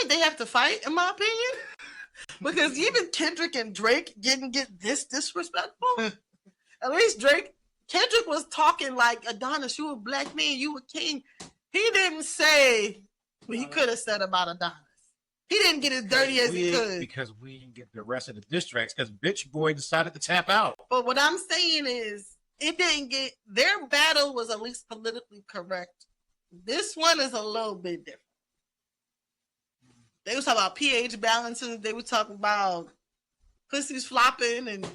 think they have to fight, in my opinion. Because even Kendrick and Drake didn't get this disrespectful. At least Kendrick was talking like, Adonis, you a black man, you a king. He didn't say what he could have said about Adonis. He didn't get as dirty as he could. Because we didn't get the rest of the diss tracks because Bitch Boy decided to tap out. But what I'm saying is, it didn't get, their battle was at least politically correct. This one is a little bit different. They was talking about pH balances. They were talking about pussies flopping and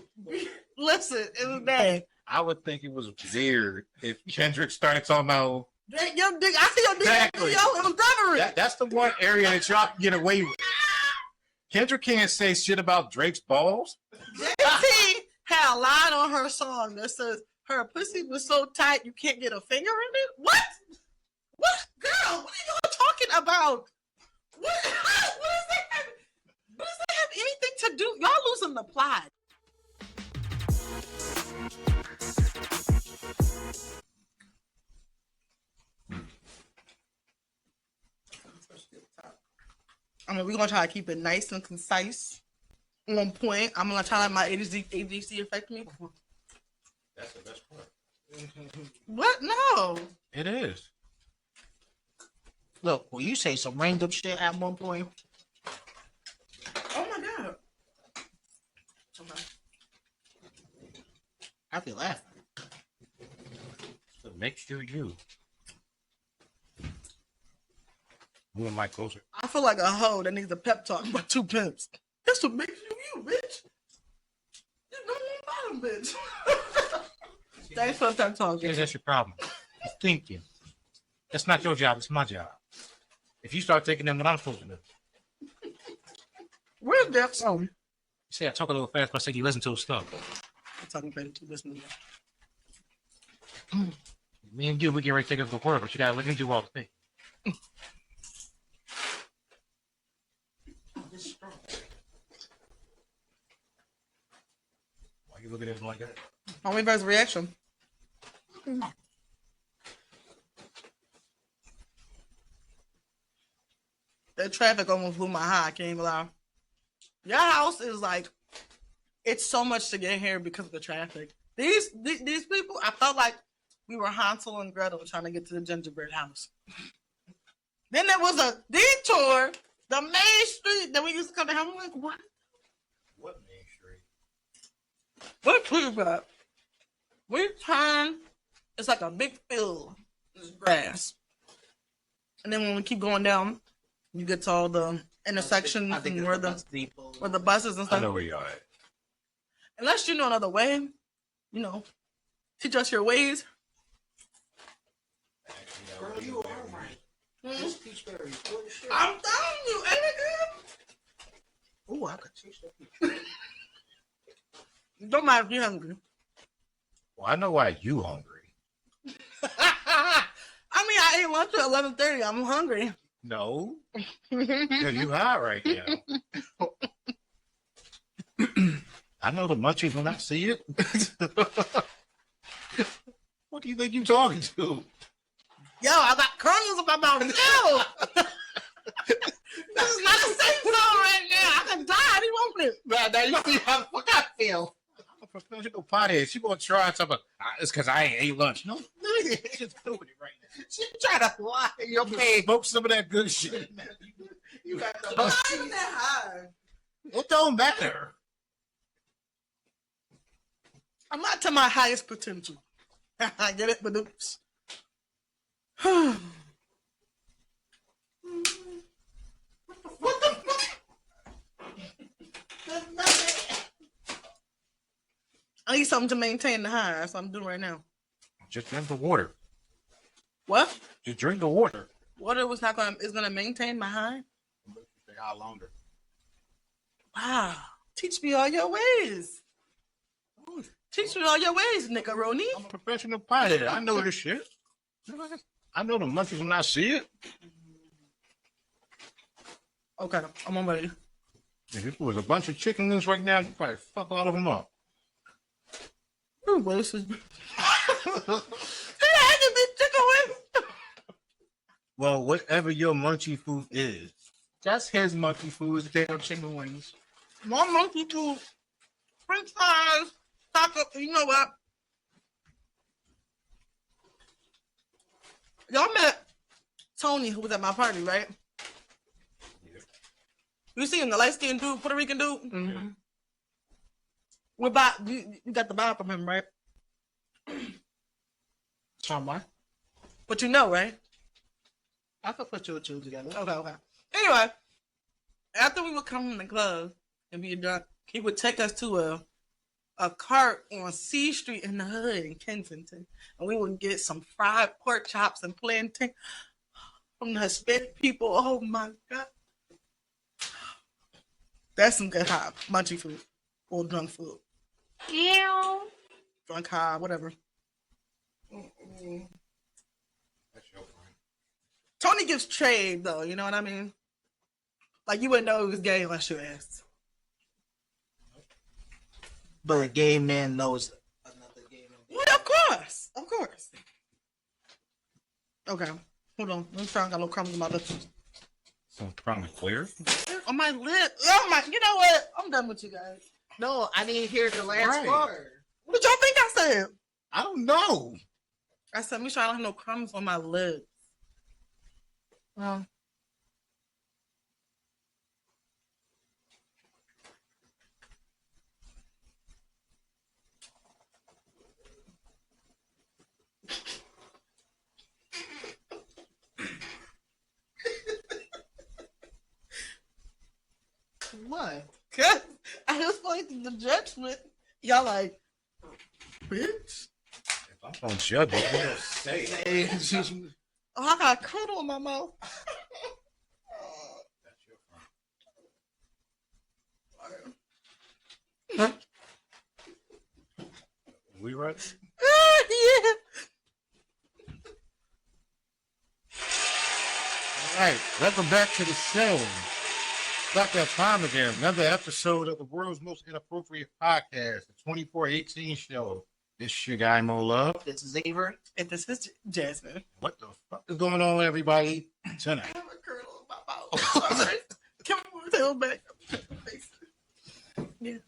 listen, it was bad. I would think it was weird if Kendrick started talking about your dick. I see your dick. Exactly. Yo, it was Avery. That's the one area that y'all can get away with. Kendrick can't say shit about Drake's balls. JT had a line on her song that says her pussy was so tight you can't get a finger in it. What? What, girl? What are you talking about? What does that have? What does that have anything to do? Y'all losing the plot. I mean, we're gonna try to keep it nice and concise, on point. I'm gonna try to let my ADHD affect me. That's the best part. What? No. It is. Look, will you say some random shit at one point? Oh my god. Okay. I feel laughing. So make sure you move my closer. I feel like a hoe that needs a pep talk by two pimps. That's what makes you, bitch. You know you bottom, bitch. Thanks for the pep talk. Yes, that's your problem. You're thinking. That's not your job. It's my job. If you start thinking them, what I'm supposed to do. Where's that song? You say I talk a little fast, but I say you listen to the stuff. I'm talking better to listening. Me and you, we get ready to take it to work, but you gotta let me do all the things. Why you looking at him like that? On reverse reaction. That traffic almost blew my high. I can't even lie. Your house is like, it's so much to get here because of the traffic. These people, I felt like we were Hansel and Gretel trying to get to the gingerbread house. Then there was a detour, the main street that we used to come to. I'm like, what? What main street? What street that? We turn, it's like a big field. It's grass. And then when we keep going down, you get to all the intersections and where the buses and stuff. I know where y'all at. Unless you know another way, you know, teach us your ways. Girl, you are right. This Peachberry. I'm telling you, ain't it good? Ooh, I could taste that. Don't mind if you're hungry. Well, I know why you hungry. I mean, I ate lunch at 11:30. I'm hungry. No. Because you high right now. I know the munchies when I see it. What do you think you talking to? Yo, I got kernels in my mouth. Ew. This is not a safe zone right now. I can die. I didn't want it. Now you see how the fuck I feel. I'm a professional pothead. She gonna try something. It's because I ain't ate lunch. No, she's just doing it right now. She trying to lie in your face. Smoke some of that good shit. You got the But not even that high. It don't matter. I'm not to my highest potential. I get it, but oops. What the fuck? I need something to maintain the high. That's what I'm doing right now. Just drink the water. What? Just drink the water. Water was not gonna is gonna maintain my high? Stay out longer. Wow. Teach me all your ways. Teach me all your ways, Nickaroni. I'm a professional pothead. I know this shit. I know the munchies when I see it. Okay, I'm ready. If it was a bunch of chicken wings right now, you'd probably fuck all of them up. Ooh, well, this is... I can be chicken wings. Well, whatever your munchy food is, That's his monkey food. Is damn chicken wings. More monkey food, French fries, taco. You know what? Y'all met Tony, who was at my party, right? Yeah. You see him, the light skinned dude, Puerto Rican dude. Mm-hmm. You got the vibe from him, right? Somewhere. But you know, right? I could put two and two together. Okay. Anyway, after we would come from the club and be drunk, he would take us to a cart on C Street in the hood in Kensington, and we would get some fried pork chops and plantain from the Hispanic people. Oh my God, that's some good hot munchy food or drunk food. Drunk high, whatever. Mm-mm. That's your point. Tony gives trade though, you know what I mean? Like you wouldn't know he was gay unless you asked. But a gay man knows another gay man. Well, of course. Okay, hold on. Let me try. I got a little crumbs in my lips. Some crummy clear. On my lip. Oh my! You know what? I'm done with you guys. No, I didn't hear the last Right. part. What did y'all think I said? I don't know. I said, make sure I don't have no crumbs on my lips. Well, What? cause I just like the judgment. Y'all like, bitch. If I'm gonna judge you, I'm gonna say it. Oh, I got a curdle in my mouth. That's your fault. We right? Yeah. All right, welcome back to the show. Back that time again. Another episode of the world's most inappropriate podcast, the 2418 show. This is your guy Mo Love. This is Avery. And this is Jasmine. What the fuck is going on, everybody? Tonight. I have a curdle in my mouth. Sorry. Can we move the tail back? Yeah.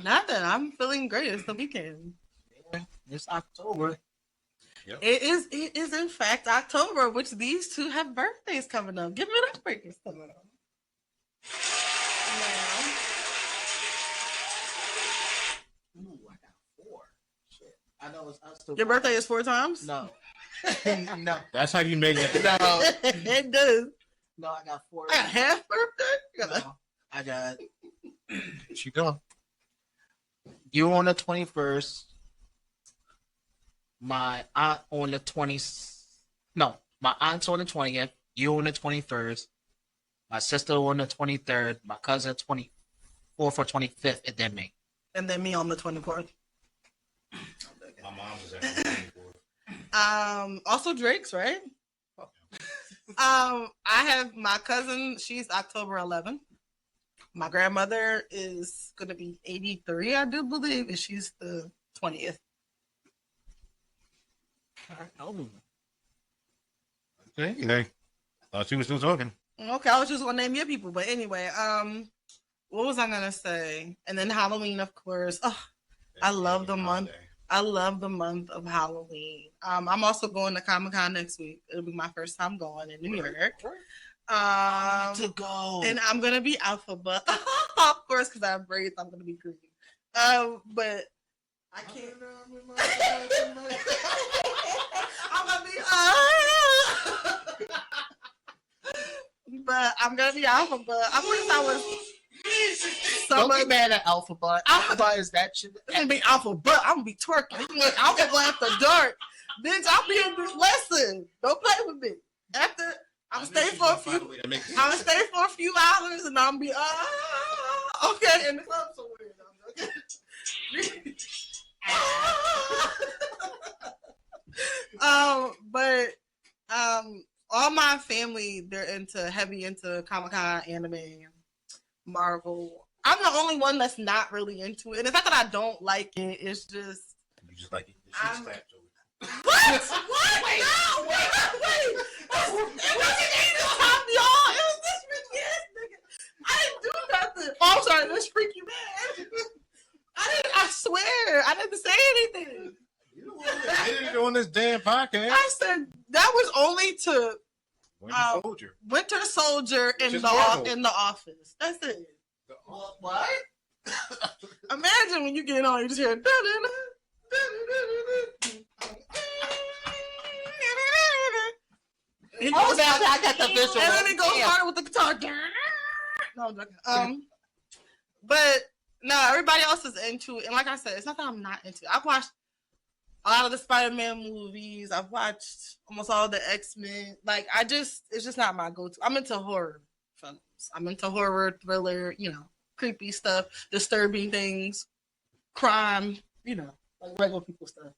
Not that I'm feeling great. It's the weekend. It's October. Yep. It is in fact October, which these two have birthdays coming up. Give me that birthdays coming up. Ooh, I got 4. Shit. I know it's us two. Your birthday is 4 times? No. No. That's how you made it. No. It does. No, I got 4. I got half birthday? No, I got She go. you on the 21st. My aunt on the 20th. No, my aunt's on the 20th. You on the 21st. My sister on the 23rd. My cousin 24th or 25th, and then me. And then me on the 24th. My mom was at the 24th. Also Drake's, right? I have my cousin, she's October 11th. My grandmother is going to be 83, I do believe, and she's the 20th. Oh. Okay, I thought she was still talking. Okay, I was just going to name your people, but anyway, what was I going to say? And then Halloween, of course. Oh, I love the month. I love the month of Halloween. I'm also going to Comic-Con next week. It'll be my first time going in New York. To go. And I'm gonna be alpha, but of course, because I have braids, I'm gonna be green. But I can't. I'm gonna be. But I'm gonna be alpha, but I wish I was. Don't get mad at Alpha Butt. Alpha Butt is that shit. I'm gonna be alpha, but I'm gonna be twerking. Alpha Butt after dark, bitch. I'll be in this lesson. Don't play with me. After I'm gonna stay for a few. I'm gonna stay for a few hours, and I'm gonna be okay. And the club's so weird. Okay. But all my family, they're heavy into Comic-Con, anime, Marvel. I'm the only one that's not really into it. And it's not that I don't like it. It's just You just like it. what? What? Wait. No, wait. It wasn't even time, y'all. It trying to freak you mad. I swear, I didn't say anything. You doing this damn podcast? I said that was only to Winter Soldier. Winter Soldier in Just the Marvel. in the office. That's it. What? Imagine when you get on, you just hear. Oh, now I got the visual. And then it goes harder with the guitar. No, I'm joking. But no, everybody else is into it. And like I said, it's not that I'm not into it. I've watched a lot of the Spider-Man movies. I've watched almost all the X-Men. Like, it's just not my go-to. I'm into horror films. I'm into horror, thriller, creepy stuff, disturbing things, crime, like regular people stuff.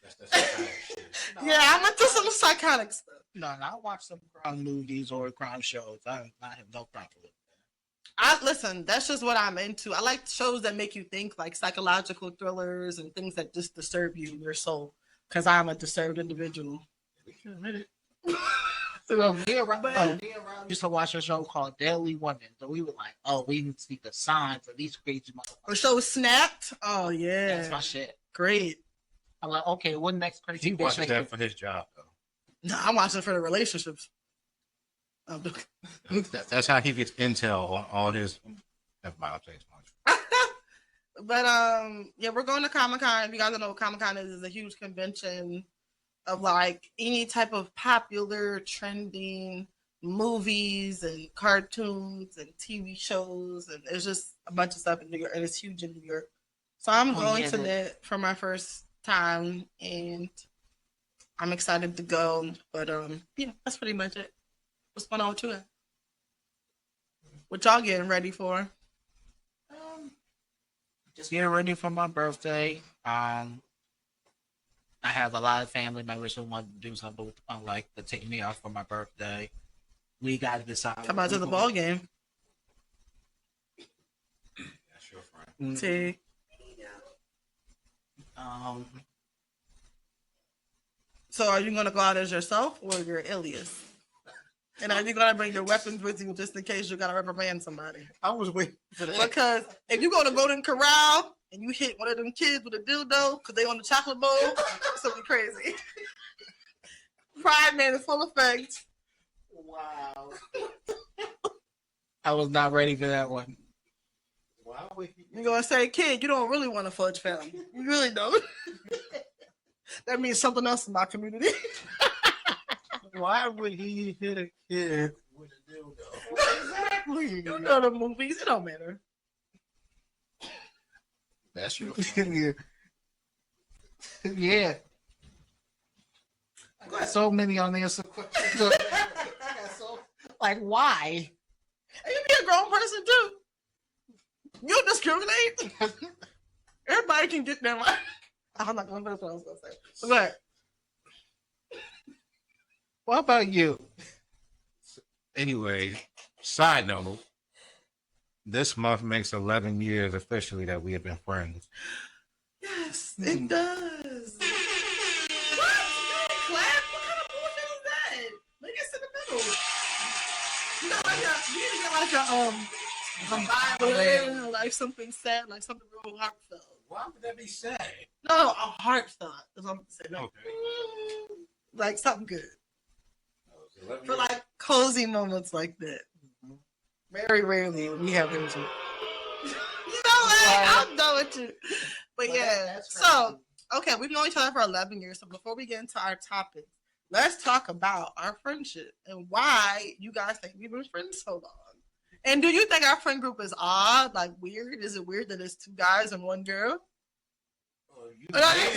That's psychotic shit. Yeah, I'm into some psychotic stuff. No, I watch some crime movies or crime shows. I have no problem with that. Listen, that's just what I'm into. I like shows that make you think, like psychological thrillers and things that just disturb you in your soul. Because I'm a disturbed individual. We can admit it. So me and Rob used to watch a show called Deadly Women. So we were like, oh, we need to see the signs of these crazy motherfuckers. The show Snapped. Oh yeah, That's my shit. Great. I'm like, okay, what next crazy He bitch watches make that it? for his job, though. No, I'm watching for the relationships. That's how he gets intel on all his. Never mind, I'll tell you much. But yeah, we're going to Comic-Con. If you guys don't know what Comic-Con is, it's a huge convention of like any type of popular, trending movies and cartoons and TV shows, and there's just a bunch of stuff in New York, and it's huge in New York. So I'm going to that for my first time, and I'm excited to go. But yeah, that's pretty much it. What's going on with you? What y'all getting ready for? Just getting ready for my birthday. I have a lot of family members who want to do something with, like to take me out for my birthday. We got to decide. How about to the ball game? That's your friend. See. So are you going to go out as yourself or your alias? And are you going to bring your weapons with you just in case you got to reprimand somebody? I was waiting for that. Because if you go to Golden Corral and you hit one of them kids with a dildo because they on the chocolate bowl, it's going to be crazy. Pride Man is full effect. Wow. I was not ready for that one. Why would he? You're going to say, kid, you don't really want a fudge family. You really don't. That means something else in my community. Why would he hit a kid with a dildo? Exactly. You know the movies. It don't matter. That's your Yeah. I got so many on there. Like, why? And you be a grown person too. You don't discriminate. Everybody can get them. I'm not going to finish what I was going to say. So go ahead. What about you? Anyway, side note, this month makes 11 years officially that we have been friends. Yes, it does. What? You clap? What kind of bullshit is that? Make us in the middle. You need to get like something sad, like something real heartfelt. Why would that be sad? No, a heartfelt. That's what I'm saying. Like, Okay. like something good. For like cozy moments like that. Very rarely we have those. You know what? I'm done with you. But yeah. So, okay, we've known each other for 11 years. So before we get into our topic, let's talk about our friendship and why you guys think we've been friends so long. And do you think our friend group is odd, like weird? Is it weird that it's two guys and one girl? I didn't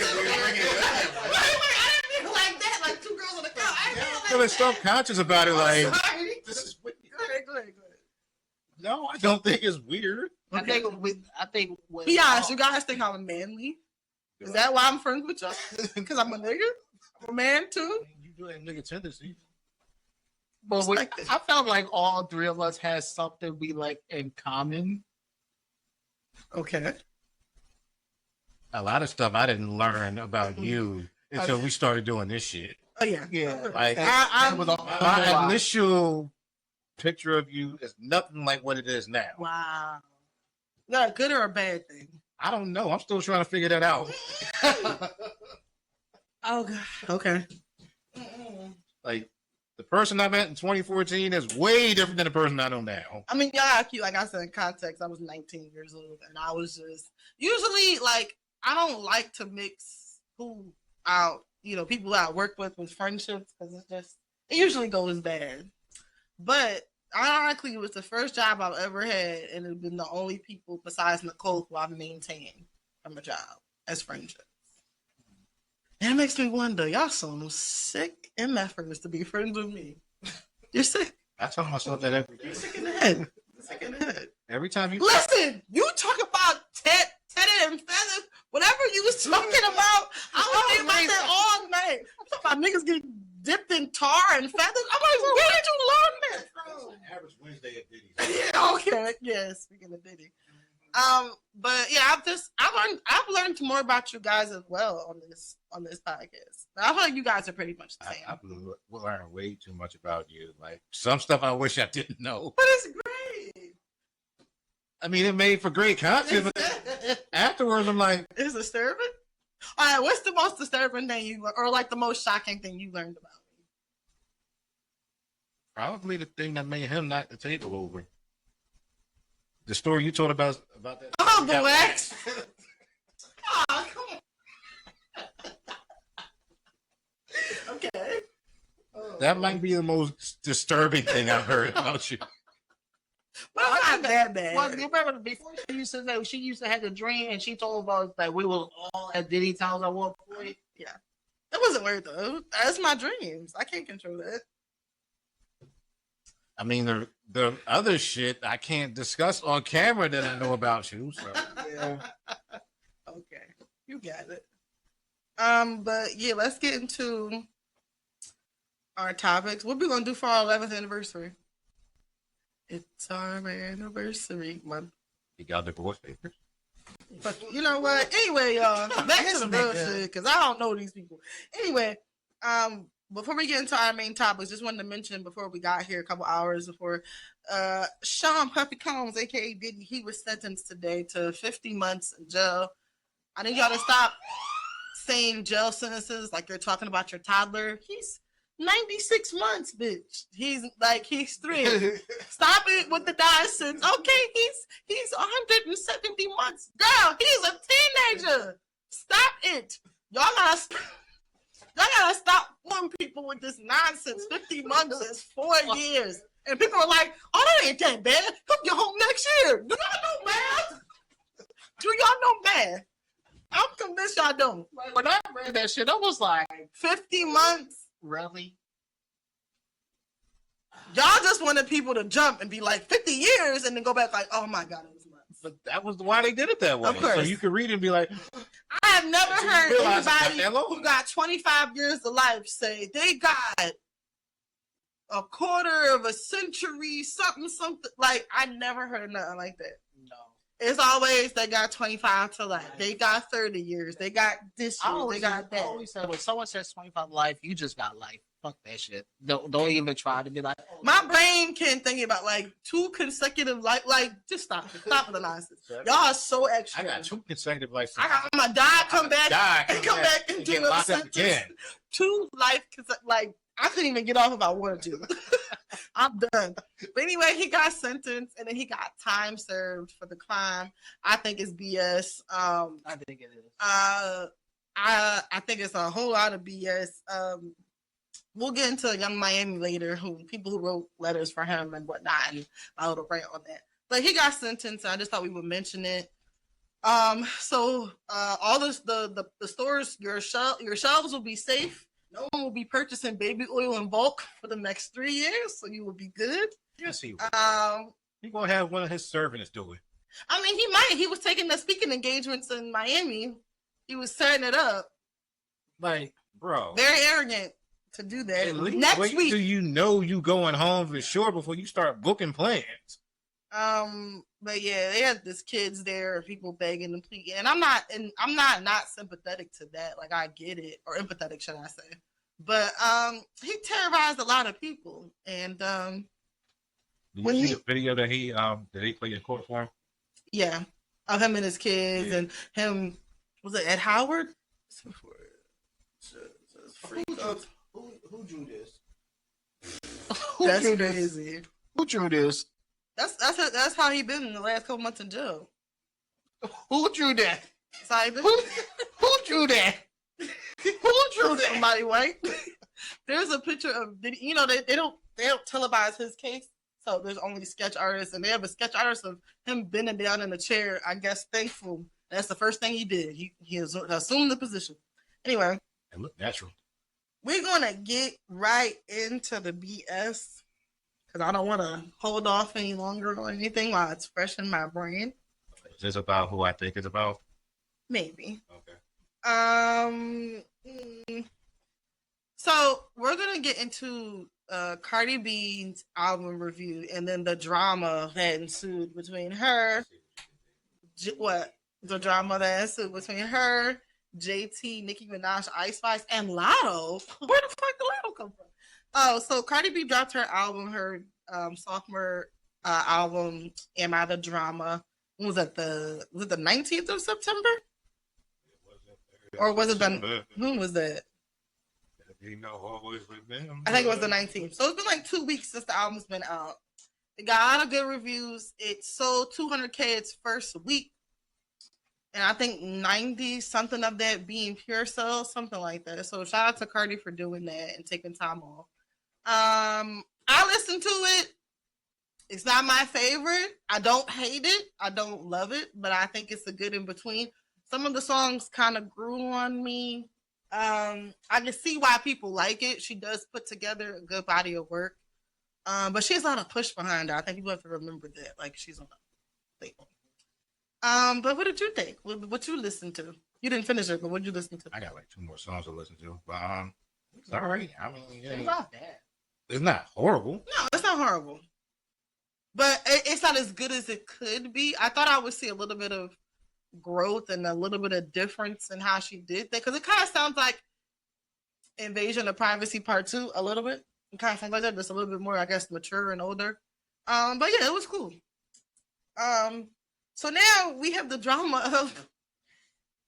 mean like that, like two girls on the couch. I didn't mean like Feeling self-conscious about it, like Sorry. this is weird. Go ahead. No, I don't think it's weird. I think with Be honest, you guys think I'm manly? Is that why I'm friends with y'all? Because I'm a nigga? I'm a man too? You do have nigga tendencies. But I felt like all three of us had something we like in common. Okay. A lot of stuff I didn't learn about you until we started doing this shit. Oh yeah. Yeah. Like I'm my initial picture of you is nothing like what it is now. wow. Is that a good or a bad thing? I don't know. I'm still trying to figure that out. Oh God. Okay. Like the person I met in 2014 is way different than the person I know now. I mean, y'all cute. Like I said in context, I was 19 years old, and I was just usually like I don't like to mix who out, people that I work with friendships because it usually goes bad. But ironically, it was the first job I've ever had, and it's been the only people besides Nicole who I've maintained from a job as friendships. And it makes me wonder, y'all some sick MFers to be friends with me. You're sick. I tell myself that every day. You're sick in the head. Sick in the head. Every time you listen, you talk about Ted and feathers, whatever you was talking about, I was thinking about that all night. I'm talking about niggas getting dipped in tar and feathers. I'm like, where did you learn that from? Average Wednesday at Diddy's. Yeah, okay. Yeah, speaking of Diddy. But yeah, I've learned more about you guys as well on this podcast. I feel like you guys are pretty much the same. I learned way too much about you. Like some stuff I wish I didn't know. But it's great. I mean, it made for great content. But afterwards, I'm like, it's disturbing. All right, what's the most disturbing thing or like the most shocking thing you learned about me? Probably the thing that made him knock the table over. The story you told about that. Oh, the wax. Oh, come on. Okay. Oh. That might be the most disturbing thing I've heard about you. But I'm not that bad. Well, you remember before she used to have the dream, and she told us that we were all at Diddy's house at one point. Yeah, it wasn't weird though. That's my dreams. I can't control that. I mean, the other shit I can't discuss on camera that I know about you. So yeah. Okay, you got it. But yeah, let's get into our topics. What we gonna do for our 11th anniversary? It's our anniversary month. You got divorce papers? But you know what? Anyway, y'all, back to the bullshit because I don't know these people. Anyway, before we get into our main topics, just wanted to mention before we got here a couple hours before, Sean Puffy Combs, aka Diddy, he was sentenced today to 50 months in jail. I need y'all to stop saying jail sentences like you're talking about your toddler. He's 96 months, bitch. He's 3. Stop it with the nonsense. Okay, he's 170 months. Girl, he's a teenager. Stop it. Y'all gotta stop fooling people with this nonsense. 50 months is 4 years. And people are like, oh, that ain't that bad. He'll get home next year. Do y'all know math? Do y'all know math? I'm convinced y'all don't. Like, when I read that shit, I was like, 50 months? really? Y'all just wanted people to jump and be like 50 years and then go back like, oh my God, it was months. But that was why they did it that way. Of course. So you could read it and be like, I have never heard realize anybody that long? who got 25 years of life say they got a quarter of a century, something. Like, I never heard nothing like that. No. It's always they got 25 to life. They got 30 years. They got this year. They got that. I always said when someone says 25 life, you just got life. Fuck that shit. Don't even try to be like. Oh, my brain can't think about like 2 consecutive life. Like, just stop it. Stop the nonsense. Y'all are so extra. I got 2 consecutive life. I'm gonna die, come back, and come back and do get another locked up sentence. again. 2 life, like I couldn't even get off if I wanted to. I'm done. But anyway, he got sentenced and then he got time served for the crime. I think it's BS. I think it is. I think it's a whole lot of BS. We'll get into Young Miami later, people who wrote letters for him and whatnot, and I will write on that. But he got sentenced. I just thought we would mention it. So all this, the stores, your shelves will be safe. No one will be purchasing baby oil in bulk for the next 3 years, so you will be good. Yes, he will. He's gonna have one of his servants do it. I mean, he might. He was taking the speaking engagements in Miami. He was setting it up. Like, bro, very arrogant to do that. At least next wait week, do you know you going home for sure before you start booking plans? But yeah, they had this kids there, people begging and pleading, and I'm not sympathetic to that. Like, I get it, or empathetic, should I say? But he terrorized a lot of people, and Did you see the video that he played in court for him? Yeah, of him and his kids, and him, was it Ed Howard? Who drew this? That's crazy. Who drew this? That's how he been in the last couple months in jail. Who drew that? Simon. Who drew that? Who drew that? Somebody white. There's a picture of, you know, they don't televise his case, so there's only sketch artists, and they have a sketch artist of him bending down in a chair. I guess thankful. That's the first thing he did. He assumed the position. Anyway, It looked natural. we're gonna get right into the BS because I don't want to hold off any longer or anything while it's fresh in my brain. Is this about who I think it's about? Maybe. Okay. So we're gonna get into Cardi B's album review and then the drama that ensued between her. The drama that ensued between her, JT, Nicki Minaj, Ice Spice, and Lotto. Where the fuck did Lotto come from? Oh, so Cardi B dropped her album, her sophomore album, Am I the Drama? When was that? Was it the 19th of September? Or was it the, when was that? You know, always remember. I think it was the 19th. So it's been like 2 weeks since the album's been out. It got a lot of good reviews. It sold 200K its first week. And I think 90 something of that being pure sales, something like that. So shout out to Cardi for doing that and taking time off. I listened to it. It's not my favorite. I don't hate it. I don't love it, but I think it's a good in between. Some of the songs kind of grew on me. I can see why people like it. She does put together a good body of work. But she has a lot of push behind her. I think people have to remember that. Like she's on a thing. But what did you think? What you listened to? You didn't finish it, but what did you listen to? I got like 2 more songs to listen to. But it's all right. I mean, It's not bad. it's not horrible. No, it's not horrible. But it's not as good as it could be. I thought I would see a little bit of growth and a little bit of difference in how she did that. Because it kind of sounds like Invasion of Privacy Part 2 a little bit. It kind of sounds like that. Just a little bit more, I guess, mature and older. But yeah, it was cool. So now we have the drama of...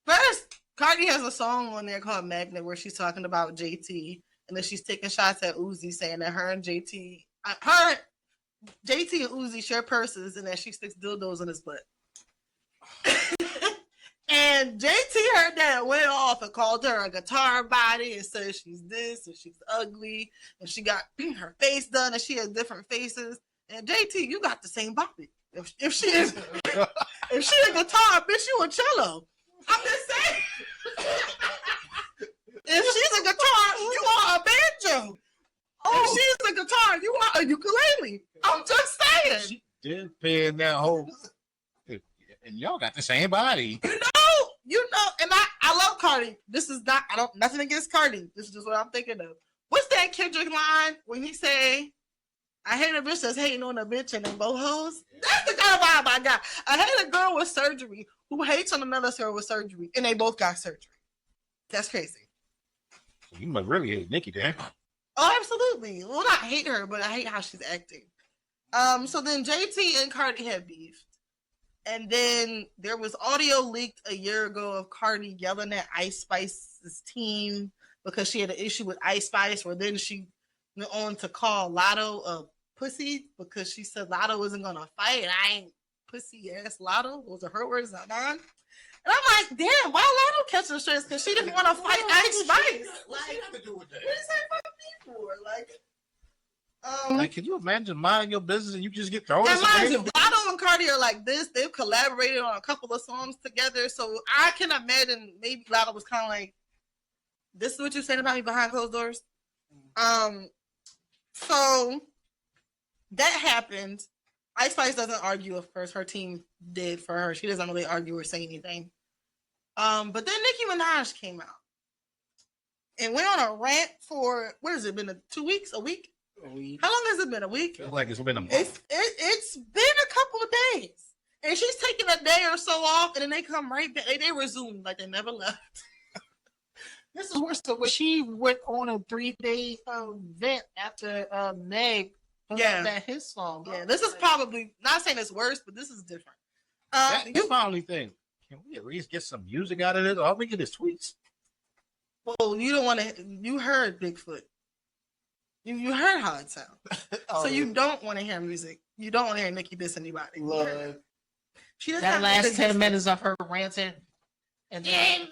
First, Cardi has a song on there called Magnet where she's talking about JT. And then she's taking shots at Uzi saying that her and JT... JT and Uzi share purses and that she sticks dildos in his butt. And JT heard that and went off and called her a guitar body and said she's this and she's ugly and she got her face done and she has different faces. And JT, you got the same body. If she is if she a guitar, bitch, you a cello. I'm just saying. If she's a guitar, you are a banjo. If she's a guitar, you are a ukulele. I'm just saying. She did pay in that whole, and y'all got the same body. You know, and I love Cardi. This is not, nothing against Cardi. This is just what I'm thinking of. What's that Kendrick line when he say, I hate a bitch that's hating on a bitch and them both hoes? That's the kind of vibe I got. I hate a girl with surgery who hates on another girl with surgery, and they both got surgery. That's crazy. You must really hate Nicki then. Oh, absolutely. Well, not hate her, but I hate how she's acting. So then JT and Cardi had beef. And then there was audio leaked a year ago of Cardi yelling at Ice Spice's team because she had an issue with Ice Spice, where then she went on to call Lotto a pussy because she said Lotto isn't going to fight. And I ain't pussy ass Lotto. Those are her words, not mine. And I'm like, damn, why Lotto catching stress? Because she didn't want to fight Ice Spice. What she have to do with that? What is that fucking me for? Like, can you imagine minding your business and you just get thrown? And mind you, Lotto and Cardi are like this. They've collaborated on a couple of songs together. So I can imagine maybe Lotto was kind of like, this is what you're saying about me behind closed doors. So that happened. Ice Spice doesn't argue, of course. Her team did for her. She doesn't really argue or say anything. But then Nicki Minaj came out and went on a rant for, what has it been, 2 weeks? A week? How long has it been? A week? Feels like it's been a month. It's been a couple of days. And she's taking a day or so off, and then they come right back. They resume like they never left. This is worse than when she went on a 3-day event after Meg put Yeah. up that his song. Yeah, this is probably, not saying it's worse, but this is different. That's my only thing. Can we at least get some music out of this? All we get is tweets. Well, you don't want to. You heard Bigfoot. You heard how it sounds. So you don't want to hear music. You don't want to hear Nikki diss anybody. Look, she doesn't that have last nothing 10 to minutes of her ranting. And then,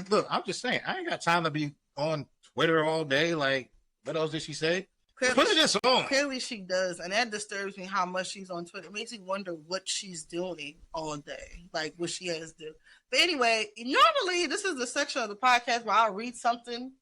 Look, I'm just saying, I ain't got time to be on Twitter all day. Like, what else did she say? Put this on. Clearly she does, and that disturbs me how much she's on Twitter. It makes me wonder what she's doing all day, like what she has to do. But anyway, normally this is the section of the podcast where I'll read something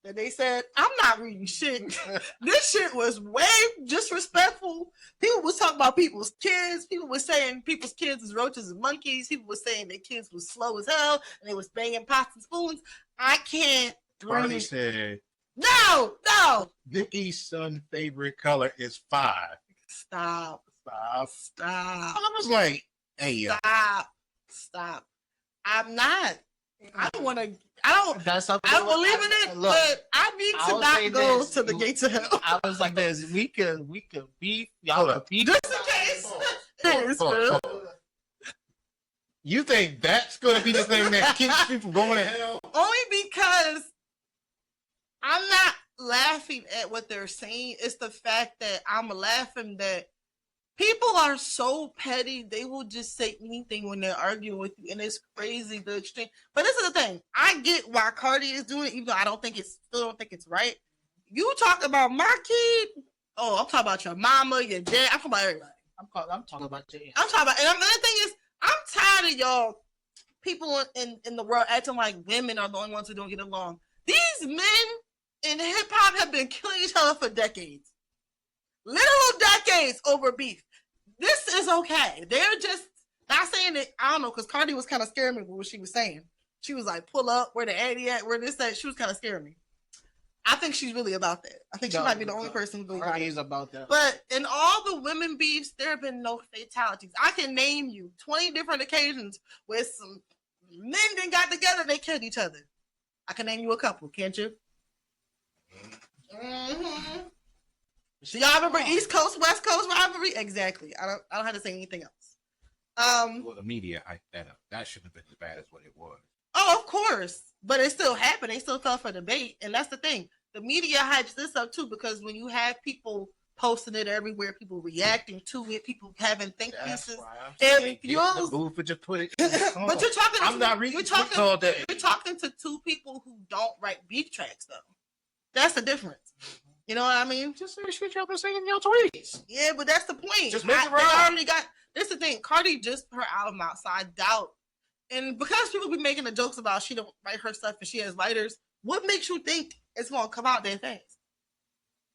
that they said. I'm not reading shit. This shit was way disrespectful. People was talking about people's kids. People were saying people's kids is roaches and monkeys. People were saying their kids was slow as hell and they was banging pots and spoons. I can't Cardi said, No. Nikki's son's favorite color is 5. Stop. I was like, hey, Stop. I'm not. I don't want to. I don't believe in it, Look, but I need to not go this, to the gates of hell. I was like, this. We could beef. Y'all could beef. Just in case. It is hold on. You think that's going to be the thing that keeps people going to hell? Only because I'm not laughing at what they're saying. It's the fact that I'm laughing that people are so petty, they will just say anything when they're arguing with you, and it's crazy the extreme. But this is the thing: I get why Cardi is doing it, even though I still don't think it's right. You talk about my kid. Oh, I'm talking about your mama, your dad. I'm talking about everybody. I'm talking about you. I'm talking about, and the thing is, I'm tired of y'all people in the world acting like women are the only ones who don't get along. These men in hip hop have been killing each other for decades. Literal decades over beef. This is okay. They're just not saying it. I don't know, because Cardi was kind of scaring me with what she was saying. She was like, pull up, where the Addy at, where this at. She was kind of scaring me. I think she's really about that. I think she might be the only person who's really about that. But in all the women beefs, there have been no fatalities. I can name you 20 different occasions where some men then got together, they killed each other. I can name you a couple, can't you? Mm-hmm. So y'all remember East Coast, West Coast rivalry? Exactly. I don't have to say anything else. Well, the media hyped that up. That shouldn't have been as bad as what it was. Oh, of course. But it still happened. They still fell for debate. And that's the thing. The media hypes this up too, because when you have people posting it everywhere, people reacting to it, people having think pieces. If you just put it. But you're talking. I'm not reading tweets all day. You're talking to two people who don't write beef tracks, though. That's the difference. You know what I mean? Just say shit y'all been saying in your tweets. Yeah, but that's the point. Just make it They right. already got. This is the thing. Cardi just put her album out, so I doubt. And because people be making the jokes about she don't write her stuff and she has writers, what makes you think it's gonna come out that fast?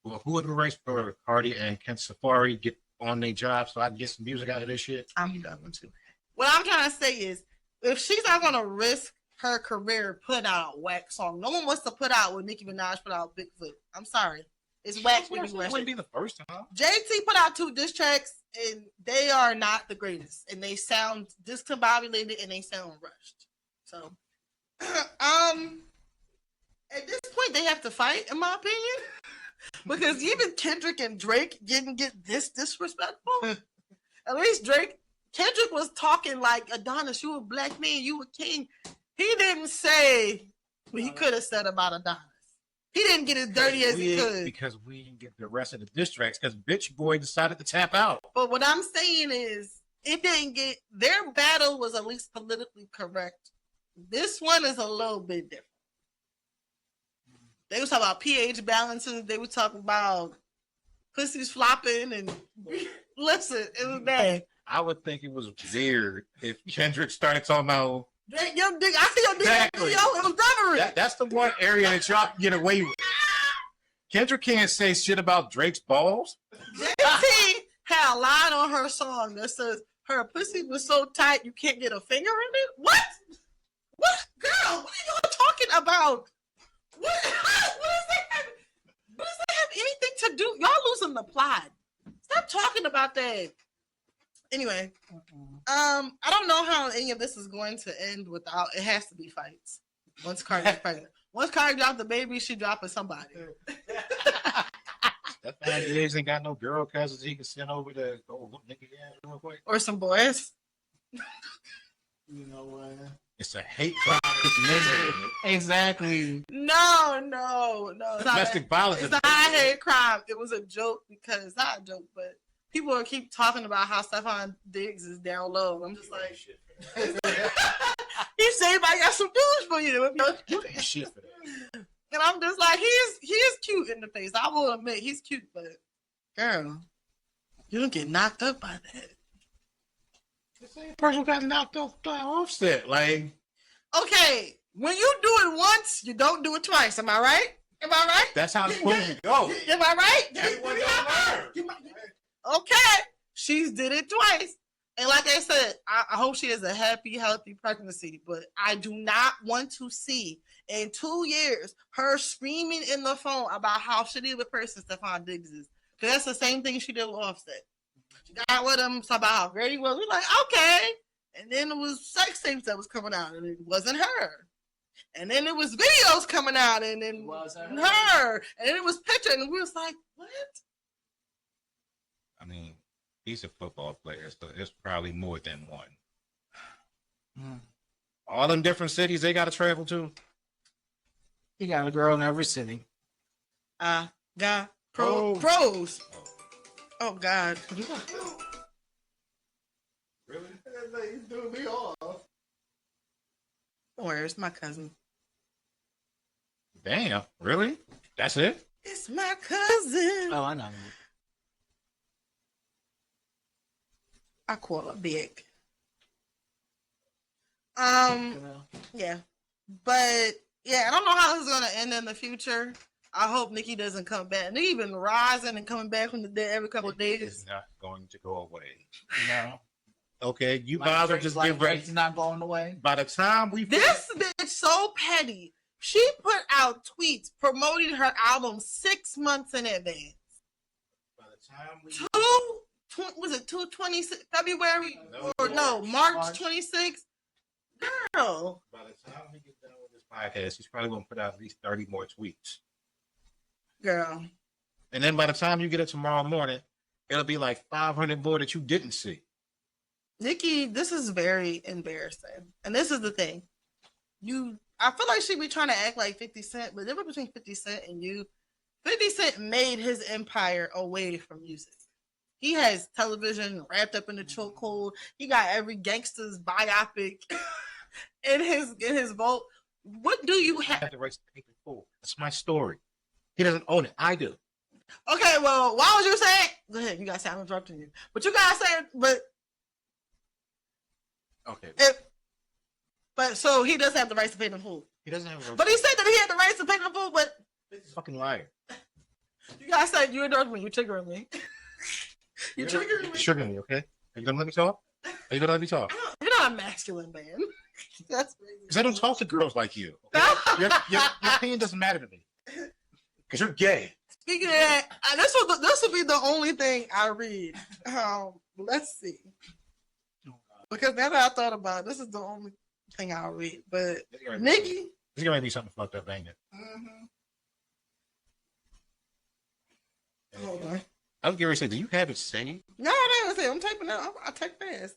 Well, who would race for Cardi and can Safari get on their job so I can get some music out of this shit? I'm done with you. What I'm trying to say is, if she's not gonna risk her career putting out a whack song, no one wants to put out what Nicki Minaj put out Bigfoot. I'm sorry. It's whack. It wouldn't be the first time. JT put out 2 diss tracks and they are not the greatest. And they sound discombobulated and they sound rushed. So at this point they have to fight, in my opinion. Because even Kendrick and Drake didn't get this disrespectful. At least Kendrick was talking like, Adonis, you a black man, you a king. He didn't say what he could have said about Adonis. He didn't get as dirty as he could. Because we didn't get the rest of the diss tracks because Bitch Boy decided to tap out. But what I'm saying is, it didn't get, their battle was at least politically correct. This one is a little bit different. They was talking about pH balances. They were talking about pussies flopping and listen, it was bad. I would think it was weird if Kendrick started talking about Your dick, I see your dick. Exactly. Yo, it was never. that's the one area that y'all can get away with. Kendrick can't say shit about Drake's balls. JT had a line on her song that says her pussy was so tight you can't get a finger in it. What? What, girl? What are you talking about? What does that have? What does that have anything to do? Y'all losing the plot. Stop talking about that. Anyway, I don't know how any of this is going to end without. It has to be fights. Once Cardi's pregnant. Once Cardi dropped the baby, she dropping somebody. That 5 years ain't got no girl cousins he can send over to go whoop nigga ass real quick. Or some boys. You know what? It's a hate crime. It's misery. Exactly. No. It's not Domestic violence. It's not a hate crime. It was a joke because it's not a joke, but people will keep talking about how Stephon Diggs is down low. I'm just like, he said, "I got some news for you." You ain't shit for that. And I'm just like, he is cute in the face. I will admit he's cute, but girl, you don't get knocked up by that. The same person got knocked off by Offset. Like, Okay, when you do it once, you don't do it twice. Am I right? Am I right? that's how it's supposed to go. Am I right? Everyone got learn. Okay, she's did it twice. And like I said, I hope she has a happy, healthy pregnancy. But I do not want to see in 2 years her screaming in the phone about how shitty of a person Stephon Diggs is. Because that's the same thing she did with Offset. She got with him, talk about how great he was. We're like, okay. And then it was sex tapes that was coming out, and it wasn't her. And then it was videos coming out, and then It was her. her. And then it was picture, and we was like, what? I mean, he's a football player, so it's probably more than one. All them different cities they got to travel to. He got a girl in every city. I got pros. Oh, God. Really? He's doing me off. Where's my cousin? Damn, really? That's it? It's my cousin. Oh, I know. I call her big. Yeah. But yeah, I don't know how this is gonna end in the future. I hope Nikki doesn't come back. Nikki been rising and coming back from the dead every couple of days. It's not going to go away. No. Okay, you Like bother Drake- just like get ready. Drake's not going away. By the time we This bitch so petty. She put out tweets promoting her album 6 months in advance. by the time we Was it 226 February No. or no March March. 26th? Girl, by the time we get done with this podcast, he's probably gonna put out at least 30 more tweets. girl. And then by the time you get it tomorrow morning, it'll be like 500 more that you didn't see. Nikki, this is very embarrassing. And this is the thing. I feel like she be trying to act like 50 Cent, but the difference between 50 Cent and you, 50 Cent made his empire away from music. He has television wrapped up in the chokehold. He got every gangster's biopic in his vault. What do you I have? have the rights to pay in full. That's my story. He doesn't own it. I do. Okay, well, why was you saying? Go ahead, you guys say I'm interrupting you. But you guys saying, Okay. but so he does have the rights to pay in full. He doesn't have a But he said that he had the rights to pay in full, but He's a fucking liar. you guys said you interrupted me, you triggering me. You triggering me. You're triggering me, okay? Are you gonna let me talk? Are you gonna let me talk? You're not a masculine man. That's crazy. Because I don't talk to girls like you. Okay? your opinion doesn't matter to me. Because you're gay. Speaking of that, this will be the only thing I read. Let's see. Because now that I thought about it, this is the only thing I'll read. But Nikki. It's gonna be something fucked up, ain't it? Hold on. I was getting ready to say, do you have it saved? No, I didn't say I'm typing out. I type fast.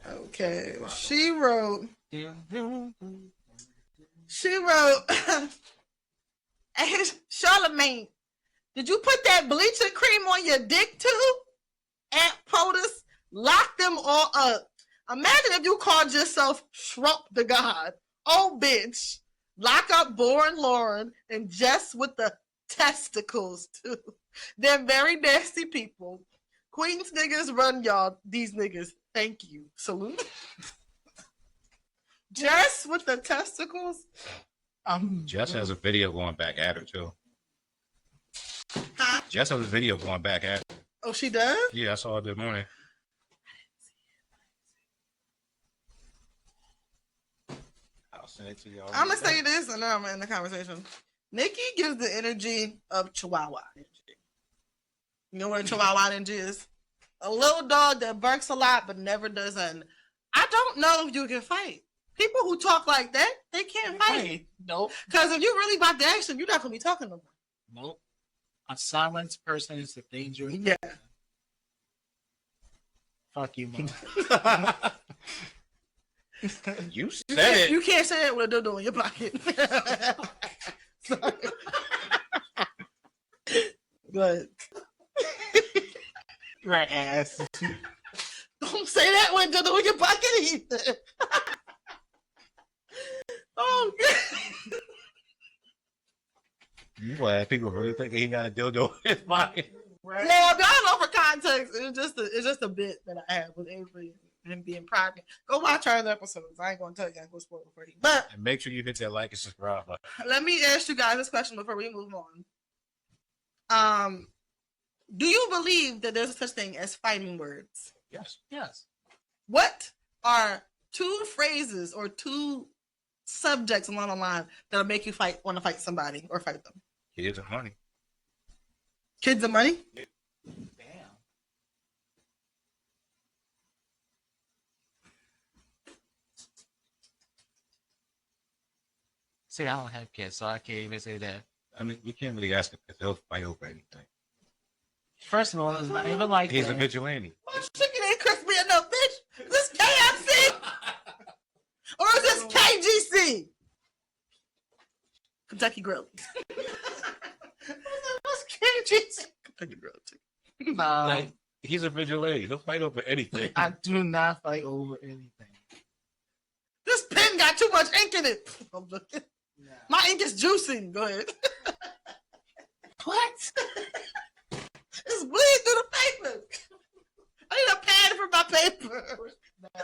Okay. She wrote, hey, Charlemagne, did you put that bleaching cream on your dick too? Aunt POTUS, lock them all up. Imagine if you called yourself Shrump the God. Oh, bitch. Lock up Born Lauren and Jess with the testicles too. They're very nasty people. Queens niggas run y'all. These niggas. Thank you. Salute. Jess with the testicles. Jess has a video going back at her, too. Huh? Jess has a video going back at her. Oh, she does? Yeah, I saw it this morning. I'll send it to y'all. I'm gonna say this and then I'm gonna end the conversation. Nikki gives the energy of Chihuahua energy. You know what a Chihuahua energy is? A little dog that barks a lot but never does nothing. I don't know if you can fight. People who talk like that, they can't fight. Hey, nope. Because if you really about the action, you're not gonna be talking no more. Nope. A silent person is a dangerous. Yeah. Fuck you, man. You said You can't, it. you can't say that with a dildo in your pocket. Sorry. But Right ass. don't say that with a dildo in your pocket either. Oh, God. You glad people really think he got a dildo in his pocket? Right. Yeah, but I don't know for context. It's just a bit that I have with Avery and him being private. Go watch our other episodes. I ain't gonna tell you. I ain't gonna spoil it for you. But And make sure you hit that like and subscribe button. let me ask you guys this question before we move on. Do you believe that there's a such thing as fighting words? Yes. Yes. What are two phrases or two subjects along the line that'll make you want to fight somebody or fight them? Kids and money. Kids and money? Damn. See, I don't have kids, so I can't even say that. I mean, we can't really ask him because he'll fight over anything. First of all, it's not even like He's a that. vigilante. My chicken ain't crispy enough, bitch. Is this KFC? Or is this KGC? Kentucky Grilled. What's KGC? Kentucky Grilled Chicken. No, Like, he's a vigilante. He'll fight over anything. I do not fight over anything. This pen got too much ink in it. I'm looking. No. My ink is juicing. Go ahead. What? It's bleeding through the paper. I need a pad for my paper.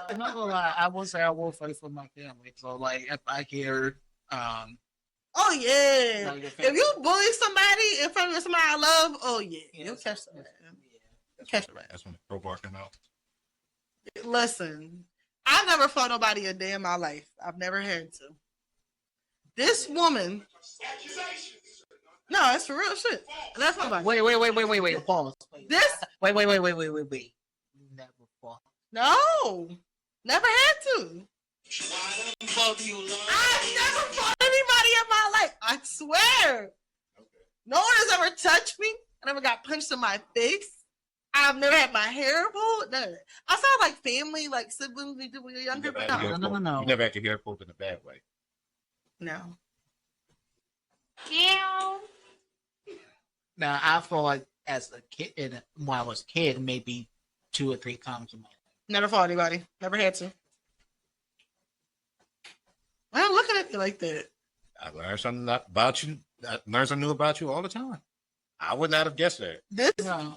I'm not gonna lie. I will say I will fight for my family. So, like, if I hear, Oh yeah. like, If you bully somebody in front of somebody I love, oh yeah, you'll catch the man. Catch the man. That's when the crowbar came out. Listen, I never fought nobody a day in my life. I've never had to. This woman. No, it's for real shit. That's my Wait. Pause. This Wait. Never fought. no, never had to. I've never fought anybody in my life. I swear. No one has ever touched me. I never got punched in my face. I've never had my hair pulled. None of that. I sound like family, like siblings we do when you're younger, but no. No. You never had your hair pulled in a bad way. No. Now I fought as a kid, and when I was a kid, maybe 2 or 3 times in my life. Never fought anybody. Never had to. Why am looking at you like that? I learned something about you. I learned something new about you all the time. I would not have guessed that. This? No.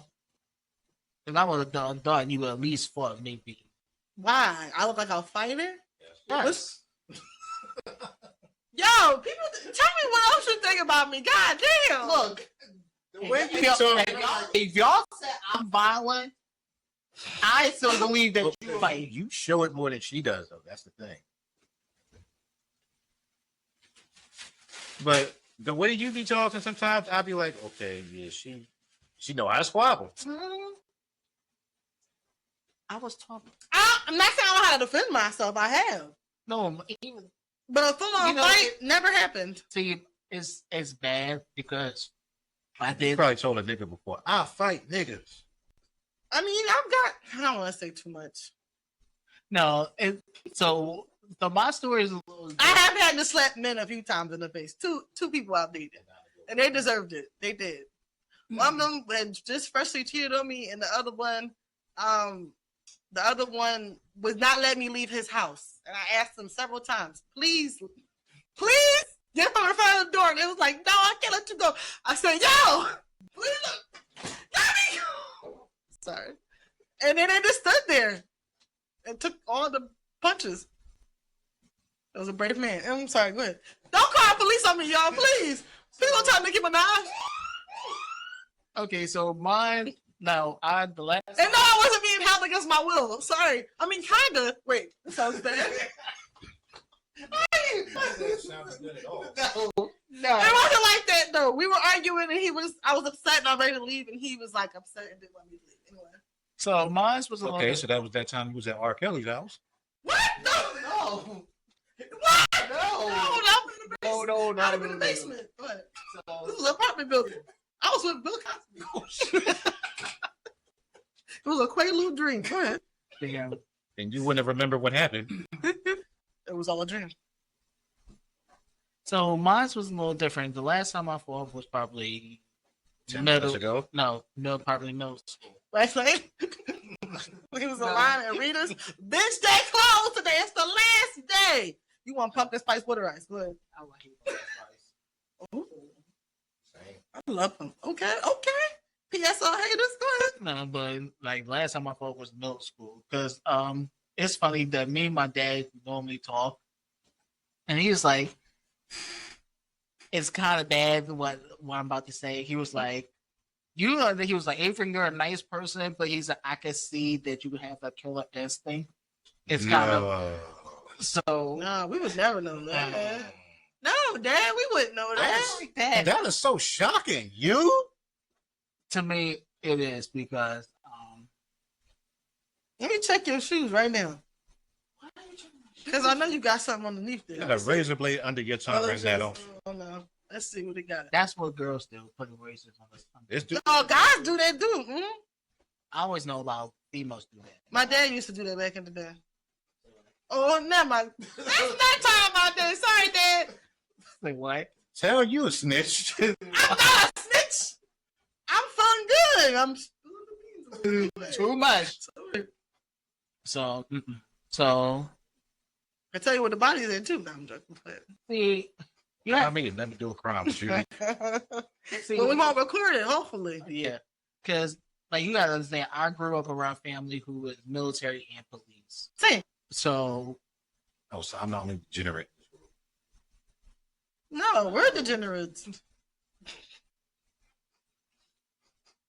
If I would have done, you would at least fought maybe. Why? I look like a fighter? Yes. Yo, people, tell me what else you think about me. God damn. Look, The way if y'all said I'm violent, I still believe that you fight. You show it more than she does, though. That's the thing. But the way you be talking, sometimes I'll be like, okay, yeah, she know how to squabble. I was talking. I'm not saying I know how to defend myself. I have. No, even But a full-on fight never happened. see, it's bad because I You did. probably told a nigga before, I'll fight niggas. I mean, I don't want to say too much. No, so my story is a little. I have had to slap men a few times in the face. Two people I've dated. And they deserved it. They did. One of them had just freshly cheated on me, and the other one was not letting me leave his house. And I asked him several times, please get from in front of the door. And it was like, no, I can't let you go. I said, yo, please let me go. Sorry. And then they just stood there and took all the punches. It was a brave man. I'm sorry, go ahead. Don't call police on me, y'all, please. Please don't try to Nicki Minaj. Okay, so mine. No, the last. And no, I wasn't being held against my will. Sorry. I mean, kinda. Wait, that sounds bad. No. It wasn't like that though. We were arguing, and I was upset, and I was ready to leave, and he was like upset and didn't want me to leave. Anyway. So mine was a Okay, little. so that was that time you was at R. Kelly's house. What? No. What? No. No, that was in the No, basement. no, no, I'd have no, been in no, the basement. But So, this is an apartment building. I was with Bill Cosby. It was a Quaalude dream. Go ahead. damn. And you wouldn't remember what happened. It was all a dream. So mine was a little different. The last time I fought was probably 10 minutes ago. probably middle school. Last night, he was in line at Rita's. Bitch, they closed today. It's the last day. You want pumpkin spice water ice? Go ahead. I like it. Ooh, I love them. Okay. PSL haters. Go ahead. No, but like last time I fought was middle school because it's funny that me and my dad normally talk, and he was like, "It's kind of bad what I'm about to say." He was like, "You know," he was like, "Avery, you're a nice person," but he's like, "I can see that you have a killer instinct." It's kind of so. No, we would never know that. No, Dad, we wouldn't know that. That is so shocking. You? To me, it is because Let me check your shoes right now. Because I know you got something underneath there. You got a razor blade under your tongue right now. Oh, no. Let's see what they got. that's what girls do, putting razors on the tongue. This dude, Oh, guys do that too. I always know about females do that. My dad used to do that back in the day. Oh, never mind. That's not talking about that. Sorry, Dad. Like what? tell you a snitch. I'm not a snitch. I'm feeling good. I'm Too much. So I tell you what the body's in too. No, I'm joking. see, you I have mean, let me do a crime with you. see, But we won't record it, hopefully. yeah, because like you gotta understand, I grew up around family who was military and police. Same. So Oh, so I'm not only degenerate. No, we're degenerates.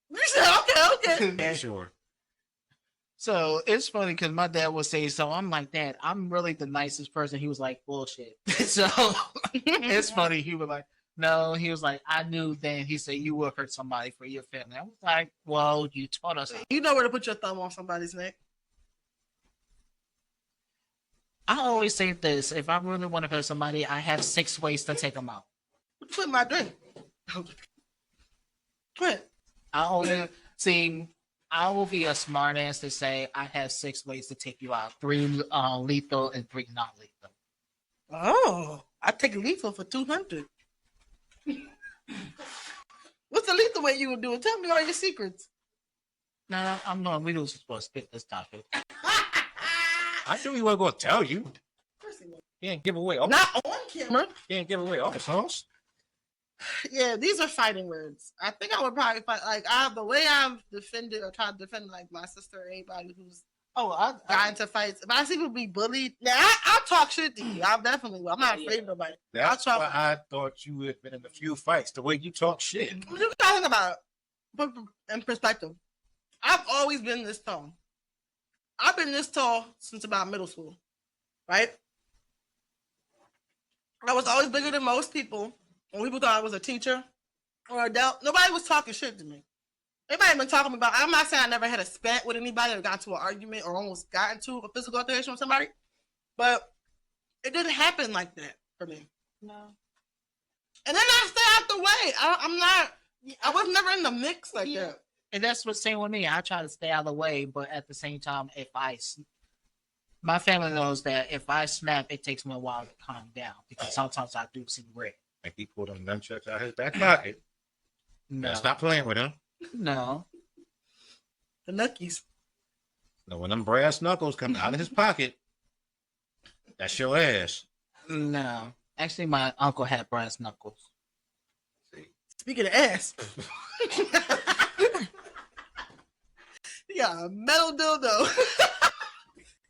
You said okay. Yeah, sure. So it's funny because my dad would say, so I'm like, Dad, I'm really the nicest person. He was like, bullshit. So it's funny. He was like, no, he was like, I knew then. He said, you will hurt somebody for your family. I was like, well, you taught us. You know where to put your thumb on somebody's neck. I always say this: if I really want to hurt somebody, I have 6 ways to take them out. Put in my drink. Quit. I only see. I will be a smart ass to say I have 6 ways to take you out: 3 lethal and 3 non-lethal. Oh, I take lethal for 200. What's the lethal way you would do it? Tell me all your secrets. No, I'm not. We don't supposed to spit this topic. I knew he wasn't going to tell you. He ain't give away all. Not on camera. He ain't give away all the songs. Yeah, these are fighting words. I think I would probably fight like the way I've defended or tried to defend like my sister or anybody who's got into fights. If I see people be bullied, now I'll talk shit to you. I'll definitely will. I'm not afraid of nobody. That's why I thought you had been in a few fights. The way you talk shit. You talking about put in perspective. I've always been this tall. I've been this tall since about middle school, right? I was always bigger than most people. When people thought I was a teacher or adult, nobody was talking shit to me. They might have been talking about, I'm not saying I never had a spat with anybody or got into an argument or almost got into a physical altercation with somebody, but it didn't happen like that for me. No. And then I stay out the way. I was never in the mix like that. And that's what's saying with me. I try to stay out of the way, but at the same time, my family knows that if I snap, it takes me a while to calm down because sometimes I do see red. And he pulled them nunchucks out his back pocket. No, Stop playing with him. no. The Nuckies. No, when them brass knuckles come out of his pocket, that's your ass. No. Actually, my uncle had brass knuckles. Speaking of ass. Yeah, a metal dildo.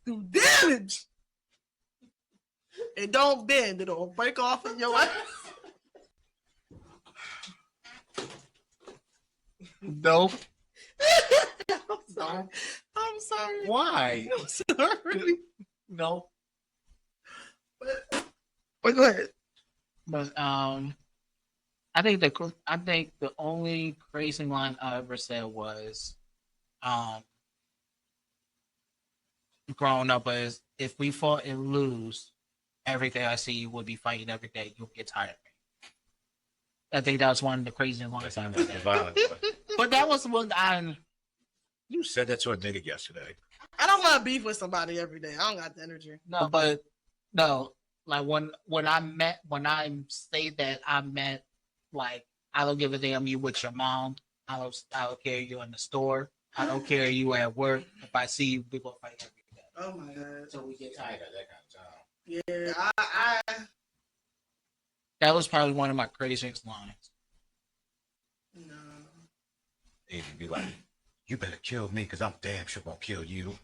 Do damage. It don't bend. It'll break off in your ass. Nope. I'm sorry. Why? I'm sorry. No. But go ahead. But I think the only crazy line I ever said was growing up is if we fought and lose, every day I see you would be fighting every day. You'll get tired of me. I think that was one of the craziest ones I've ever had. Violent. But that was one I. You said that to a nigga yesterday. I don't want to beef with somebody every day. I don't got the energy. No, but no, like when I say that I met, like I don't give a damn you with your mom. I don't care you in the store. I don't care you at work. If I see you, we gonna fight every day. Oh my god. So we get I tired. ain't got that kind of time. Yeah, I That was probably one of my craziest lines. no. He'd be like, "You better kill me, cause I'm damn sure gonna kill you."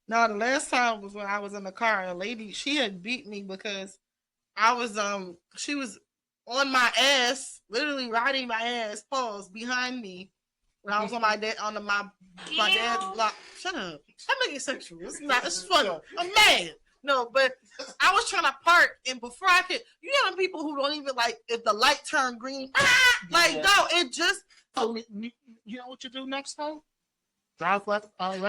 No, the last time was when I was in the car. A lady, she had beat me because I was she was on my ass, literally riding my ass, pause behind me when I was on my dad's block. Shut up! I'm making sexual. It's not. It's funny. I'm mad. No, but I was trying to park, and before I could, you know, the people who don't even like if the light turned green, like Yeah. no, it just. Oh, you know what you do next time? Drive left. But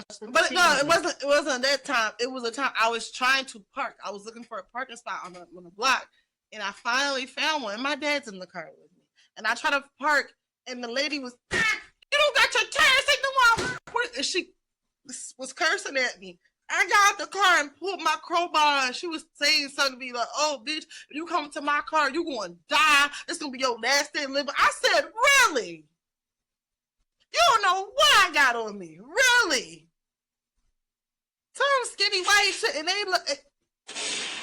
no, it wasn't. It wasn't that time. It was a time I was trying to park. I was looking for a parking spot on the block, and I finally found one. And my dad's in the car with me, and I tried to park, and the lady was, "You don't got your tires, take them off," and she was cursing at me. I got out the car and pulled my crowbar, and she was saying something to me like, "Oh, bitch, if you come to my car, you gonna die. It's gonna be your last day living." I said, "Really? You don't know what I got on me, really?" Some skinny white shit, and they look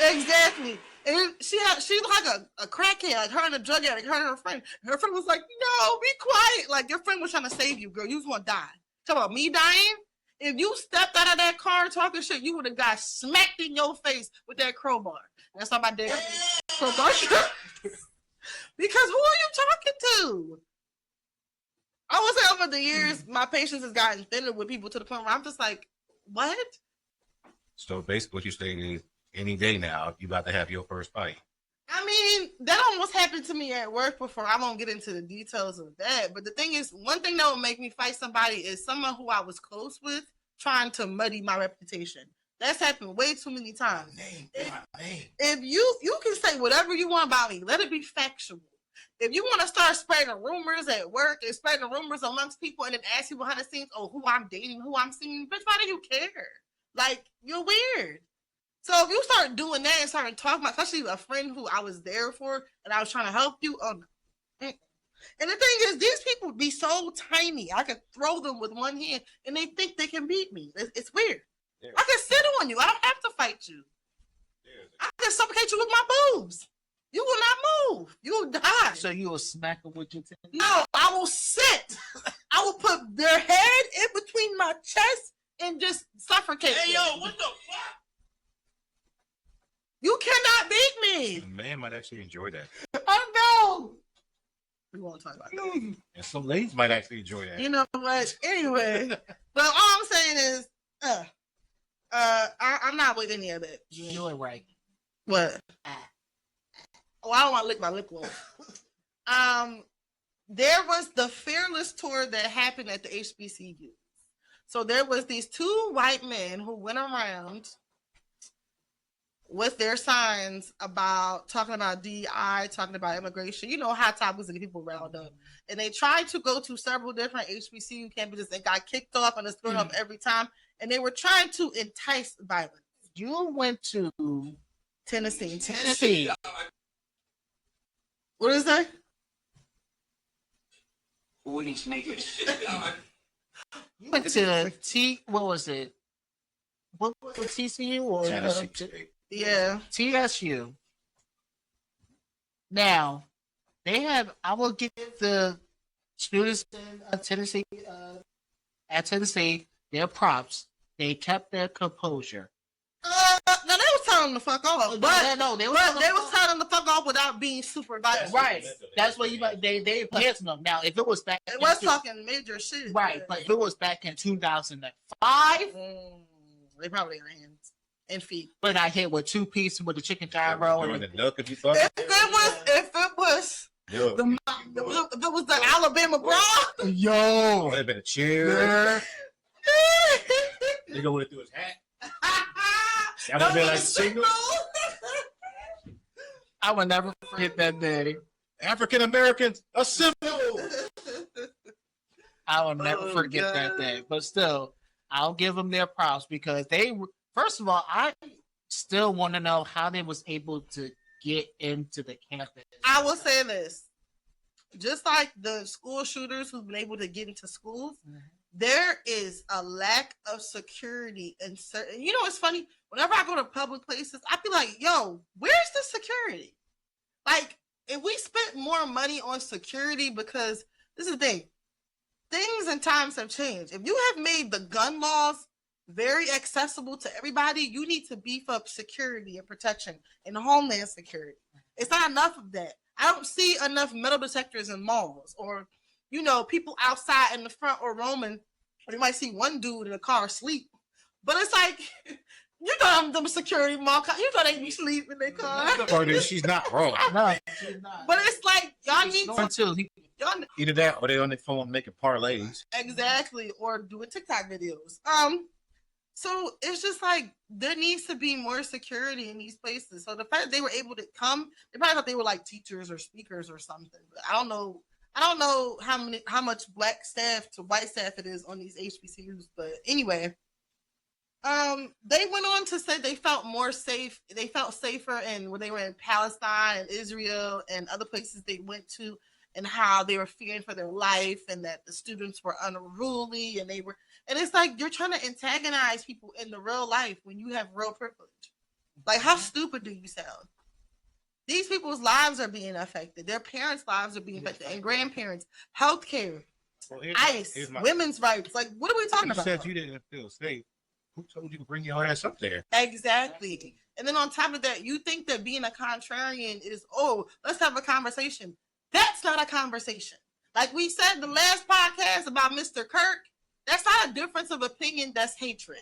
exactly. And she's like a crackhead, like her and a drug addict, her and her friend. Her friend was like, "No, be quiet." Like your friend was trying to save you, girl. You was gonna die. Talk about me dying. If you stepped out of that car talking shit, you would have got smacked in your face with that crowbar. That's how my dad got the crowbar. Because who are you talking to? I would say over the years, my patience has gotten thinner with people to the point where I'm just like, what? So basically, what you're saying is, any day now, you about to have your first fight. I mean, that almost happened to me at work before. I won't get into the details of that. But the thing is, one thing that would make me fight somebody is someone who I was close with trying to muddy my reputation. That's happened way too many times. If you can say whatever you want about me, let it be factual. If you want to start spreading rumors at work and spreading rumors amongst people and then ask you behind the scenes, oh, who I'm dating, who I'm seeing, bitch, why do you care? Like, you're weird. So if you start doing that and start talking about, especially a friend who I was there for and I was trying to help you, oh no. And the thing is, these people be so tiny. I could throw them with one hand and they think they can beat me. It's weird. I can sit on you. I don't have to fight you. I can suffocate you with my boobs. You will not move. You will die. So you will smack them with your teeth? No, I will sit. I will put their head in between my chest and just suffocate. Hey, them. yo, what the fuck? You cannot beat me. A man might actually enjoy that. I know. We won't talk about that. And some ladies might actually enjoy that. You know what? Anyway, but all I'm saying is, I'm not with any of it. You ain't right. What? Oh, I don't want to lick my lip gloss. There was the Fearless tour that happened at the HBCU. So there was these two white men who went around with their signs about talking about DEI, talking about immigration, you know, hot topics and people riled up. And they tried to go to several different HBCU campuses and got kicked off and it's thrown up every time. And they were trying to entice violence. You went to Tennessee. What is that? Who are these niggas? You went to what was it? What was it, TCU or Tennessee State. Yeah. TSU? Now, they have, I will give the students in Tennessee, at Tennessee, their props. They kept their composure. No, they was telling them to fuck off, but No, they they was telling them to fuck off without being super violent. Right. That's what you might. They played them. Now, if it was back, It was talking major shit. right. But if it was back in 2005, they probably got hands and feet. but I hit with two pieces with the chicken gyro Doing and the duck if you thought. If it was the Alabama brawl, yo, Would have been a cheer. Nigga would have threw his hat. That would have been like a signal. I will never forget that day. African Americans assemble. I will never forget that day. But still, I'll give them their props because first of all, I still want to know how they was able to get into the campus. I will say this. Just like the school shooters who've been able to get into schools, there is a lack of security in certain. You know, it's funny. Whenever I go to public places, I be like, "Yo, where's the security?" Like, if we spent more money on security, because this is the thing, things and times have changed. If you have made the gun laws very accessible to everybody, you need to beef up security and protection and homeland security. It's not enough of that. I don't see enough metal detectors in malls, or, you know, people outside in the front or roaming. Or you might see one dude in a car asleep. But it's like, you know, them security mall cars, you know, they be sleeping in their car. Or she's not wrong. No, she's not. But it's like, y'all need to. Either that or they on their phone making parlays. Exactly. Or doing TikTok videos. So it's just like there needs to be more security in these places. So the fact that they were able to come, they probably thought they were like teachers or speakers or something. But I don't know how much black staff to white staff it is on these HBCUs. But anyway, they went on to say they felt more safe. They felt safer when they were in Palestine and Israel and other places they went to, and how they were fearing for their life, and that the students were unruly, and it's like you're trying to antagonize people in the real life when you have real privilege. Like, how stupid do you sound? These people's lives are being affected. Their parents' lives are being affected, and grandparents, healthcare, ICE, women's rights. Like, what are we talking about? You said you didn't feel safe. Who told you to bring your ass up there? Exactly. And then on top of that, you think that being a contrarian is, let's have a conversation. That's not a conversation. Like we said the last podcast about Mr. Kirk, that's not a difference of opinion, that's hatred.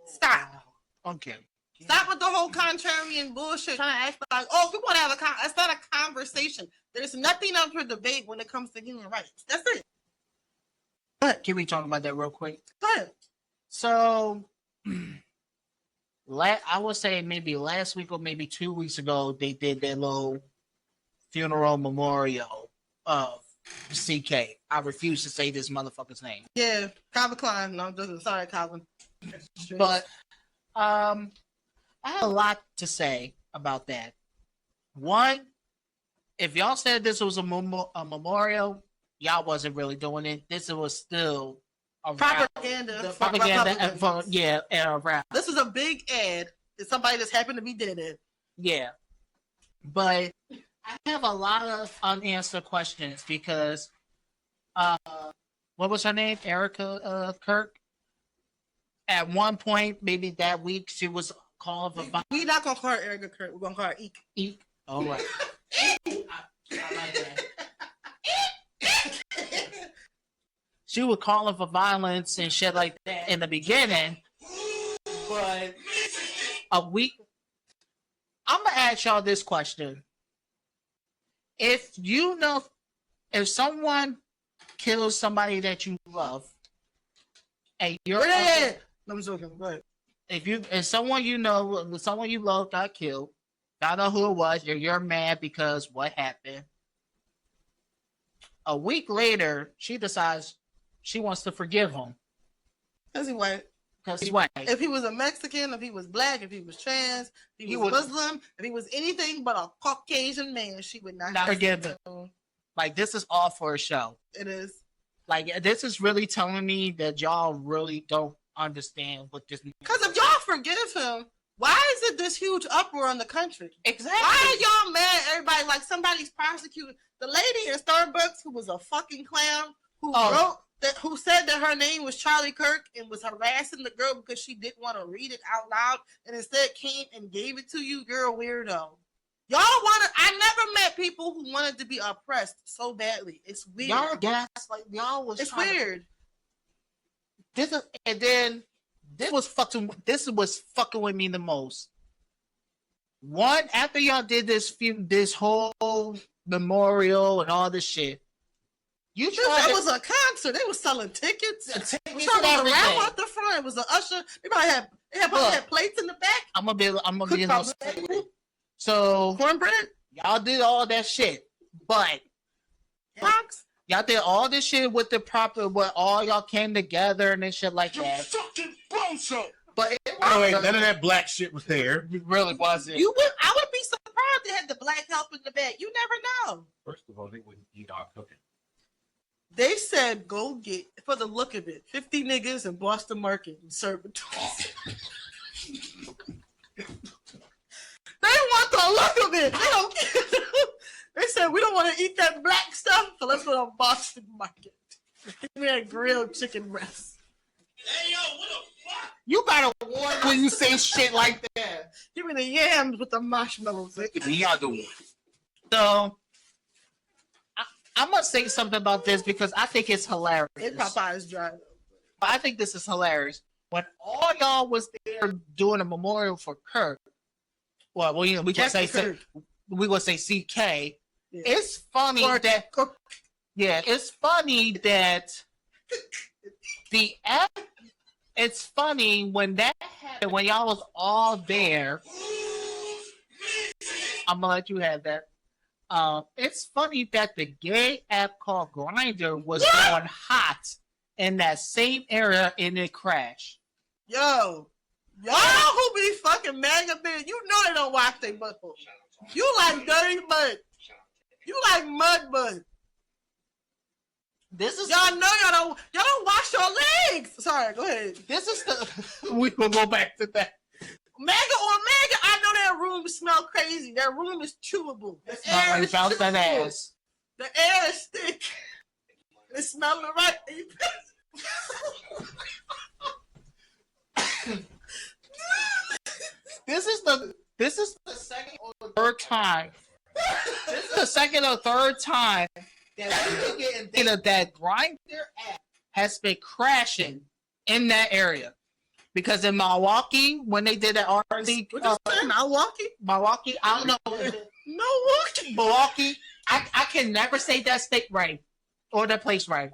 Stop. Okay. Stop with the whole contrarian bullshit. Trying to act like, we want to have it's not a conversation. There's nothing up for debate when it comes to human rights. That's it. But can we talk about that real quick? Go ahead. So, I would say maybe last week or maybe 2 weeks ago, they did their little funeral memorial of CK. I refuse to say this motherfucker's name. Yeah, Calvin Klein. No, I'm just sorry, Calvin. But I have a lot to say about that. One, if y'all said this was a memorial, y'all wasn't really doing it. This was still a propaganda. Rap. This is a big ad. It's somebody that's happened to be dead in. Yeah, but I have a lot of unanswered questions because, what was her name? Erica Kirk. At one point, maybe that week, she was calling for. We're not gonna call her Erica Kirk. We're gonna call her Eek. Eek. All right. I like that. She was calling for violence and shit like that in the beginning, but a week. I'm gonna ask y'all this question. If someone kills somebody that you love, and you're I'm joking. Go ahead. If someone you love got killed, I know who it was, you're mad because what happened. A week later, she decides she wants to forgive him. Because he's white. Because he's white. If he was a Mexican, if he was black, if he was trans, if he was Muslim, if he was anything but a Caucasian man, she would not forgive him. Like, this is all for a show. It is. Like, this is really telling me that y'all really don't understand what this means. Because if y'all forgive him, why is it this huge uproar in the country? Exactly. Why are y'all mad? Everybody, like, somebody's prosecuted. The lady in Starbucks who was a fucking clown, who said that her name was Charlie Kirk and was harassing the girl because she didn't want to read it out loud and instead came and gave it to you, you're a weirdo. I never met people who wanted to be oppressed so badly. It's weird. It's weird. This was fucking with me the most. One, after y'all did this whole memorial and all this shit, it was a concert. They were selling tickets. Around out the front. It was an usher. They probably had plates in the back. I'm gonna be So Cornbread? y'all did all that shit, but Fox? y'all did all this shit with the proper, where all y'all came together and shit like that. Fucking bozo. But it Oh, wait, was, none of that black shit was there. it really wasn't. I would be surprised they had the black help in the bed. You never know. First of all, they wouldn't eat our cooking. They said go get, for the look of it, 50 niggas in Boston Market and serve it to us. They want the look of it. They don't care. They said we don't want to eat that black stuff, so let's go to Boston Market. Give me that grilled chicken breast. Hey, yo, what the fuck? You gotta warn when you say shit like that. Give me the yams with the marshmallows. Y'all do it. So I must say something about this because I think it's hilarious. Popeye's dry. I think this is hilarious. When all y'all was there doing a memorial for Kirk, well, we gonna say Kirk. we gonna say CK. Yeah. It's funny that it's funny that it's funny when that happened, when y'all was all there. I'm gonna let you have that. It's funny that the gay app called Grindr was going hot in that same area and it crashed. Yo, y'all who be fucking mega big, you know they don't wash their butthole. You like dirty mud. You like mud bud. This is Y'all know y'all don't wash your legs. Sorry, go ahead. this is the we will go back to that. Mega or mega, I know that room smell crazy. That room is chewable. The Not air like is bounce that chewable. ass. The air is thick. It smells right. This is the second or third time. This is the second or third time that we getting data that Grindr app has been crashing in that area. Because in Milwaukee, when they did that RC, What you saying? Milwaukee, I don't know. Milwaukee. Milwaukee, I can never say that state right or that place right.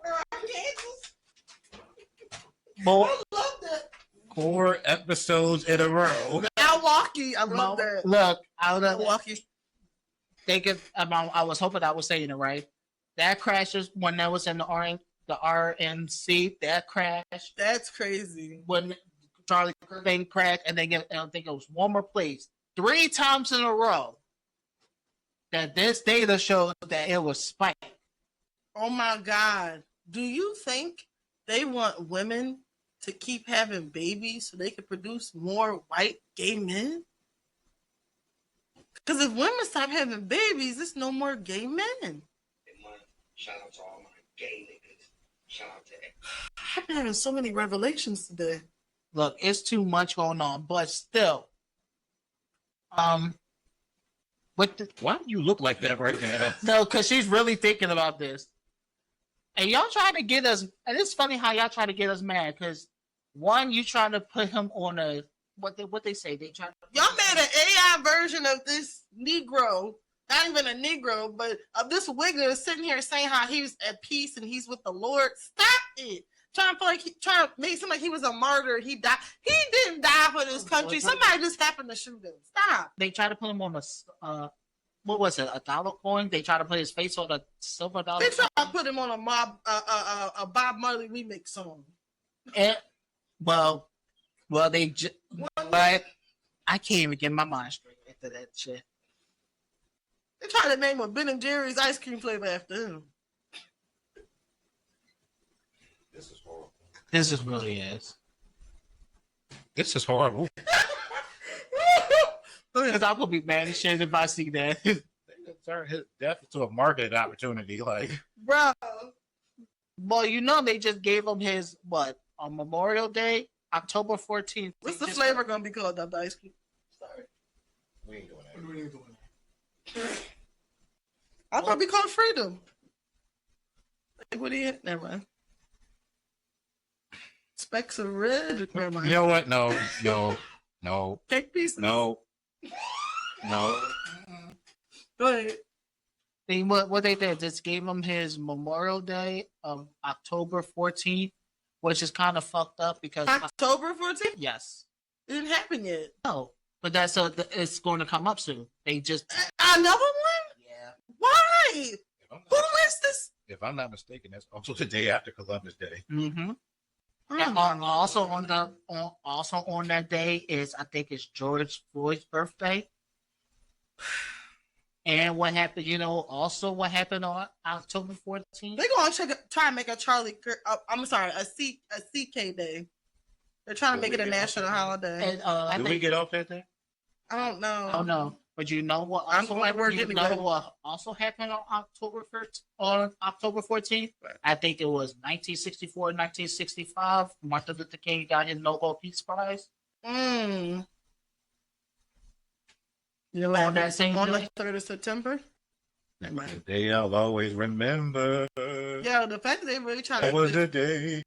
I love that. 4 episodes in a row. Milwaukee, I love that. Look, I don't know. Milwaukee. I was hoping I was saying it right. That crashes when that was in the RNC. That crashed That's crazy. when Charlie thing crashed, and then I think it was one more place 3 times in a row. That this data shows that it was spiked. Oh my God. Do you think they want women to keep having babies so they can produce more white gay men? Because if women stop having babies, there's no more gay men. Shout out to all my gay niggas. Shout out to I've been having so many revelations today. Look, it's too much going on, but still, Why do you look like that right now? no, because she's really thinking about this. And y'all trying to get us, and it's funny how y'all try to get us mad, because one, you trying to put him on a, what they say, they try to... Y'all made an AI version of this Negro, not even a Negro, but of this wigger sitting here saying how he's at peace and he's with the Lord. Stop it. Trying to make it seem like he was a martyr. He died. He didn't die for this country. Somebody just happened to shoot him. Stop. They try to put him on a, what was it, a dollar coin? They try to put his face on a silver dollar They coin. tried to put him on a Bob Marley remix song. And, well, but I can't even get my mind straight after that shit. They tried to name a Ben and Jerry's ice cream flavor after him. This is horrible. This is really is. This is horrible. Because I'm gonna be mad as shit if I see that. They could turn his death into a marketing opportunity. Like, Bro. Well, you know they just gave him his on Memorial Day, October 14th. What's the flavor gonna be called of the ice cream? Sorry. We ain't doing that. I'll probably call it Freedom. Like, what do you? Never mind. Specks of red. Never mind. you know what? No. Cake piece. No. Go ahead. What they did, just gave him his Memorial Day of October 14th, which is kind of fucked up because October 14th? yes, It didn't happen yet. no, But that's it's going to come up soon. They just Another one? yeah. Why? Who is this? If I'm not mistaken, that's also the day after Columbus Day. Mm-hmm. Oh And my also God. on that day is I think it's George Floyd's birthday. And what happened? Also what happened on October 14th. They're gonna try and make a I'm sorry, a CK day. They're trying to make it a national holiday. And I Did we think get off that day? I don't know. oh no, but you know what? I'm Also, like, we're you getting know ready. what also happened on October 1st or October 14th? I think it was 1964, 1965. Martin Luther King got his Nobel Peace Prize. Mm. On that same on day? the 3rd of September. The day I'll always remember. Yeah, the fact that they really trying That to was the day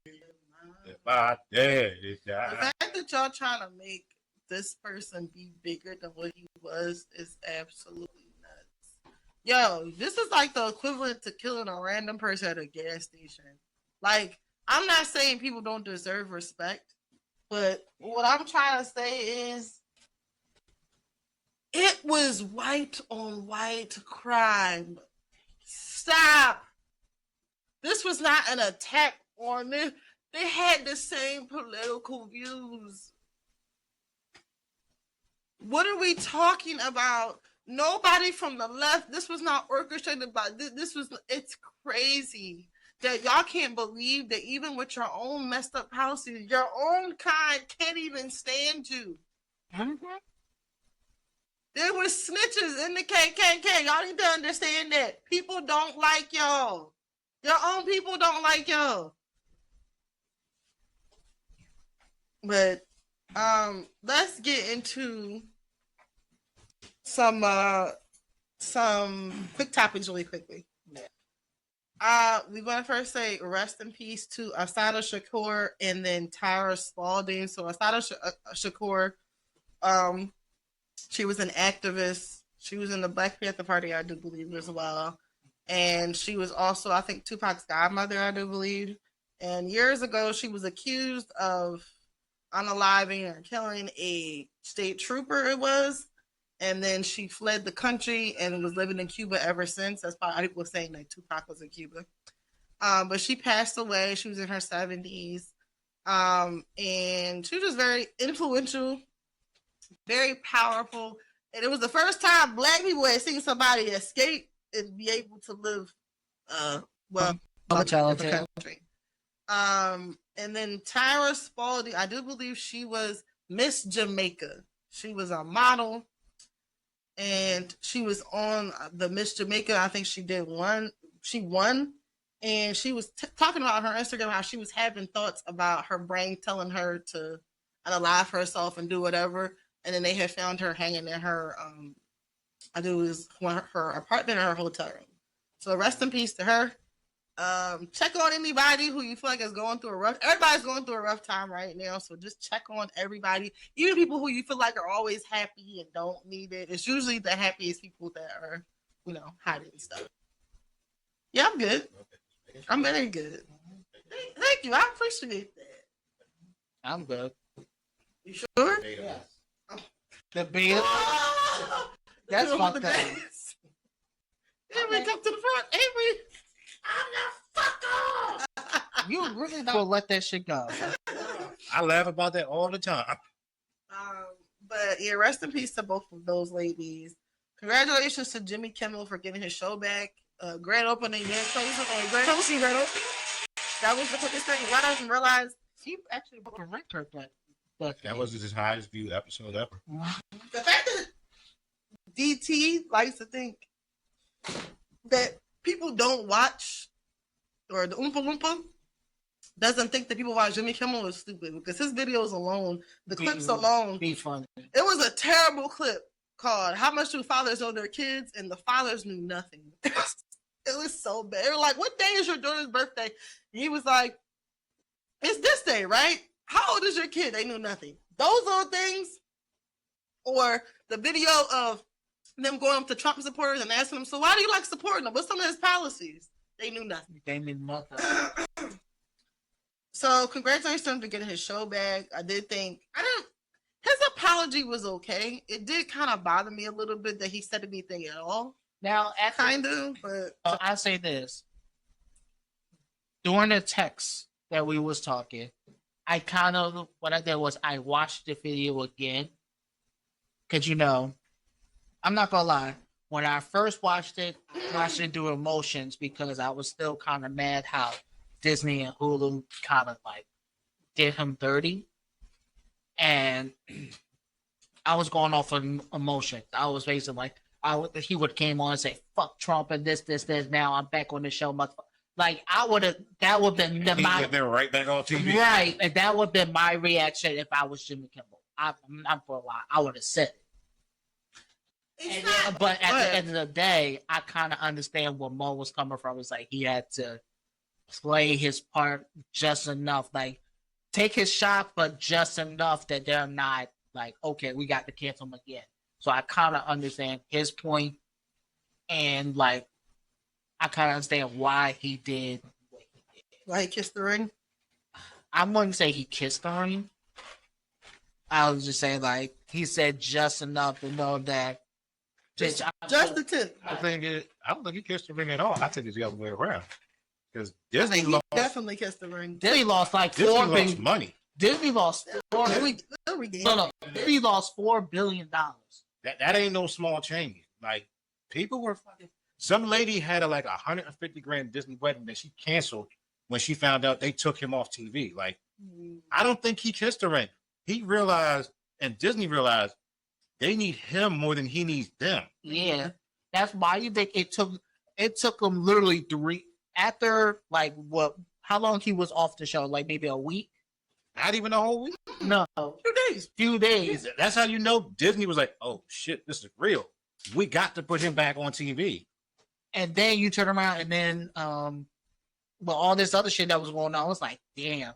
that my daddy the died. fact that y'all trying to make this person be bigger than what he was is absolutely nuts. Yo, this is like the equivalent to killing a random person at a gas station. Like, I'm not saying people don't deserve respect, but what I'm trying to say is it was white on white crime. Stop. This was not an attack on them. They had the same political views. What are we talking about? Nobody from the left. This was not orchestrated by this was it's crazy that y'all can't believe that even with your own messed up policies, your own kind can't even stand you. Mm-hmm. There were snitches in the KKK. Y'all need to understand that. People don't like y'all. Your own people don't like y'all. But let's get into some quick topics really quickly. We want to first say rest in peace to Asada Shakur and then Tyra Spalding. So Asada Shakur, she was an activist. She was in the Black Panther Party, I do believe, as well. And she was also, I think, Tupac's godmother, I do believe. And years ago, she was accused of unaliving or killing a state trooper, it was. And then she fled the country and was living in Cuba ever since. That's why people were saying that Tupac was in Cuba. But she passed away. She was in her 70s. And she was just very influential, very powerful. And it was the first time Black people had seen somebody escape and be able to live in the country. And then Tyra Spalding, I do believe she was Miss Jamaica. She was a model. And she was on the Miss Jamaica. I think she won. And she was talking about her Instagram, how she was having thoughts about her brain telling her to unalive herself and do whatever. And then they had found her hanging in her, I think it was her apartment or her hotel room. So rest in peace to her. Check on anybody who you feel like is going through everybody's going through a rough time right now. So just check on everybody, even people who you feel like are always happy and don't need it. It's usually the happiest people that are, hiding stuff. Yeah, I'm good. I'm very good. Thank you. I appreciate that. I'm good. You sure? Yeah. The beer. That's fucked up. Avery, come to the front. Avery, I'm the fucker. You really don't let that shit go. I laugh about that all the time. But yeah, rest in peace to both of those ladies. Congratulations to Jimmy Kimmel for getting his show back. Grand opening, grand closing. That was the quickest thing. I didn't realize He actually broke a record, but That was his highest viewed episode ever. the fact that DT likes to think that people don't watch, or the Oompa Loompa doesn't think that people watch Jimmy Kimmel is stupid, because his videos alone, the clips alone, be funny. it was a terrible clip called "How Much Do Fathers Know Their Kids?" and the fathers knew nothing. It was so bad. They were like, "What day is your daughter's birthday?" And he was like, "It's this day, right? How old is your kid?" They knew nothing. Those little things, or the video of them going up to Trump supporters and asking them, "So why do you like supporting him? What's some of his policies?" They knew nothing. They knew nothing. So congratulations to getting his show back. His apology was okay. It did kind of bother me a little bit that he said anything at all. Now, Kind of, but I say this. During the text that we was talking, I kind of, what I did was I watched the video again. Because, you know, I'm not going to lie. When I first watched it, I watched it through emotions because I was still kind of mad how Disney and Hulu kind of like did him dirty. And I was going off of emotions. I was basically like, he would came on and say, fuck Trump and this. Now I'm back on the show. Like, that would have been my. They're right back on TV. Right. And that would have been my reaction if I was Jimmy Kimmel. I'm for a while. I would have said it. But at the end of the day, I kind of understand where Mo was coming from. It's like he had to play his part just enough. Like, take his shot, but just enough that they're not like, okay, we got to cancel him again. So I kind of understand his point, and like, I kind of understand why he did what he did. why he kissed the ring? I wouldn't say he kissed the ring. I was just saying, like, he said just enough to know that. Just the tip. I don't think he kissed the ring at all. I think it's the other way around. Because I Disney think he lost. definitely kissed the ring. Disney lost like Disney $4 lost billion. money. Disney lost $4 billion. No. Disney lost $4 billion. That ain't no small change. Like, people were fucking. Some lady had a like $150,000 Disney wedding that she canceled when she found out they took him off TV. Like, I don't think he kissed the ring. He realized, and Disney realized, they need him more than he needs them. Yeah, that's why you think it took him literally after like what? How long he was off the show? Like maybe a week? Not even a whole week. No, 2 days. few days. That's how you know Disney was like, oh shit, this is real. We got to put him back on TV. And then you turn around and then well, all this other shit that was going on, I was like, damn.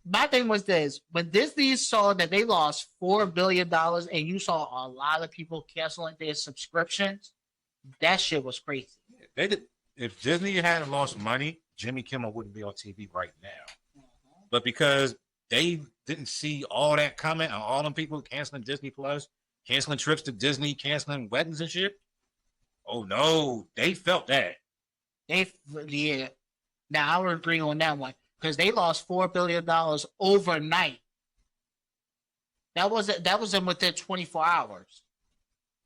My thing was this: when Disney saw that they lost $4 billion, and you saw a lot of people canceling their subscriptions, that shit was crazy. They did. If Disney hadn't lost money, Jimmy Kimmel wouldn't be on TV right now. But because they didn't see all that coming, and all them people canceling Disney Plus, canceling trips to Disney, canceling weddings and shit. Oh no, they felt that. Yeah. Now I would agree on that one because they lost $4 billion overnight. That was in within 24 hours.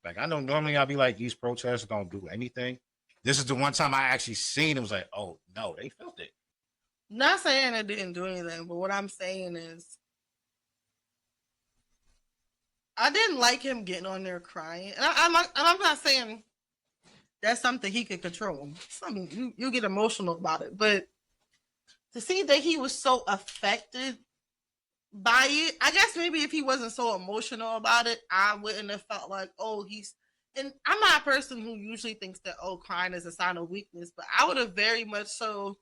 Like, I know normally I'll be like, these protests don't do anything. This is the one time I actually seen it was like, oh no, they felt it. Not saying it didn't do anything, but what I'm saying is, I didn't like him getting on there crying, and I'm not saying that's something he could control. Something you get emotional about it, but to see that he was so affected by it, I guess maybe if he wasn't so emotional about it, I wouldn't have felt like, oh, he's. And I'm not a person who usually thinks that, oh, crying is a sign of weakness, but I would have very much so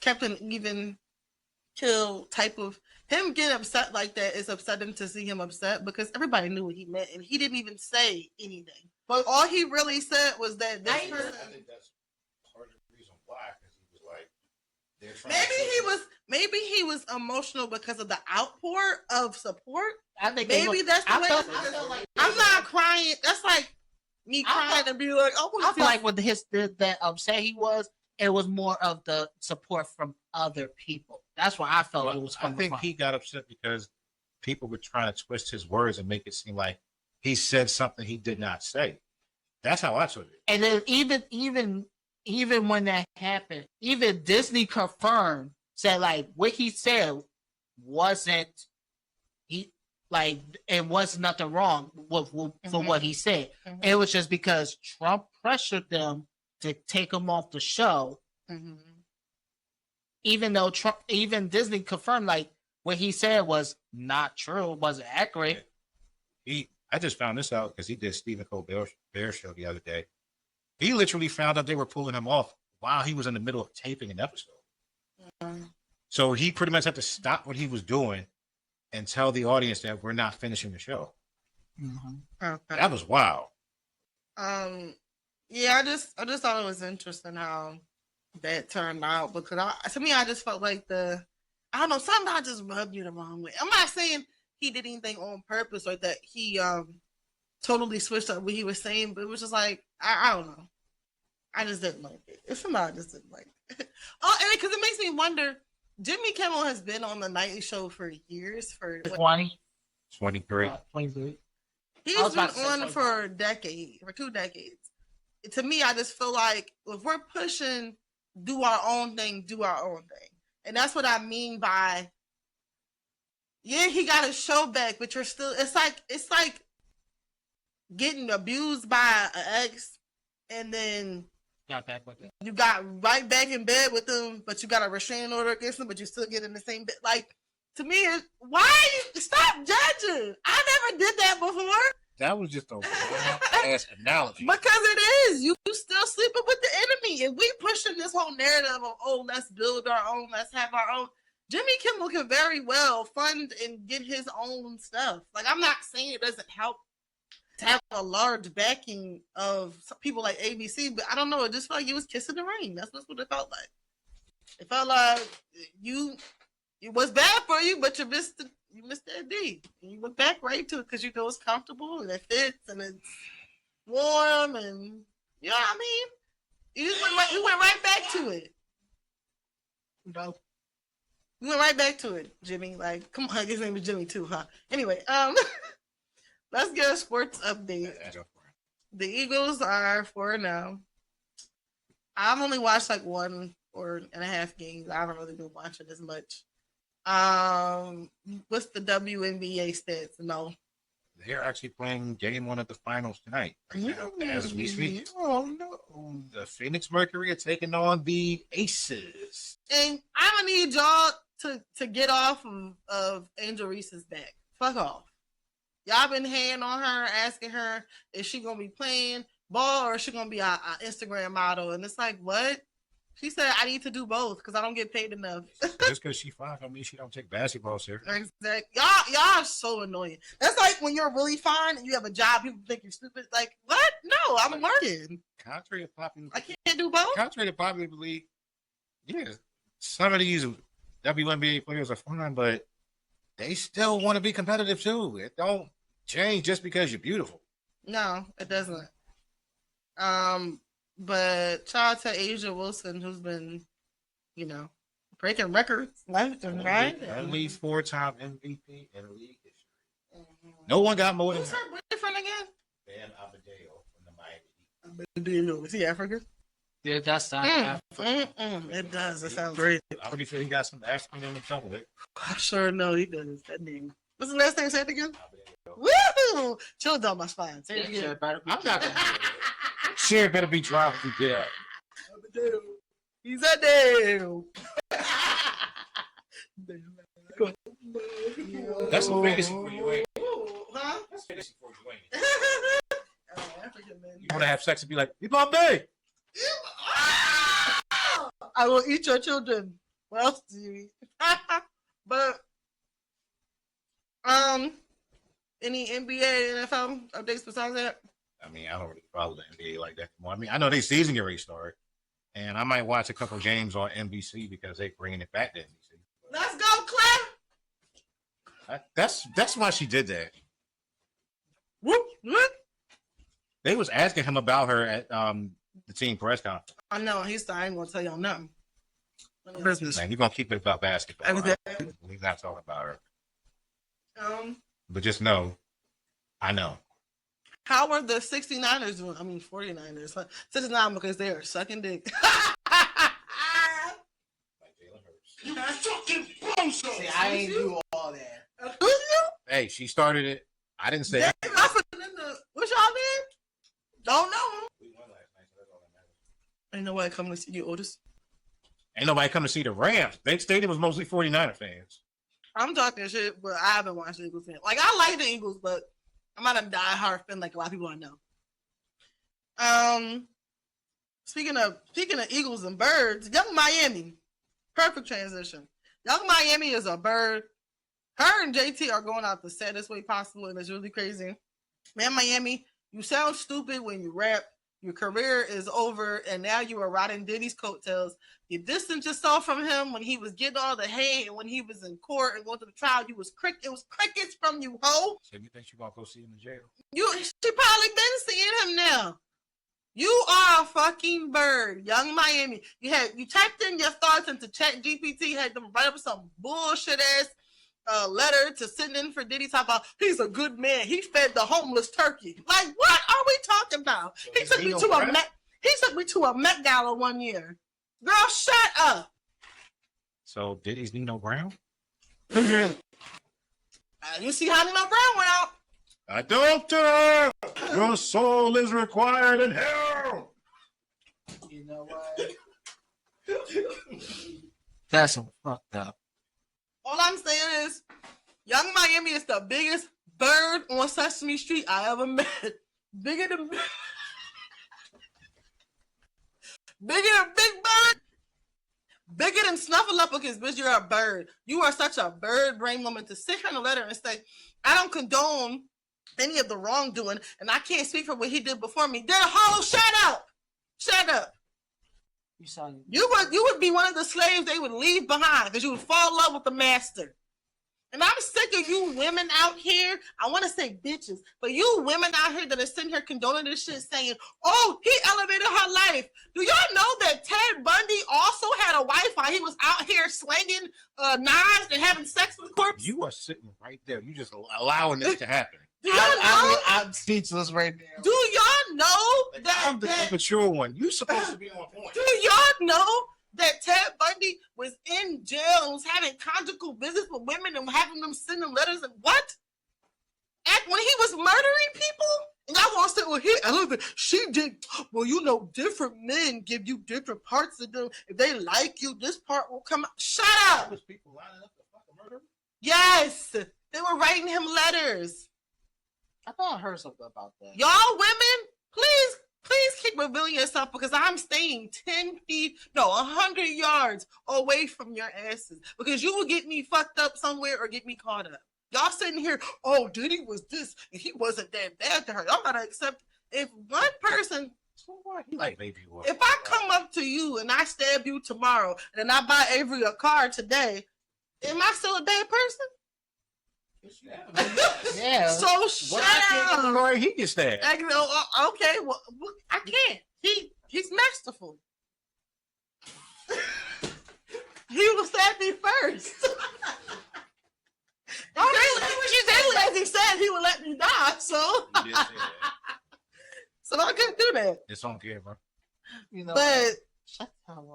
kept an even kill type of. Him getting upset like that is upsetting to see him upset because everybody knew what he meant and he didn't even say anything. But all he really said was that this person. I think that's part of the reason why, because he was like, they're trying Maybe he was emotional because of the outpour of support. I think Maybe that's the way. I felt like I'm not crying. That's like me crying and be like, oh, I feel like with that upset he was, it was more of the support from other people. That's where I felt it was coming from. I think he got upset because people were trying to twist his words and make it seem like he said something he did not say. That's how I took it. And then even when that happened, even Disney confirmed, said like what he said wasn't it was nothing wrong for what he said. Mm-hmm. It was just because Trump pressured them to take him off the show. Mm-hmm. Even though even Disney confirmed like what he said was not true, wasn't accurate. I just found this out because he did Stephen Colbert's show the other day. He literally found out they were pulling him off while he was in the middle of taping an episode. Mm-hmm. So he pretty much had to stop what he was doing and tell the audience that we're not finishing the show. Mm-hmm. Okay. That was wild. Yeah, I just thought it was interesting how that turned out because to me, I just felt like I don't know, sometimes just rubbed you the wrong way. I'm not saying he did anything on purpose or that he totally switched up what he was saying, but it was just like I don't know. I just didn't like it. It's somebody I just didn't like it. Oh, and because it makes me wonder. Jimmy Kimmel has been on the Nightly Show for years. For 20, 23. 23. He's I was been about to say on 25. for a decade, for 2 decades. To me, I just feel like if we're pushing, do our own thing, do our own thing, and that's what I mean by. Yeah, he got his show back, but you're still. It's like getting abused by an ex, and then Got back with it. you got right back in bed with them, but you got a restraining order against them, but you still get in the same bed. Like, to me, why you stop judging? I never did that before. That was just a ass analogy. Because it is. You still sleeping with the enemy. If we pushing this whole narrative of, oh, let's build our own, let's have our own. Jimmy Kimmel can very well fund and get his own stuff. Like, I'm not saying it doesn't help to have a large backing of people like ABC, but I don't know. It just felt like you was kissing the ring. That's what it felt like. It felt like it was bad for you, but you missed that D. And you went back right to it because you know it's comfortable and it fits and it's warm and you know what I mean. You went right back to it. No. We went right back to it, Jimmy. Like, come on, his name is Jimmy too, huh? Anyway, let's get a sports update. The Eagles are 4-0. I've only watched like 1.5 games. I haven't really been watching as much. What's the WNBA stats? No. They're actually playing game 1 of the finals tonight. As we speak. Oh no. The Phoenix Mercury are taking on the Aces. And I'm gonna need y'all to get off of Angel Reese's back. Fuck off. Y'all been hand on her, asking her is she gonna be playing ball or is she gonna be a Instagram model? And it's like, what? She said, I need to do both because I don't get paid enough. Just because she fine don't mean she don't take basketball serious. Exactly. Y'all are so annoying. That's like when you're really fine and you have a job, people think you're stupid. Like, what? No, I'm working. Contrary to popular, I can't do both. contrary to popular belief, yeah, some of these WNBA players are fine, but they still want to be competitive too. It don't change just because you're beautiful. No, it doesn't. But shout out to Asia Wilson, who's been, breaking records left and right. Only 4-time MVP in league history. No one got more than Who's her boyfriend again? Bam Adebayo from the Miami Heat. Is he African? Yeah, that's not. It does. It sounds great. I'm pretty sure he got some African in the top of it. I sure know he does. That name. What's the last name? Say it again. Adebayo. Woo! Chill down my spine. Say it again. I'm not gonna. Sure, better be dropped if you did. He's a damn. That's the biggest for you, ain't it? Huh? That's the biggest for you, ain't it? African man. You want to have sex and be like, you Bombay. I will eat your children. What else do you eat? But any NBA, NFL updates besides that? I mean, I don't really follow the NBA like that anymore. I mean, I know they season already started, and I might watch a couple games on NBC because they bringing it back to NBC. Let's go, Claire. That's why she did that. Whoop, whoop. They was asking him about her at the team press conference. I know. He said, I ain't going to tell y'all nothing. Business. Man, you're going to keep it about basketball. Exactly. Right? He's not talking about her. Um, But just know, I know. How are the 69ers doing? I mean, 49ers. 69 because they are sucking dick. Like Jalen Hurts. You fucking bozo! See, I ain't do all that. Who's you? Hey, she started it. I didn't say. What's y'all name? Don't know. We won last night, so that's all that matters. Ain't nobody coming to see you, Otis. Ain't nobody come to see the Rams. Big stadium was mostly 49er fans. I'm talking shit, but I haven't watched the Eagles fan. Like, I like the Eagles, but I'm not a diehard fan like a lot of people I know. Speaking of Eagles and birds, Young Miami, perfect transition. Young Miami is a bird. Her and JT are going out the saddest way possible, and it's really crazy. Man, Miami, you sound stupid when you rap. Your career is over, and now you are riding Diddy's coattails. You distanced yourself from him when he was getting all the hate, and when he was in court and going to the trial. It was crickets from you, ho. So you think she gonna go see him in jail? She probably been seeing him now. You are a fucking bird, Young Miami. You typed in your thoughts into Chat GPT, had them write up some bullshit ass letter to send in for Diddy. Talk about he's a good man. He fed the homeless turkey. Like, what are we talking about? So He took me to a Met Gala one year. Girl, shut up. So Diddy's Nino Brown? You see how Nino Brown went out? Adulterer! Your soul is required in hell! You know what? That's some fucked up. All I'm saying is, Young Miami is the biggest bird on Sesame Street I ever met. Bigger than Big Bird. Bigger than Snuffleupagus, bitch. You're a bird. You are such a bird brain woman to sit here in a letter and say, I don't condone any of the wrongdoing, and I can't speak for what he did before me. They're hollow. Shut up. Shut up. You would be one of the slaves they would leave behind because you would fall in love with the master. And I'm sick of you women out here. I want to say bitches, but you women out here that are sitting here condoning this shit saying, oh, he elevated her life. Do y'all know that Ted Bundy also had a wife while he was out here slanging knives and having sex with corpses? You are sitting right there. You just allowing this to happen. Do y'all know? I'm speechless right now. Do y'all know that I'm the immature one. You supposed to be on point. Do y'all know that Ted Bundy was in jail and was having conjugal visits with women and having them send them letters and what? When he was murdering people? And y'all want to say, well, I love it. She did. Well, you know, different men give you different parts of them. If they like you, this part will come out. Shut up. Was people lining up to fucking murder him? Yes. They were writing him letters. I thought I heard something about that. Y'all women, please keep revealing yourself because I'm staying 100 yards away from your asses because you will get me fucked up somewhere or get me caught up. Y'all sitting here, oh, Diddy was this and he wasn't that bad to her. Y'all gotta accept if one person, Like baby, what? if I come up to you and I stab you tomorrow and then I buy Avery a car today, am I still a bad person? Yeah. So shut up. Or he gets stabbed. Okay, well, I can't. He's masterful. He will stab me first. As he said, he would let me die. So, so I couldn't do that. It's on camera. You know, But up.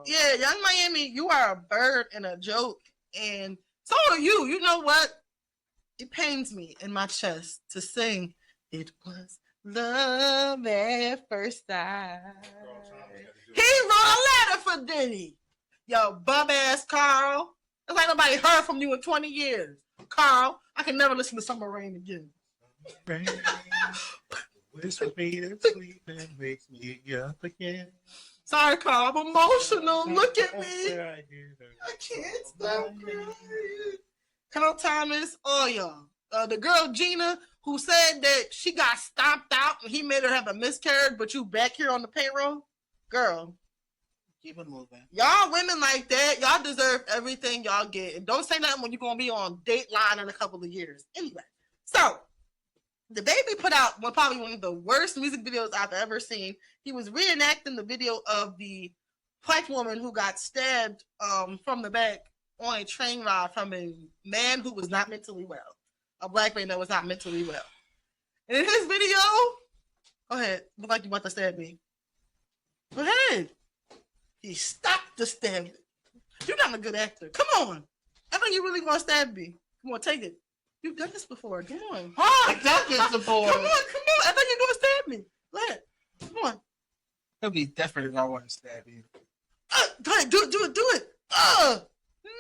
yeah, Young Miami, you are a bird and a joke, and so are you. You know what? It pains me in my chest to sing. It was love at first sight. He wrote a letter for Diddy. Yo, bum ass Carl. It's like nobody heard from you in 20 years. Carl, I can never listen to Summer Rain again. Rain, whisper me to sleep and makes me up again. Sorry, Carl. I'm emotional. Look at me. I can't stop crying. Carl Thomas, oh y'all. The girl Gina who said that she got stomped out and he made her have a miscarriage, but you back here on the payroll? Girl. Keep it moving. Y'all women like that, y'all deserve everything y'all get. And don't say nothing when you're going to be on Dateline in a couple of years. Anyway, so the baby put out probably one of the worst music videos I've ever seen. He was reenacting the video of the black woman who got stabbed from the back on a train ride from a man who was not mentally well. A black man that was not mentally well. And in his video, go ahead. Look like you about to stab me. Go ahead. He stopped the stabbing. You're not a good actor. Come on. I think you really want to stab me. Come on, take it. You've done this before. Come on. I've done this before. Come on. I thought you were going to stab me. Go ahead. Come on. It'll be different if I want to stab you. Go ahead. Do it.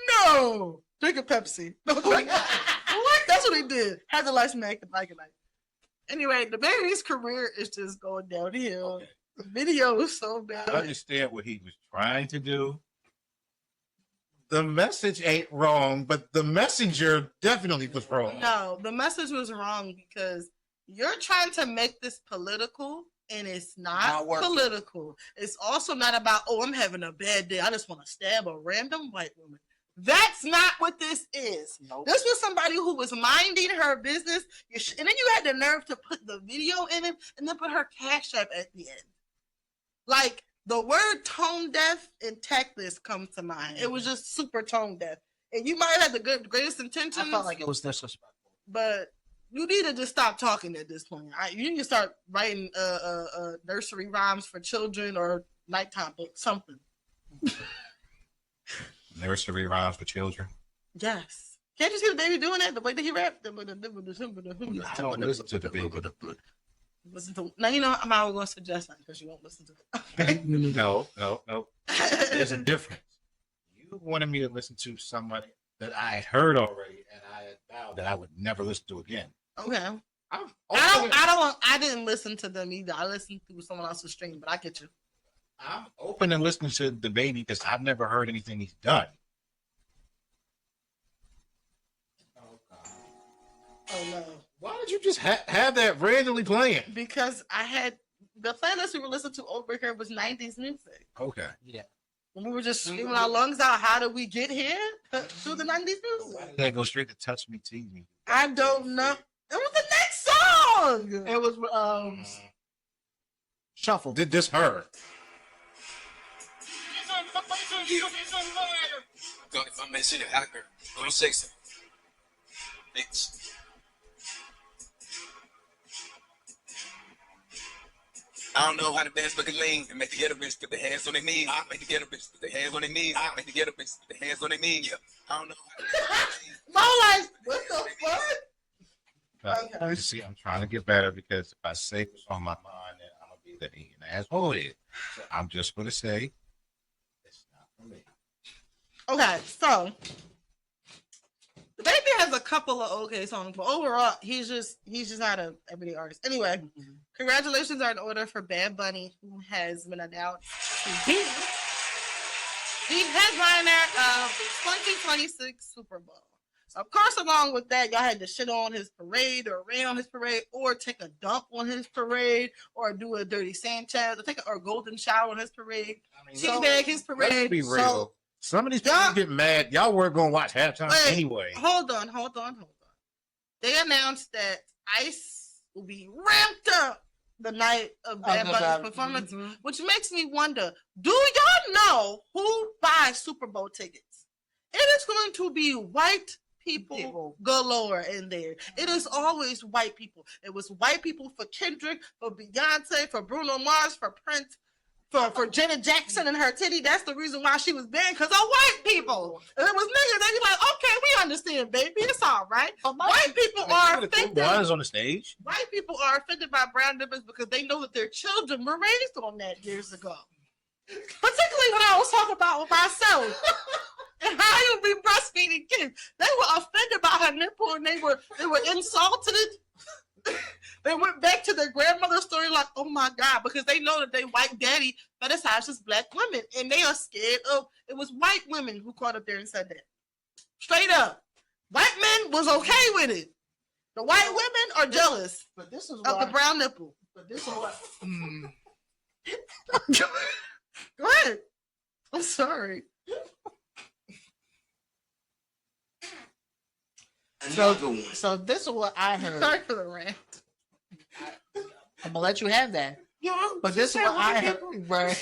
No. Drink a Pepsi. No, drink. What? That's what he did. Had the license acting like it. Anyway, the baby's career is just going downhill. Okay. The video is so bad. I understand what he was trying to do. The message ain't wrong, but the messenger definitely was wrong. No, the message was wrong because you're trying to make this political and it's Not not working. political. It's also not about, oh, I'm having a bad day. I just want to stab a random white woman. That's not what this is. Nope. This was somebody who was minding her business, and then you had the nerve to put the video in it and then put her cash app at the end. Like, the word tone deaf and tactless comes to mind. It was just super tone deaf. And you might have had the greatest intentions. I felt like it was disrespectful. But you need to just stop talking at this point. You need to start writing nursery rhymes for children or nighttime books, something. Nursery rhymes for children. Yes. Can't you see the baby doing that? The way that he rapped? I don't listen to the baby. Listen to, now, you know, I'm not going to suggest that because you won't listen to it. No. There's a difference. You wanted me to listen to somebody that I had heard already, and I had vowed that I would never listen to again. Okay. I didn't listen to them either. I listened to someone else's stream, but I get you. I'm open to listening to the baby because I've never heard anything he's done. Oh no. Why did you just have that randomly playing? Because I had the playlist we were listening to over here was 90s music. Okay. Yeah. When we were just screaming our lungs out, how did we get here? Through the 90s Why music. did that go straight to Touch Me, Tease Me? I don't know. It was the next song. It was Shuffle. Did this hurt? If I'm messing it, hacker, go sexy. Bitch. I don't know how to dance, but can lean and make the ghetto bitch put their hands on their knees. I make the ghetto bitch put their hands on their knees. I make the ghetto bitch put their hands on their knees. Yeah. I don't know how to dance. My life. What the fuck? Okay. You see, I'm trying to get better because if I say what's on my mind, then I'm going to be an asshole with it. So I'm just going to say, it's not for me. Okay, so the baby has a couple of okay songs, but overall, he's just not an everyday artist. Anyway, congratulations are in order for Bad Bunny, who has been announced to be the headliner of the 2026 Super Bowl. So, of course, along with that, y'all had to shit on his parade or rain on his parade or take a dump on his parade or do a dirty Sanchez or golden shower on his parade. Teabag his parade. Let's be real. So, some of these people get mad. Y'all weren't going to watch halftime anyway. Hold on. They announced that ICE will be ramped up the night of Bad Bunny's performance, which makes me wonder, do y'all know who buys Super Bowl tickets? It is going to be white people galore in there. It is always white people. It was white people for Kendrick, for Beyonce, for Bruno Mars, for Prince, for Janet Jackson and her titty. That's the reason why she was banned, because of white people. And it was niggas. They be like, okay, we understand, baby. It's all right. White people are offended. On the stage. White people are offended by brown nipples because they know that their children were raised on that years ago. Particularly when I was talking about myself. And how you be breastfeeding kids. They were offended by her nipple and they were insulted. They went back to their grandmother's story like, oh my God, because they know that they white daddy fetishizes black women. And they are scared of, it was white women who caught up there and said that. Straight up. White men was okay with it. The white women are jealous But this is of the brown nipple. But this is what. Go ahead. I'm sorry. So this is what I heard. Sorry for the rant. I'm gonna let you have that. But this is what I heard. Right.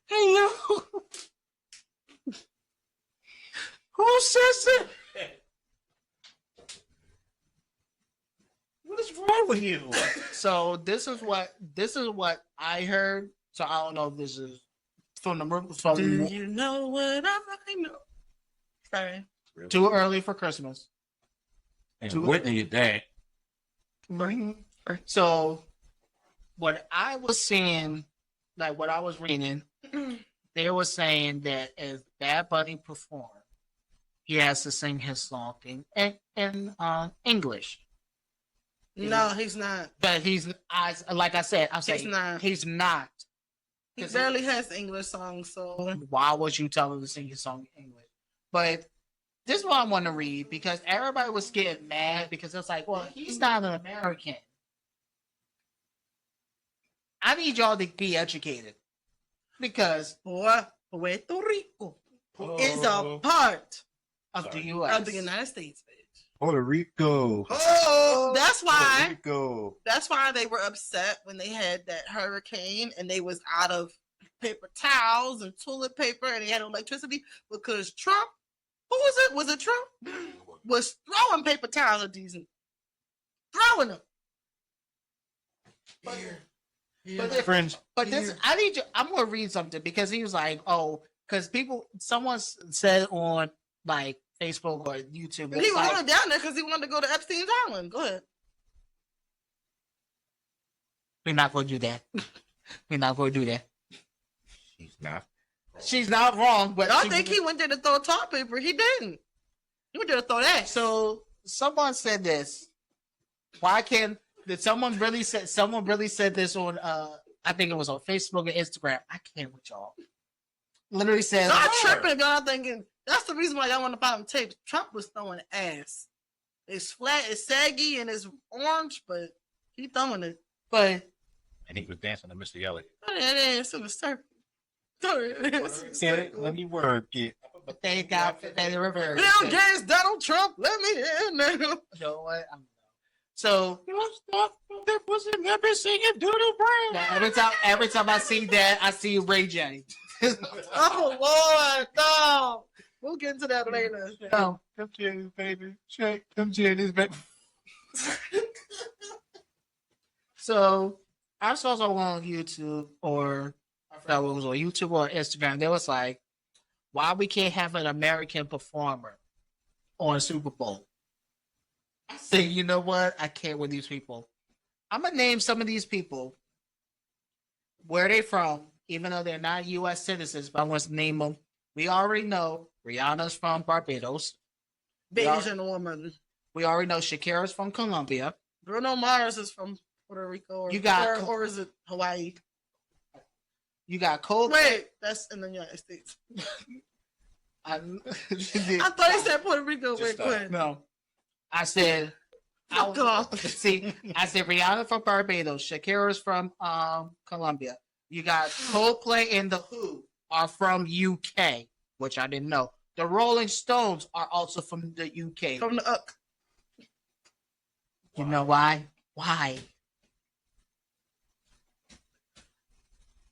Hey, yo. Who says it? What is wrong with you? So this is what I heard. So I don't know if this is from the Do you know what I know? Sorry. Too early for Christmas. And Whitney, your dad. So what I was seeing, like what I was reading, they were saying that as Bad Bunny performed, he has to sing his song in English. No, he's not. But like I said, he's not. He barely has English songs, so why would you tell him to sing his song in English? But this is what I want to read because everybody was getting mad because it's like, well, he's not an American. I need y'all to be educated because Puerto Rico is a part of the U.S. of the United States, bitch. Puerto Rico. Oh, that's why. Rico. That's why they were upset when they had that hurricane and they was out of paper towels and toilet paper and they had electricity because Trump, who was it? Was it Trump? Was throwing paper towels at these, throwing them. But this, I need you. I'm gonna read something because he was like, oh, because someone said on like Facebook or YouTube, And he was like, only down there because he wanted to go to Epstein's Island. Go ahead. we're not gonna do that. We're not gonna do that. He's not. She's not wrong, but I think he went there to throw toilet paper. He didn't. He went there to throw that. So someone said this. Why can't did someone really said this on I think it was on Facebook and Instagram. I can't with y'all. Literally said I'm tripping, y'all thinking that's the reason why y'all want to buy them tapes. Trump was throwing ass. It's flat, it's saggy, and it's orange, but he throwing it. but And he was dancing to Mr. Elliott. It's in the circle. Let me work it. but they got that in reverse. Bill Gates, Donald Trump, let me in now. You know what? So That wasn't ever singing Doodle Brown. every time I see that, I see Ray J. Oh Lord, no. We'll get into that later. No. Come Jenny's baby. Shake. Come Jenny's baby. So I saw someone on YouTube or I forgot what it was on YouTube or Instagram. They was like, why we can't have an American performer on Super Bowl? I say, you know what? I can't with these people. I'm gonna name some of these people. Where they from, even though they're not U.S. citizens, but I want to name them. We already know Rihanna's from Barbados. Asian woman. We already know Shakira's from Colombia. Bruno Mars is from Puerto Rico. Or is it Hawaii? You got Coldplay. Wait, that's in the United States. I thought he said Puerto Rico. Wait, quick. No. I said Fuck off. see, I said Rihanna from Barbados, Shakira's from Colombia. You got Coldplay and The Who are from UK, which I didn't know. The Rolling Stones are also from the UK. From the up. You know why? Why?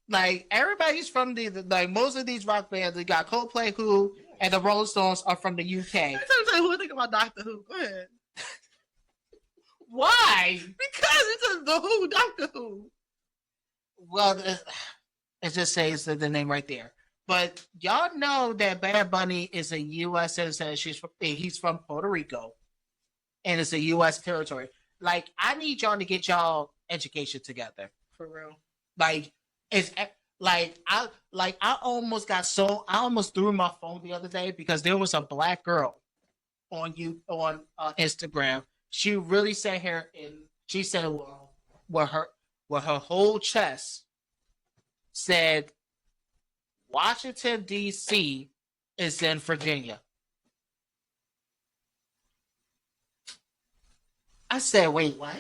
Like everybody's from like most of these rock bands. They got Coldplay, Who, and the Rolling Stones are from the UK. I'm tell you who think about Doctor Who. Go ahead. Why? Because it's the Who, Doctor Who. Well, it just says the name right there. But y'all know that Bad Bunny is a U.S. citizen. He's from Puerto Rico, and it's a U.S. territory. Like, I need y'all to get y'all education together. For real. Like, it's like I almost threw my phone the other day because there was a black girl on Instagram. She really sat here and she said, where her whole chest said, Washington D.C. is in Virginia. I said, wait, what?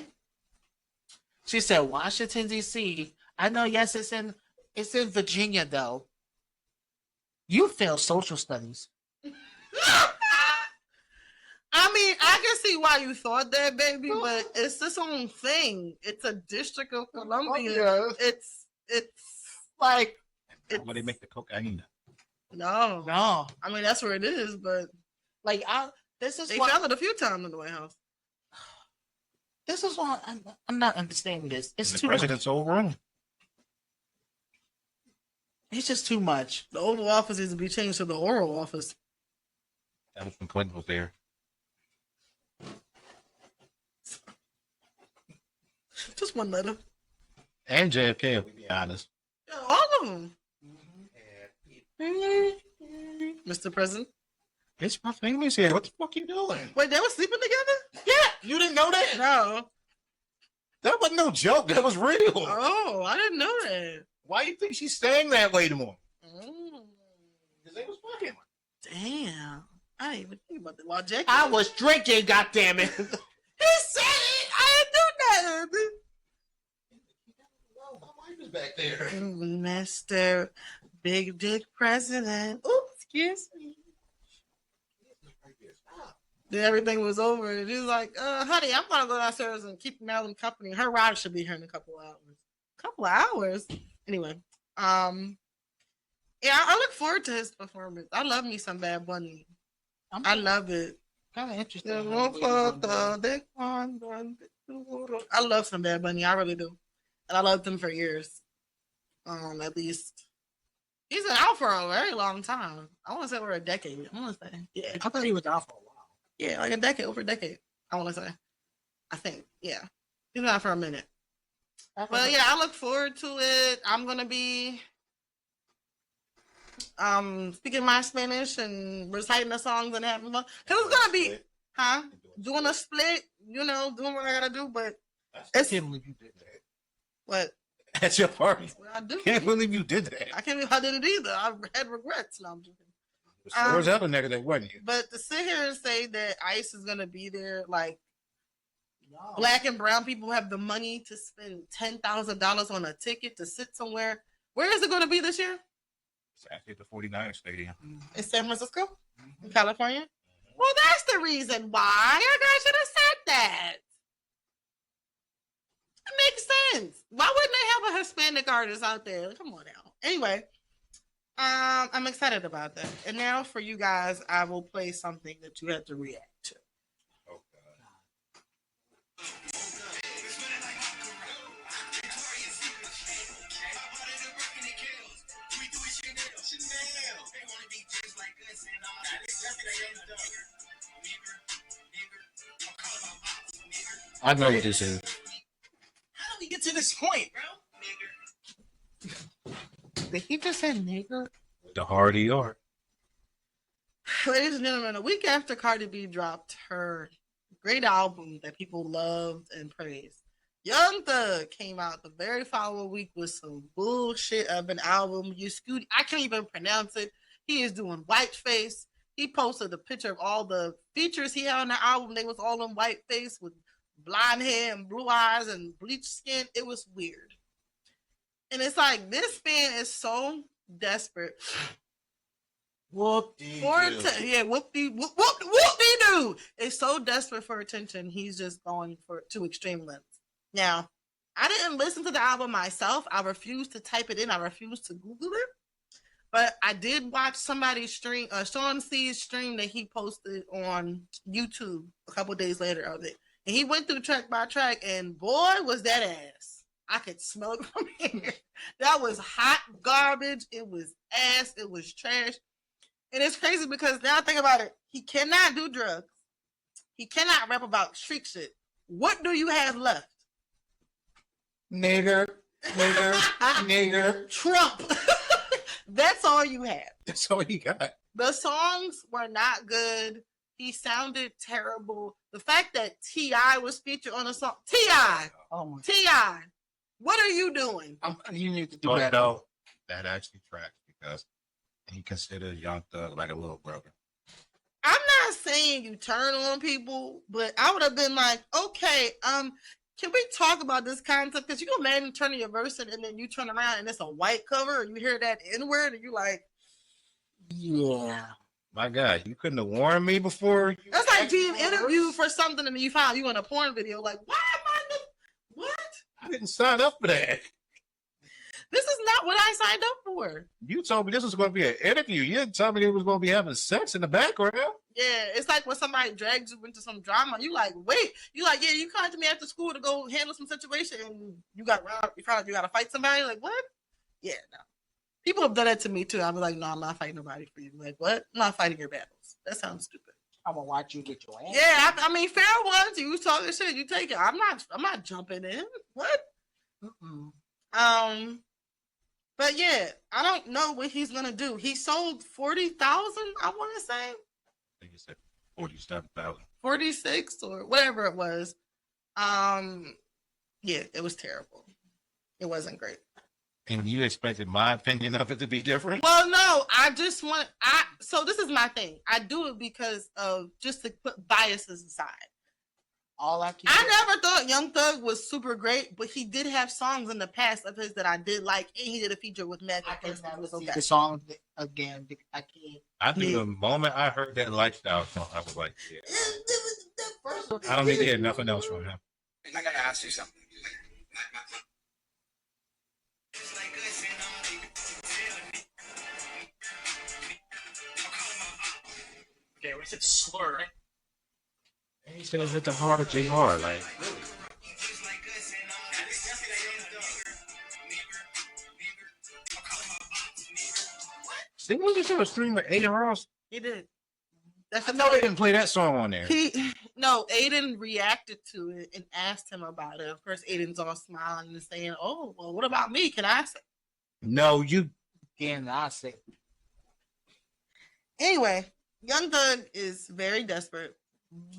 She said, Washington D.C. I know, yes, it's in Virginia though. You failed social studies. I mean, I can see why you thought that, baby, but it's its own thing. It's a District of Columbia. It's like Where they make the cocaine. no. I mean, that's where it is, but Like this is they why found it a few times in the White House. this is why I'm not understanding this. It's In too the president's old room. It's just too much. The Oval Office needs to be changed to the Oral Office. That was when Clinton was there. Just one letter. And JFK, we be honest. Yeah, all of them. Mr. President. It's my family's here. What the fuck you doing? Wait, they were sleeping together? Yeah, you didn't know that? No. That wasn't no joke. That was real. Oh, I didn't know that. Why you think she's staying that way to him? Mm. Because they was fucking. Damn. I didn't even think about that. While Jake, I was drinking, goddammit. he said it. I didn't do that. My wife is back there. Mr. Big Dick President. Oops, excuse me. Then everything was over. And she's like, honey, I'm gonna go downstairs and keep Madeline company. Her ride should be here in a couple of hours. Couple of hours? Anyway. Yeah, I look forward to his performance. I love me some Bad Bunny. I love it. Kind of interesting. I love some Bad Bunny. I really do. And I loved him for years. At least. He's been out for a very long time. I want to say over a decade. I want to say. Yeah. I thought he was out for a while. Yeah, like a decade, over a decade. I want to say. I think. Yeah. He's been out for a minute. But yeah, I look forward to it. I'm going to be speaking my Spanish and reciting the songs and having fun. Because it's going to be, doing a split, doing what I got to do. But I can't believe you did that. What? At your party. What I do. Can't believe you did that. I can't believe I did it either. I had regrets. No, I'm joking. Where's the other nigga that wasn't you? But to sit here and say that ICE is going to be there, like, Black and brown people have the money to spend $10,000 on a ticket to sit somewhere. Where is it going to be this year? It's actually at the 49ers Stadium. In San Francisco? In California? Well, that's the reason why. You guys should have said that. It makes sense. Why wouldn't they have a Hispanic artist out there? Come on now. Anyway, I'm excited about that. And now for you guys, I will play something that you have to react to. Oh, God. I know what this is. How did we get to this point, bro? Did he just say nigger? The harder you are. Ladies and gentlemen, a week after Cardi B dropped her great album that people loved and praised, Young Thug came out the very following week with some bullshit of an album. I can't even pronounce it. He is doing whiteface. He posted a picture of all the features he had on the album. They was all in whiteface with blonde hair and blue eyes and bleached skin. It was weird. And it's like, this man is so desperate. Whoop-de-doo. Is so desperate for attention. He's just going to extreme lengths. Now, I didn't listen to the album myself. I refused to type it in. I refused to Google it. But I did watch somebody's stream, Sean C's stream that he posted on YouTube a couple days later of it. And he went through track by track, and boy, was that ass. I could smell it from here. That was hot garbage. It was ass. It was trash. And it's crazy because now think about it. He cannot do drugs. He cannot rap about street shit. What do you have left? Nigger. Trump. That's all you have. That's all you got. The songs were not good. He sounded terrible. The fact that T.I. was featured on a song. T.I. Oh my. T.I. What are you doing? You need to do But that. no, that actually tracks because he considered Young Thug like a little brother. I'm not saying you turn on people, but I would have been like, okay, can we talk about this concept? Because you go mad and turn your verse and then you turn around and it's a white cover and you hear that N-word and you like, Yeah. My God, you couldn't have warned me before. That's like being interviewed for something and you found you in a porn video. Like, why am I what? I didn't sign up for that. This is not what I signed up for. You told me this was going to be an interview. You didn't tell me they was going to be having sex in the background. Yeah, it's like when somebody drags you into some drama. You like, wait. You like, yeah, you come to me after school to go handle some situation and you got robbed. You found out you got to fight somebody. Like, what? Yeah, no. People have done that to me too. I'm like, no, I'm not fighting nobody for you. Like, what? I'm not fighting your battles. That sounds stupid. I'm gonna watch you get your ass. Yeah, I mean, fair ones. You talking shit, you take it. I'm not jumping in. What? But yeah, I don't know what he's gonna do. He sold 40,000. I want to say. I think you said 47,000. 46 or whatever it was. Yeah, it was terrible. It wasn't great. And you expected my opinion of it to be different? Well, no, I just want so this is my thing. I do it because of just to put biases aside. All I can. I never thought Young Thug was super great, but he did have songs in the past of his that I did like, and he did a feature with Meg. I can It never was see okay. the song again. I can't. I think the moment I heard that lifestyle song, I was like, yeah. I don't need to hear nothing else from him. And I gotta ask you something. Okay, what's it slur? He says at the heart of JR, like, didn't we just have a stream with Aiden Ross? He did. That's I know they didn't play that song on there. Aiden reacted to it and asked him about it. Of course, Aiden's all smiling and saying, "Oh, well, what about me? Can I say?" No, you. Again, I say. Anyway, Young Thug is very desperate.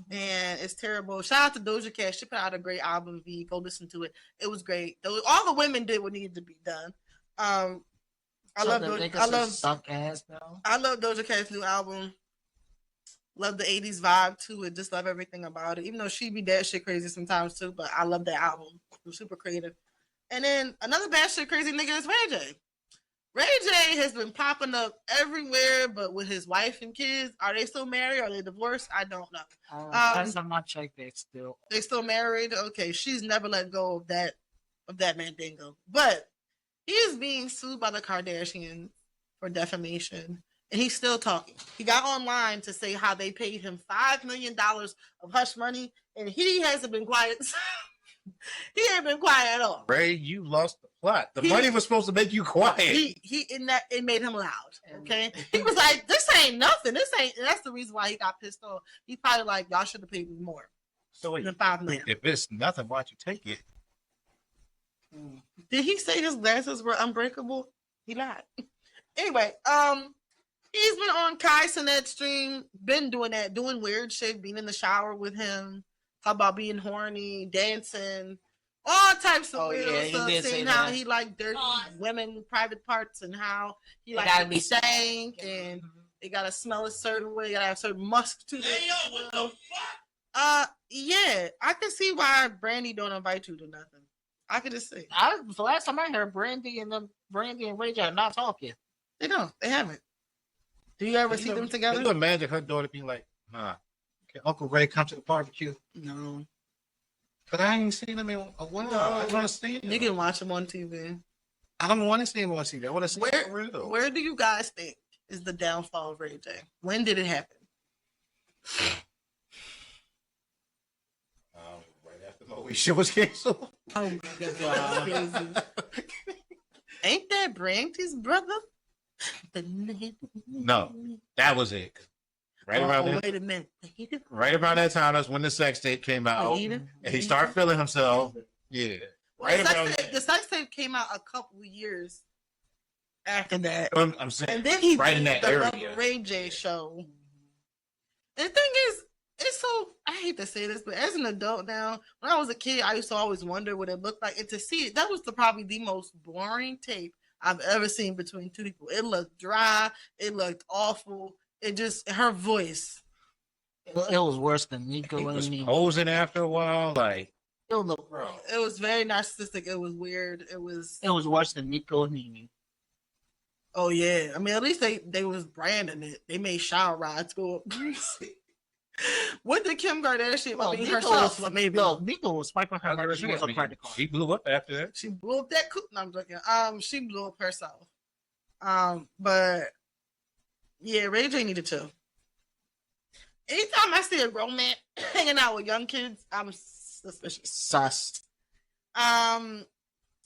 And it's terrible. Shout out to Doja Cat. She put out a great album. V, go listen to it. It was great. All the women did what needed to be done. I love Doja Cat's new album. Love the 80s vibe to it. Just love everything about it. Even though she be that shit crazy sometimes too, but I love that album. It was super creative. And then another bad shit crazy nigga is Ray J. Ray J has been popping up everywhere, but with his wife and kids, are they still married? Are they divorced? I don't know. Last time I checked, they still married. Okay, she's never let go of that mandingo. But he is being sued by the Kardashians for defamation, and he's still talking. He got online to say how they paid him $5 million of hush money, and he hasn't been quiet. He ain't been quiet at all. Ray, you lost the plot. The money was supposed to make you quiet. It made him loud. Okay, he was like, "This ain't nothing. This ain't." And that's the reason why he got pissed off. He probably like, "Y'all should have paid me more So wait, than $5 million." if it's nothing, why'd you take it? Did he say his glasses were unbreakable? He lied. Anyway, he's been on Kai Cenat stream, been doing that, doing weird shit, being in the shower with him. Talk about being horny, dancing, all types of weird stuff. Saying how he like dirty women private parts and how he like to be stank and they gotta smell a certain way, gotta have certain musk to it. Yeah, I can see why Brandy don't invite you to nothing. I can just see. The last time I heard Brandy and Ray J are not talking. They don't. They haven't. Do you ever see them together? Can you imagine her daughter being like, "Nah, can Uncle Ray come to the barbecue?" No. But I ain't seen him in a while. I want to see him. You can watch him on TV. I don't want to see him on TV. I want to see him real. Where do you guys think is the downfall of Ray J? When did it happen? Right after Moesha was canceled. Oh my God. Ain't that Brandy's brother? No, that was it. Right around wait a minute. right around that time, that's when the sex tape came out, and he started feeling himself. Yeah, well, the sex tape came out a couple of years after that. I'm saying, and then he right in that area. The Ray J show. And the thing is, it's so, I hate to say this, but as an adult now, when I was a kid, I used to always wonder what it looked like. And to see it, that was probably the most boring tape I've ever seen between two people. It looked dry. It looked awful. It just, her voice. It was worse than Nico. He was posing after a while, like. It was very narcissistic. It was weird. It was worse than Nico and Nene. Oh yeah, I mean at least they was branding it. They made shower rods go up. What did Kim Kardashian? Well, Nico herself, maybe. No, Nico was swiping her like she was a credit card. She blew up after that. She blew up that coop. No, I'm joking. She blew up herself. But yeah, Ray J needed to. Anytime I see a grown man hanging out with young kids, I'm suspicious. Sus.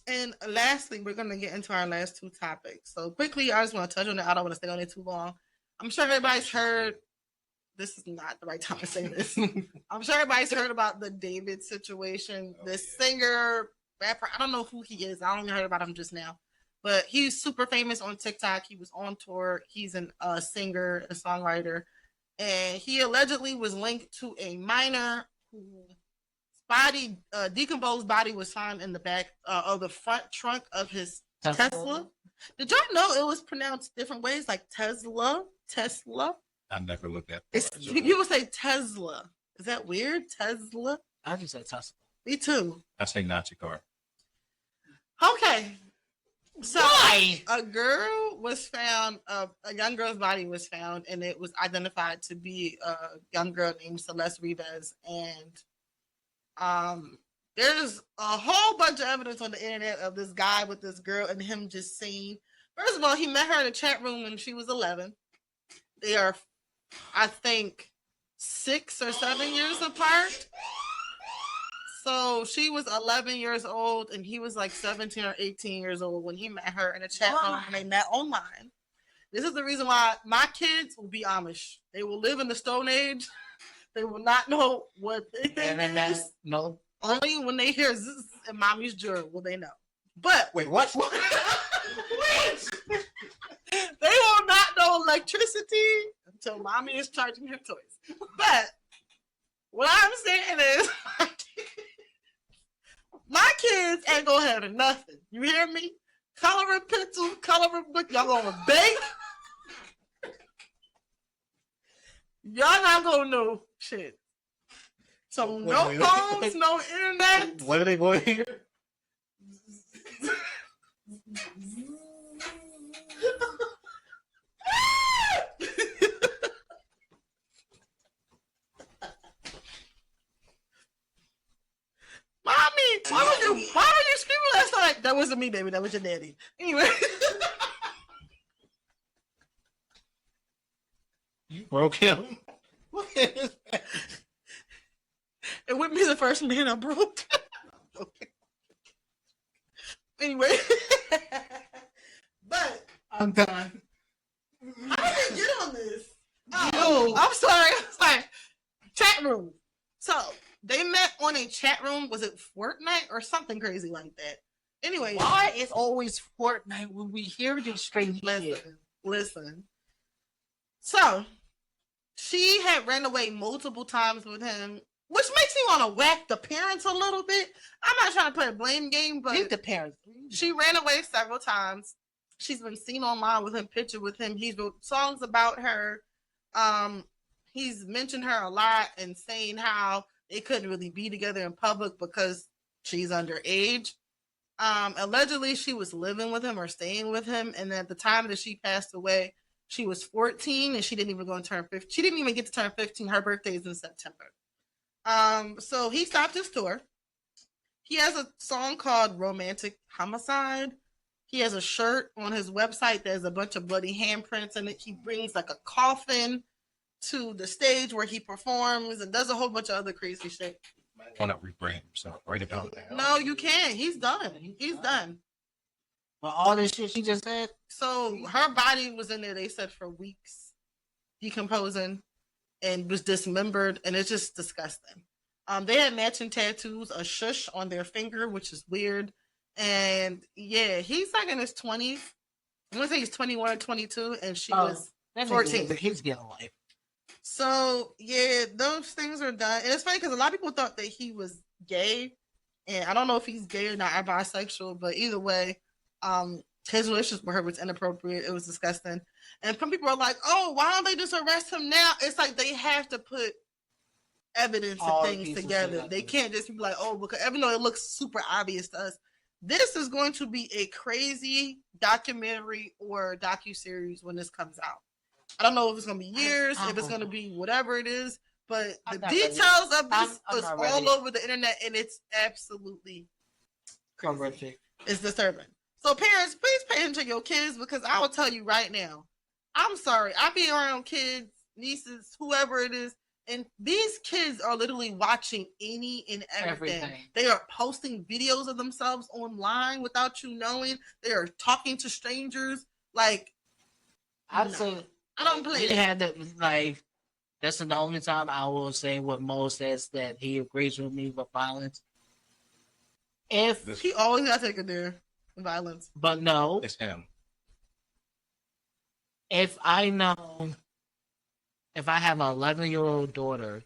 And lastly, we're gonna get into our last two topics. So quickly, I just want to touch on it. I don't want to stay on it too long. I'm sure everybody's heard. This is not the right time to say this. I'm sure everybody's heard about the David situation. This singer, rapper. I don't know who he is. I only heard about him just now. But he's super famous on TikTok. He was on tour. He's a singer, a songwriter. And he allegedly was linked to a minor whose body, decomposed body was found in the back of the front trunk of his Tesla. Did y'all know it was pronounced different ways, like Tesla? I never looked at It's, that. people say Tesla. Is that weird? Tesla? I just said Tesla. Me too. I say Nazi car. Okay. So Why? a girl was found, a young girl's body was found, and it was identified to be a young girl named Celeste Rivas. And there's a whole bunch of evidence on the internet of this guy with this girl and him just saying, first of all, he met her in a chat room when she was 11. They are, I think, 6 or 7 years apart. So she was 11 years old and he was like 17 or 18 years old when he met her in a chat room and they met online. This is the reason why my kids will be Amish. They will live in the Stone Age. They will not know what anything is. No. Only when they hear zzz and mommy's jewel will they know. But Wait, what? wait, they will not know electricity until mommy is charging her toys. But what I'm saying is, my kids ain't gonna have nothing. You hear me? Coloring pencil, coloring book. Y'all gonna bake. Y'all not gonna know shit. So no phones, no internet. What are they going here? Mommy, why were you screaming last night? That wasn't me, baby. That was your daddy. Anyway. You broke him. What is that? It wouldn't be the first man I broke. Okay. Anyway. But I'm done. how did they get on this? Oh, I'm sorry. Chat room. So they met on a chat room. Was it Fortnite or something crazy like that? Anyway, Why is always Fortnite when we hear this strange shit? listen. So she had ran away multiple times with him, which makes me want to whack the parents a little bit. I'm not trying to play a blame game, but Leave the parents. she ran away several times. She's been seen online with him, pictured with him. He's wrote songs about her. He's mentioned her a lot and saying how they couldn't really be together in public because she's underage. Allegedly, she was living with him or staying with him, and at the time that she passed away, she was 14, and she didn't even go and turn 15. She didn't even get to turn 15. Her birthday is in September. So he stopped his tour. He has a song called Romantic Homicide. He has a shirt on his website. There's a bunch of bloody handprints in it. He brings like a coffin to the stage where he performs and does a whole bunch of other crazy shit. Might want to rebrand himself right about now. No, you can't. He's done. He's done. But all this shit she just said, So her body was in there, they said, for weeks, decomposing and was dismembered, and it's just disgusting. They had matching tattoos, a shush on their finger, which is weird. And yeah, he's like in his 20s. I want to say he's 21 or 22, and she was that 14. He's getting life. So yeah, those things are done. And it's funny because a lot of people thought that he was gay, and I don't know if he's gay or not, or bisexual, but either way, his relationship with her was inappropriate. It was disgusting. And some people are like, "Oh, why don't they just arrest him now?" It's like they have to put evidence All and things pieces together. together. They can't just be like, "Oh," because even though it looks super obvious to us, this is going to be a crazy documentary or docuseries when this comes out. I don't know if it's going to be years, if it's going to be whatever it is, but the I'm not details of this I'm is not all ready. over the internet, and it's absolutely Horrific. it's disturbing. So parents, please pay attention to your kids, because I will tell you right now, I'm sorry, I be around kids, nieces, whoever it is, and these kids are literally watching any and everything. Everything. They are posting videos of themselves online without you knowing. They are talking to strangers. Like, I'd No. say I don't play he that. had that, like, that's the only time I will say what Mo says that he agrees with me with violence. If, He always got to take it there. Violence. but no, It's him. if I know, if I have an 11-year-old daughter,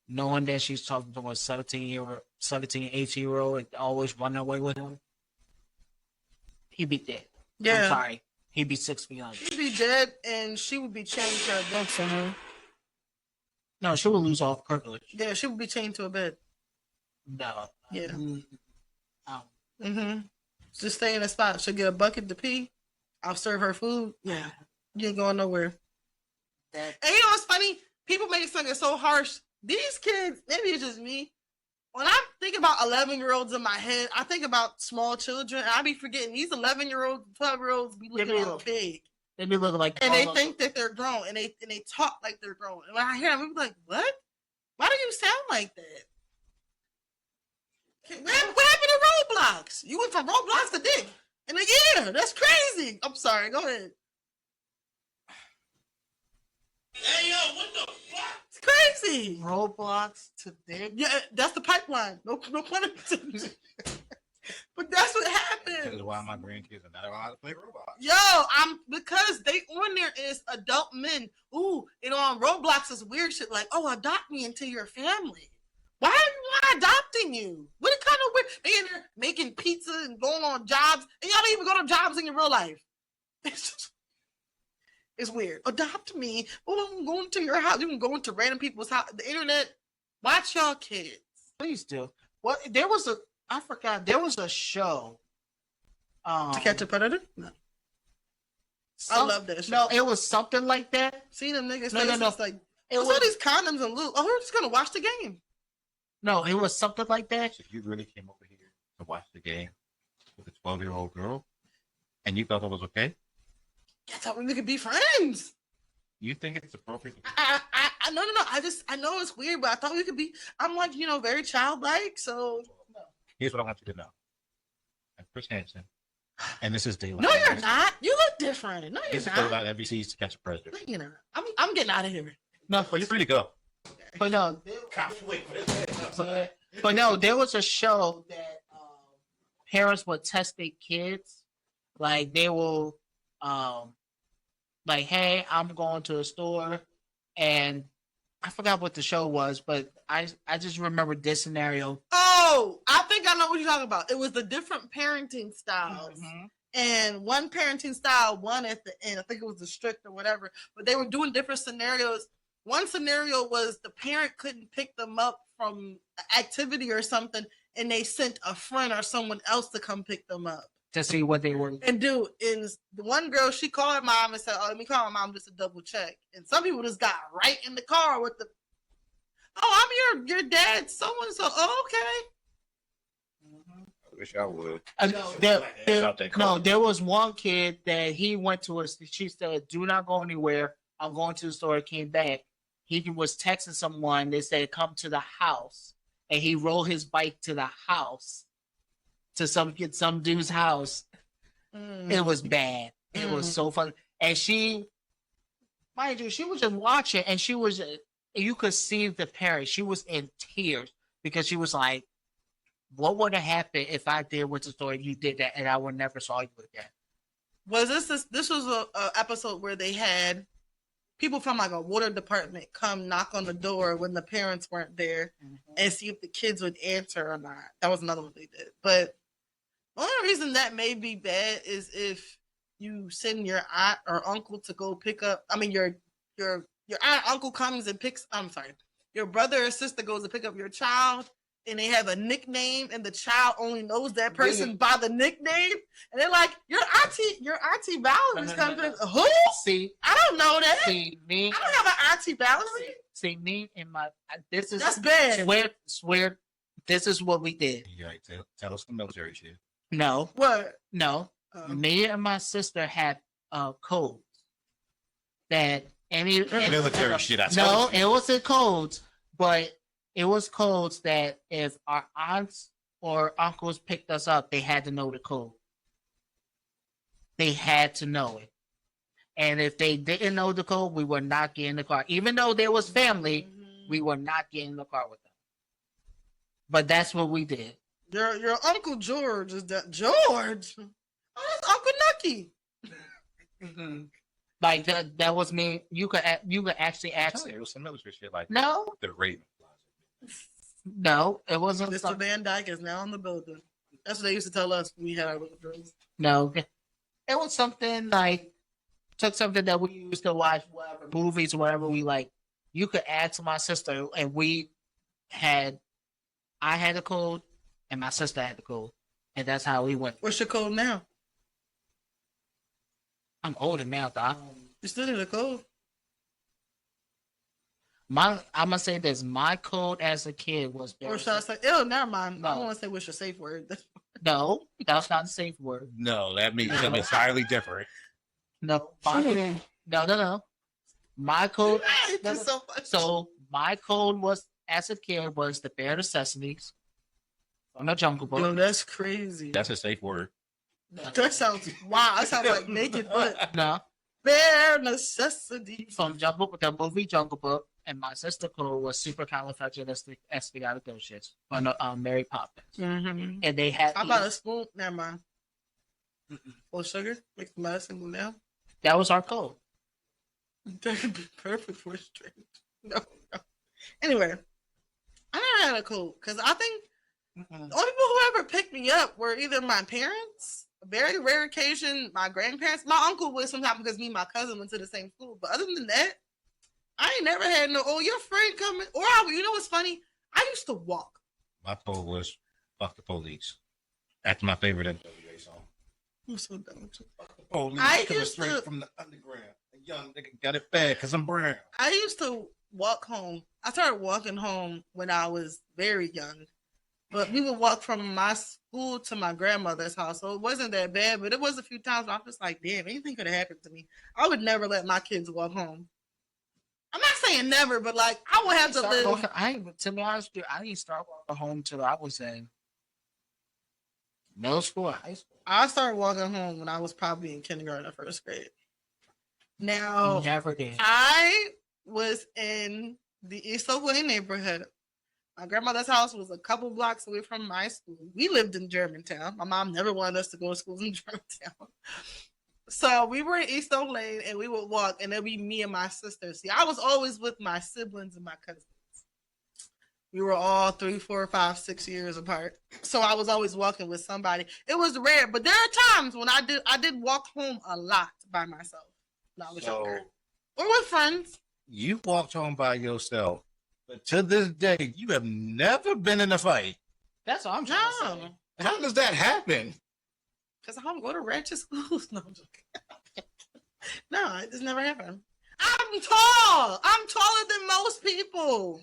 knowing that she's talking to a 17, 18-year-old and always running away with him, He'd be dead. Yeah. I'm sorry. He'd be 6 feet under. She'd be dead, and she would be chained to a bed somewhere. No, she would lose all privilege. Yeah, she would be chained to a bed. No. Yeah. Oh. Mm-hmm. Just stay in a spot. She'll get a bucket to pee. I'll serve her food. Yeah. You ain't going nowhere. And you know what's funny? People make something so harsh. These kids, maybe it's just me. When I think about 11-year-olds in my head, I think about small children. And I be forgetting these 11-year-olds, 12-year-olds be looking all big. They be looking like, and they think that they're grown, and they talk like they're grown. And when I hear them, I'm like, what? Why do you sound like that? What happened to Roblox? You went from Roblox to Dick in a year. That's crazy. I'm sorry. Go ahead. Hey, yo, what the fuck? It's crazy. Roblox to Dick? Yeah, that's the pipeline. No pun intended. But that's what That is happened. why my grandkids are not allowed to play Roblox. Yo, because they on there is adult men. Ooh, on Roblox is weird shit like, oh, adopt me into your family. Why are you not adopting you? What kind of weird? They in there making pizza and going on jobs, and y'all don't even go to jobs in your real life. It's weird. Adopt me. Oh, I'm going to your house. You can go into random people's house. The internet. Watch y'all kids. Please do. Well, I forgot, there was a show. To Catch a Predator? No. I love that show. No, it was something like that. See them niggas' No, faces no. like, It what's was, all these condoms and loot? Oh, we're just going to watch the game. no, it was something like that. So you really came over here to watch the game with a 12-year-old girl, and you thought that was okay? I thought we could be friends. You think it's appropriate? No. I know it's weird, but I thought we could be. I'm like, very childlike. So Here's what I want you to know. I'm Chris Hansen, and this is Daylight. no, you're not. You look different. No, you're This is not. Daylight NBC's To Catch a Predator. No, you're not. I'm getting out of here. No, Well, you're free to go. but no, but no, there was a show that parents would test their kids. Like they will, like, hey, I'm going to a store, and I forgot what the show was, but I just remember this scenario. Oh, I think I know what you're talking about. It was the different parenting styles. Mm-hmm. And one parenting style, one at the end, I think it was the strict or whatever, but they were doing different scenarios. One scenario was the parent couldn't pick them up from activity or something, and they sent a friend or someone else to come pick them up. To see what they were. And dude, and the one girl, she called her mom and said, oh, let me call my mom just to double check. And some people just got right in the car with the, oh, I'm your dad, so-and-so. Oh, okay. I wish I would. There was one kid that he went to she said, do not go anywhere. I'm going to the store. Came back. He was texting someone. They said, come to the house. And he rode his bike to the house. To some dude's house. It was bad. It was so fun. And she, mind you, she was just watching, and she was, you could see the parent. She was in tears because she was like, what would have happened if I did what the story you did that, and I would never saw you again? Was this was a episode where they had people from like a water department come knock on the door when the parents weren't there and see if the kids would answer or not. That was another one they did. But the only reason that may be bad is if you send your aunt or uncle to go pick up. I mean, your aunt uncle comes and picks. I'm sorry, your brother or sister goes to pick up your child, and they have a nickname, and the child only knows that person by the nickname, and they're like, your auntie Valerie's coming. Who? See, I don't know that. see me. I don't have an auntie Valerie. See me in my. This is That's bad. Swear. This is what we did. Yeah, right. Tell us the military shit. No, What? no. Me and my sister had codes that any Military shit. No, it wasn't codes, but it was codes that if our aunts or uncles picked us up, they had to know the code. They had to know it. And if they didn't know the code, we would not get in the car. Even though there was family, we would not get in the car with them. But that's what we did. Your Uncle George is that George? Oh, that's Uncle Nucky. Like that was me. You could actually ask. It was some military shit like No, the Raven. no, it wasn't. Mr. Van Dyke is now in the building. That's what they used to tell us when we had our little drills. No, it was something like took something that we used to watch, whatever movies or whatever we like. You could ask my sister, and I had the code, and my sister had the code, and that's how we went. What's your code now? I'm older now, though. You still need a code. I'm gonna say this: my code as a kid was. Or should I say, ew, never mind. No. I don't want to say what's your safe word. No, that's not a safe word. No, that means something entirely different. No, no. My code. It's so funny. So my code was as a kid was the bare necessities from the Jungle Book. Yo, that's crazy. That's a safe word. That sounds wow. That sounds like naked butt. No, Bare necessities. from the movie Jungle Book, and my sister code was supercalifragilisticexpialidocious on Mary Poppins, Mm-hmm. and they had How about a spoon? Never mind. Or sugar? Make the medicine go down. that was our code. That could be perfect for a straight. No. Anyway, I never had a cold because I think the only people who ever picked me up were either my parents, a very rare occasion, my grandparents. My uncle would sometimes because me and my cousin went to the same school. But other than that, I ain't never had no, oh, your friend coming. Or, you know what's funny? I used to walk. My code was "fuck the police." That's my favorite NWA song. I'm so dumb. Police I coming used straight to- from the underground. A young nigga got it bad because I'm brown. I used to walk home. I started walking home when I was very young. But we would walk from my school to my grandmother's house. So it wasn't that bad, but it was a few times where I'm just like, damn, anything could have happened to me. I would never let my kids walk home. I'm not saying never, but like I would have to live. To be honest with you, I didn't start walking home till I was in middle school or high school. I started walking home when I was probably in kindergarten or first grade. Now, Never did. I was in the East Oakland neighborhood. My grandmother's house was a couple blocks away from my school. We lived in Germantown. My mom never wanted us to go to school in Germantown. So we were in East Oak Lane and we would walk, and it'd be me and my sister. See, I was always with my siblings and my cousins. We were all 3, 4, 5, 6 years apart. So I was always walking with somebody. It was rare, but there are times when I did walk home a lot by myself when I was younger. Or with friends. You walked home by yourself, but to this day, you have never been in a fight. That's all I'm trying to say. No. How does that happen? Because I don't go to ratchet schools. No, I'm joking. No, it just never happened. I'm tall. I'm taller than most people.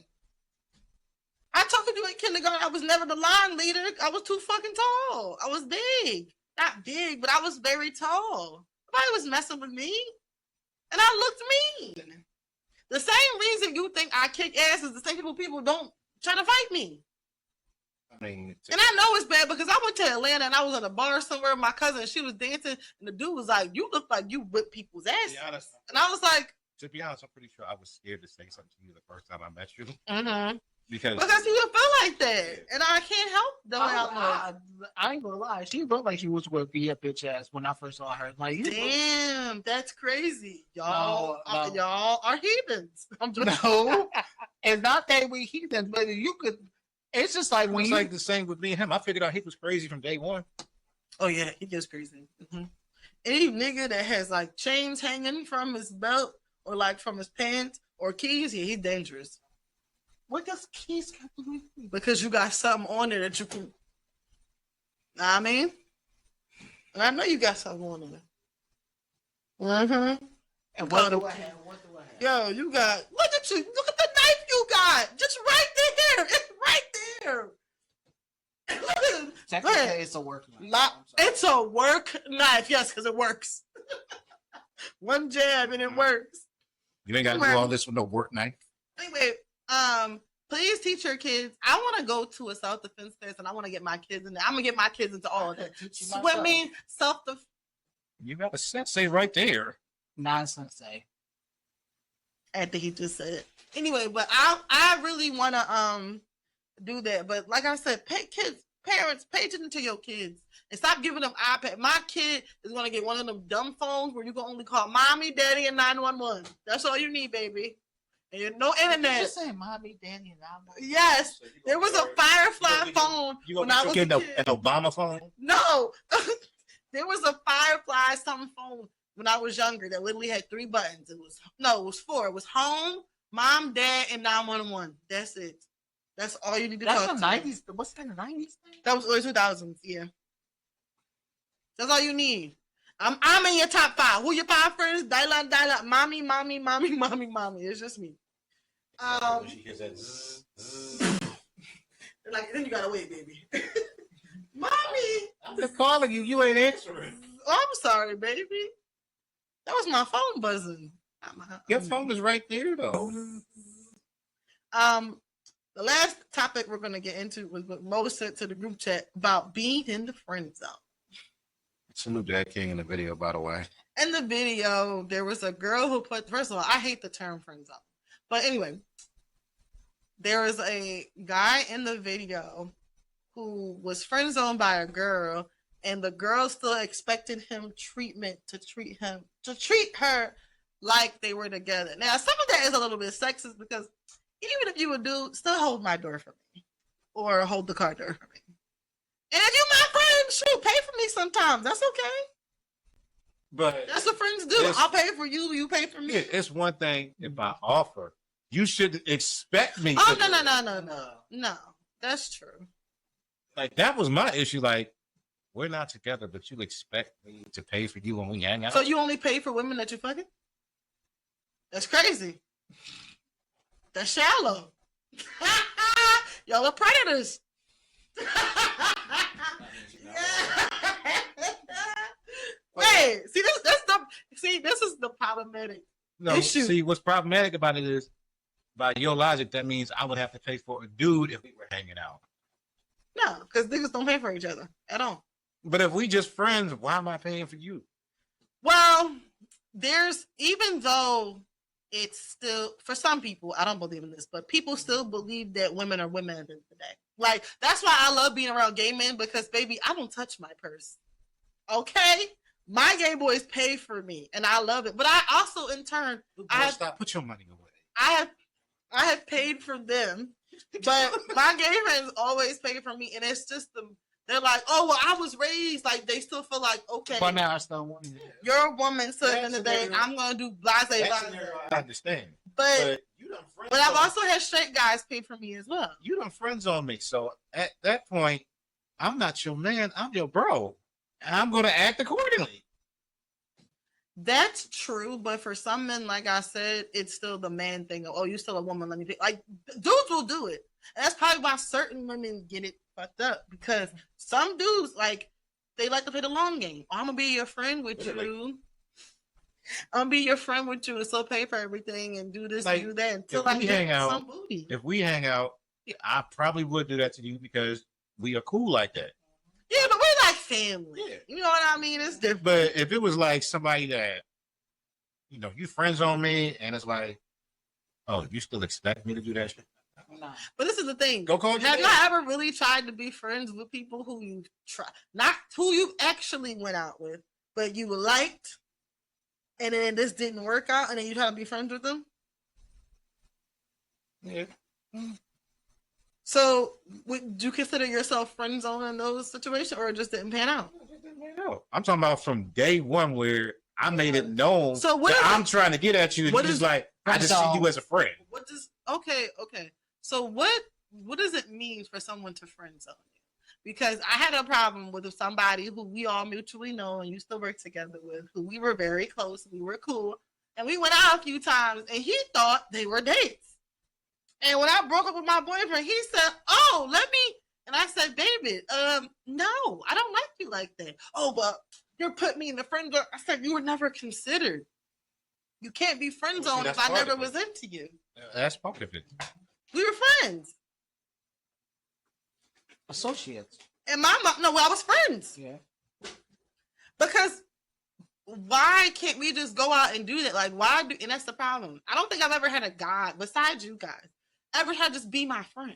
I told you in kindergarten, I was never the line leader. I was too fucking tall. I was big. Not big, but I was very tall. Nobody was messing with me. And I looked mean. The same reason you think I kick ass is the same people don't try to fight me. I mean, And I know it's bad because I went to Atlanta and I was in a bar somewhere with my cousin and she was dancing and the dude was like, you look like you whip people's ass. And I was like, to be honest, I'm pretty sure I was scared to say something to you the first time I met you mm-hmm. because you would feel like that. And I can't help the way I look. I ain't gonna lie. She looked like she was with be a bitch ass when I first saw her. Like, Damn, that's crazy. Y'all are heathens. I'm just no, it's not that we heathens, but you could. It's just like when it's you like the same with me and him. I figured out he was crazy from day one. Oh yeah, he gets crazy. Mm-hmm. Any nigga that has like chains hanging from his belt or like from his pants or keys, yeah, he's dangerous. What does keys got to do with me? Because you got something on there that you can. Know what I mean? And I know you got something on there. Mm-hmm. And what do I have? What do I have? Yo, you got. Look at you. Look at the knife you got. Just right there. It's right there. Look at it. Technically, Go ahead. it's a work knife. Not, it's a work knife, yes, because it works. One jab and it works. You ain't got to do all this with no work knife. Anyway, please teach your kids. I want to go to a self-defense class and I want to get my kids in there. I'm gonna get my kids into all of that. Swimming, self-defense. You got a sensei right there. Nonsense. After he just said it. Anyway, but I really want to do that. But like I said, parents, pay attention to your kids and stop giving them iPad. My kid is gonna get one of them dumb phones where you can only call mommy, daddy, and 911. That's all you need, baby. And no Did you internet. just say mommy, daddy, and I'm Yes, there was a Firefly phone You when gonna I was a get an kid. Obama phone? No, there was a Firefly something phone when I was younger that literally had 3 buttons. It was 4. It was home, mom, dad, and 911. That's it. That's all you need to That's talk the to. 90s. What's that, the 90s thing? That was early 2000s. Yeah, that's all you need. I'm in your top 5. Who your 5 friends? Dial, mommy, mommy, mommy, mommy, mommy. It's just me. She hears that zzz, zzz. They're like, then you gotta wait, baby. Mommy. I'm just calling you. You ain't answering. Oh, I'm sorry, baby. That was my phone buzzing. Your phone is right there, though. The last topic we're gonna get into was what Mo sent to the group chat about being in the friend zone. Salute that king in the video, by the way. In the video, there was a girl who put. First of all, I hate the term friend zone, but anyway, there was a guy in the video who was friend zoned by a girl, and the girl still expected him to treat her like they were together. Now, some of that is a little bit sexist because even if you would do, still hold my door for me, or hold the car door for me. And if you my friend, shoot, pay for me sometimes. That's okay. But That's what friends do. It's- I'll pay for you. You pay for me. yeah, it's one thing if I offer. You should expect me. Oh to, no. That's true. Like that was my issue. Like we're not together, but you expect me to pay for you when we hang out. So you only pay for women that you fucking? That's crazy. That's shallow. Y'all are predators. Wait, this is the problematic. no, issue. see what's problematic about it is, by your logic, that means I would have to pay for a dude if we were hanging out. No, because niggas don't pay for each other at all. But if we just friends, why am I paying for you? Well, even though it's still, for some people, I don't believe in this, but people still believe that women are women at the end of the day. Like, that's why I love being around gay men because, baby, I don't touch my purse. Okay? My gay boys pay for me, and I love it. But I also, in turn, Stop. Put your money away. I have paid for them, but my gay friends always pay for me, and it's just they're like, oh, well, I was raised, like, they still feel like, okay, But now I still want you. you're a woman, so at the end of the day, I'm going to do blase. I understand. But you done friends. I've also had straight guys pay for me as well. You done friends on me. So at that point, I'm not your man. I'm your bro. And I'm going to act accordingly. That's true, but for some men, like I said, it's still the man thing. Oh, you still a woman? Let me pay. Like dudes will do it, and that's probably why certain women get it fucked up because some dudes they like to play the long game. I'm gonna be your friend with you. I'm gonna be your friend with you and still pay for everything and do this and do that until I hang get out, some booty. If we hang out, I probably would do that to you because we are cool like that. Yeah, but we're like family. Yeah. You know what I mean? It's different. But if it was like somebody that, you friends on me and it's like, oh, you still expect me to do that shit? No. But this is the thing. Go call Have y'all ever really tried to be friends with people who you not who you actually went out with, but you liked, and then this didn't work out, and then you try to be friends with them? Yeah. So, would you consider yourself friend zone in those situations, or it just didn't pan out? I'm talking about from day one where I made it known So what that is I'm trying to get at you. And what you're is- just like, I just see you as a friend. What does okay? So what does it mean for someone to friend zone you? Because I had a problem with somebody who we all mutually know and used to work together with, who we were very close, we were cool, and we went out a few times, and he thought they were dates. And when I broke up with my boyfriend, he said, "Oh, let me." And I said, "Baby, no, I don't like you like that." "Oh, but you're putting me in the friend zone." I said, "You were never considered. You can't be friend Well, see, zone if that's I part never of it. was into you. That's part of it. We were friends." Associates. And my mom, no, well, I was friends. Yeah. Because why can't we just go out and do that? Like, why do, and that's the problem. I don't think I've ever had a guy, besides you guys, ever had just be my friend.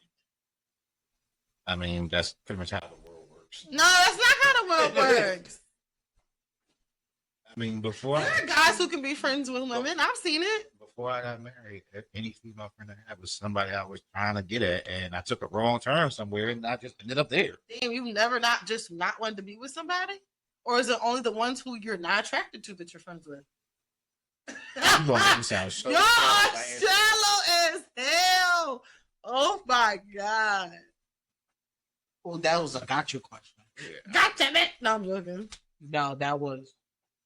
I mean, that's pretty much how the world works. No, that's not how the world works. I mean, before There are guys who can be friends with women. I've seen it. before I got married, any female friend I had was somebody I was trying to get at, and I took a wrong turn somewhere, and I just ended up there. Damn, you've never not just not wanted to be with somebody? Or is it only the ones who you're not attracted to that you're friends with? You gonna make me sound so You're shallow as hell. Oh my God. Well, that was a gotcha question. Yeah. God damn it. No, I'm joking. No, that was.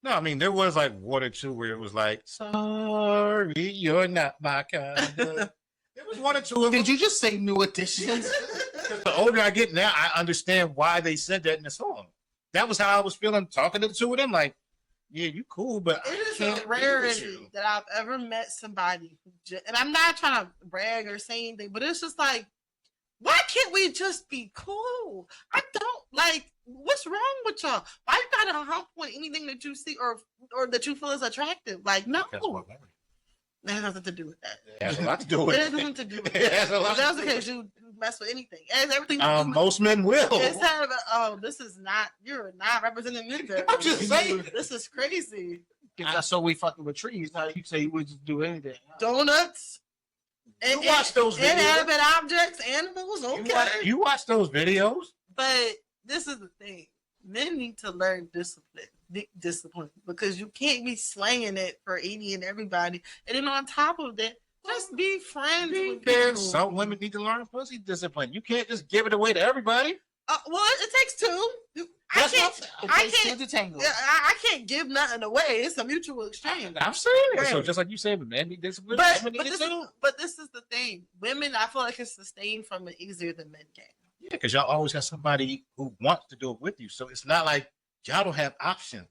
No, I mean there was like one or two where it was like, "Sorry, you're not my kind." There was one or two of them. Did you just say New Editions? The older I get now, I understand why they said that in the song. That was how I was feeling talking to the two of them. Like, yeah, you cool, but It I is can't a be with rarity you. that I've ever met somebody who and I'm not trying to brag or say anything, but it's just like, why can't we just be cool? I don't like. What's wrong with y'all? Why you gotta hump on anything that you see or that you feel is attractive? Like, no, That's what marriage. that has nothing to do with that. It has a lot to do with It has it. nothing to do with It that. has a lot If that was to the do case, with you mess with anything. It has everything. it. To do with Most men will. Instead of this is not. You're not representing men. very I'm just well. saying. This is crazy. So we fucking with trees. Now you say you would just do anything. Donuts. You watch those videos. Inanimate objects, animals. Okay. You watch those videos. But this is the thing. Men need to learn discipline because you can't be slaying it for any and everybody. And then on top of that, just be friends with There's people. some women need to learn pussy discipline. You can't just give it away to everybody. Well, it takes two. That's I what can't. I'm saying. I It takes can't. two to tango. I can't give nothing away. It's a mutual exchange. I'm saying it. So Right. just like you said, men need discipline. But women need it too. this is the thing. Women, I feel like can sustain from it easier than men can. Yeah, because y'all always have somebody who wants to do it with you. So it's not like y'all don't have options.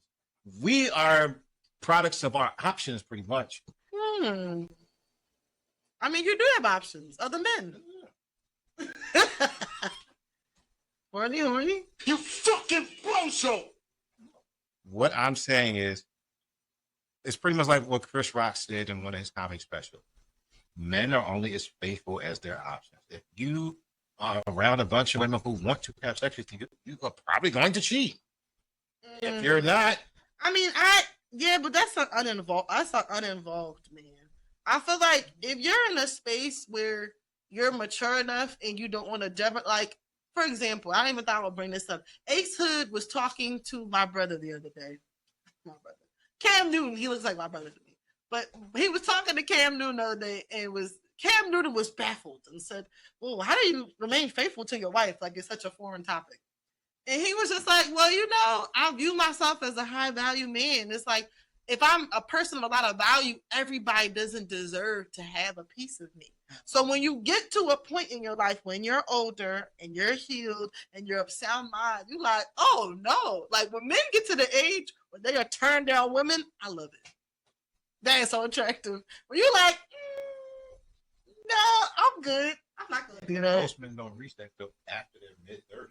We are products of our options, pretty much. I mean, you do have options, other men. Horny. You fucking bozo! What I'm saying is, it's pretty much like what Chris Rock said in one of his comedy specials. Men are only as faithful as their options. If you are around a bunch of women who want to have sex with you, you are probably going to cheat. If you're not, I mean, but that's an uninvolved. That's an uninvolved man. I feel like if you're in a space where you're mature enough and you don't want to like, for example, I didn't even thought I would bring this up. Ace Hood was talking to my brother the other day. My brother, Cam Newton. He looks like my brother to me, but he was talking to Cam Newton the other day, and Cam Newton was baffled and said, "Well, how do you remain faithful to your wife? Like it's such a foreign topic." And he was just like, well, I view myself as a high value man. It's like, if I'm a person of a lot of value, everybody doesn't deserve to have a piece of me. So when you get to a point in your life when you're older and you're healed and you're of sound mind, you're like, oh no. Like when men get to the age where they are turned down women, I love it. That is so attractive. When you're like, no, I'm good. I'm not going to do that. most men don't reach that till after their mid-30s.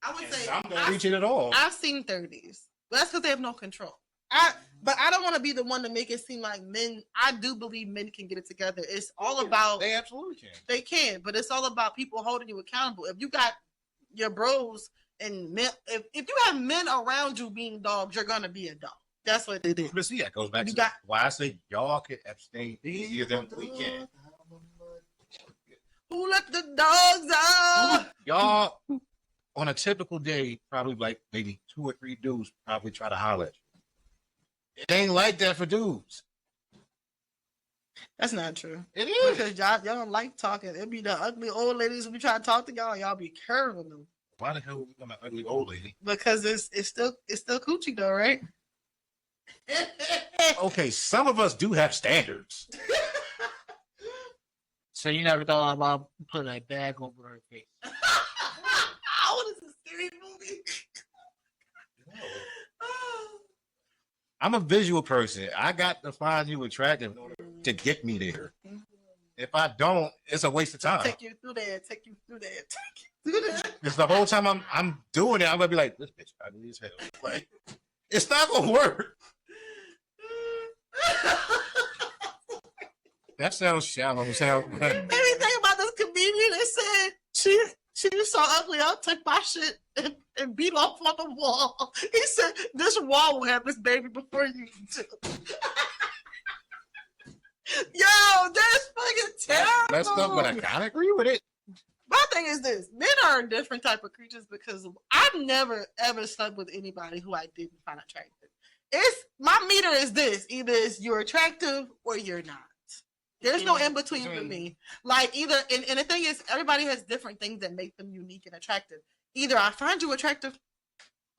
I would And say some don't reach it at all. I've seen 30s. But that's because they have no control. But I don't want to be the one to make it seem like men. I do believe men can get it together. It's all about They absolutely can. they can, but it's all about people holding you accountable. If you got your bros and men, if you have men around you being dogs, you're gonna be a dog. That's what they did. But see, that goes back You to got- why I say y'all can abstain easier than we can. Who let the dogs out? Y'all, on a typical day, probably like maybe 2 or 3 dudes probably try to holler at you. It ain't like that for dudes. That's not true. It is. Because y'all don't like talking. It be the ugly old ladies who be trying to talk to y'all be curving them. Why the hell would we become an ugly old lady? Because it's still coochie though, right? Okay, some of us do have standards. So you never thought about putting a bag over her face? Oh, this is a scary movie. I'm a visual person. I got to find you attractive in order to get me there. If I don't, it's a waste of time. Take you through there. Take you through there. Take you through there. Because the whole time I'm doing it, I'm gonna be like, this bitch ugly as hell. Like, it's not gonna work. That sounds shallow as hell. Made me think about this comedian that said she was so ugly, I'll take my shit and beat off on the wall. He said this wall will have this baby before you do. Yo, that's fucking terrible. That's stuff, but I gotta agree with it. My thing is this: men are a different type of creatures because I've never ever slept with anybody who I didn't find attractive. It's my meter is this: either you're attractive or you're not. There's no in between for me. Like either, and the thing is, everybody has different things that make them unique and attractive. Either I find you attractive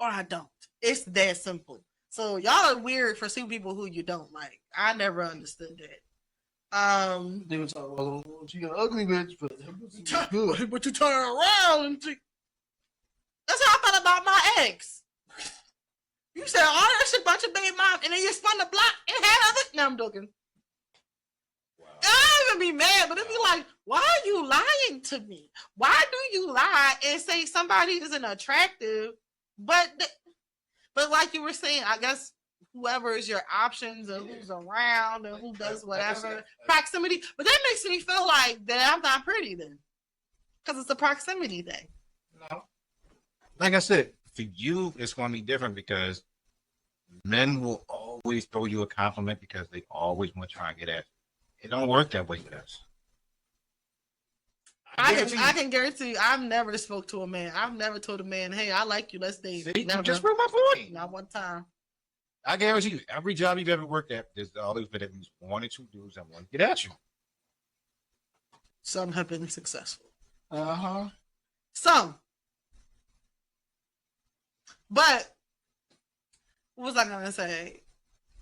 or I don't. It's that simple. So y'all are weird for seeing people who you don't like. I never understood that. They were talking about, oh, she got ugly bitch, but good. But you turn around and that's how I felt about my ex. You said all that shit about your baby mom, and then you spun the block and had other. Now I'm joking. I don't even be mad, but it'd be like, why are you lying to me? Why do you lie and say somebody isn't attractive? But like you were saying, I guess whoever is your options and who's around and who does whatever proximity. But that makes me feel like that I'm not pretty then, because it's a proximity thing. No, like I said, for you it's going to be different because men will always throw you a compliment because they always want to try and get at you. It don't work that way with us. I can guarantee you, I've never spoke to a man. I've never told a man, "Hey, I like you. Let's date." See, Never. just prove my point. Not one time. I guarantee you, every job you've ever worked at, there's always been at least one or two dudes that want to get at you. Some have been successful. Some. But what was I gonna say?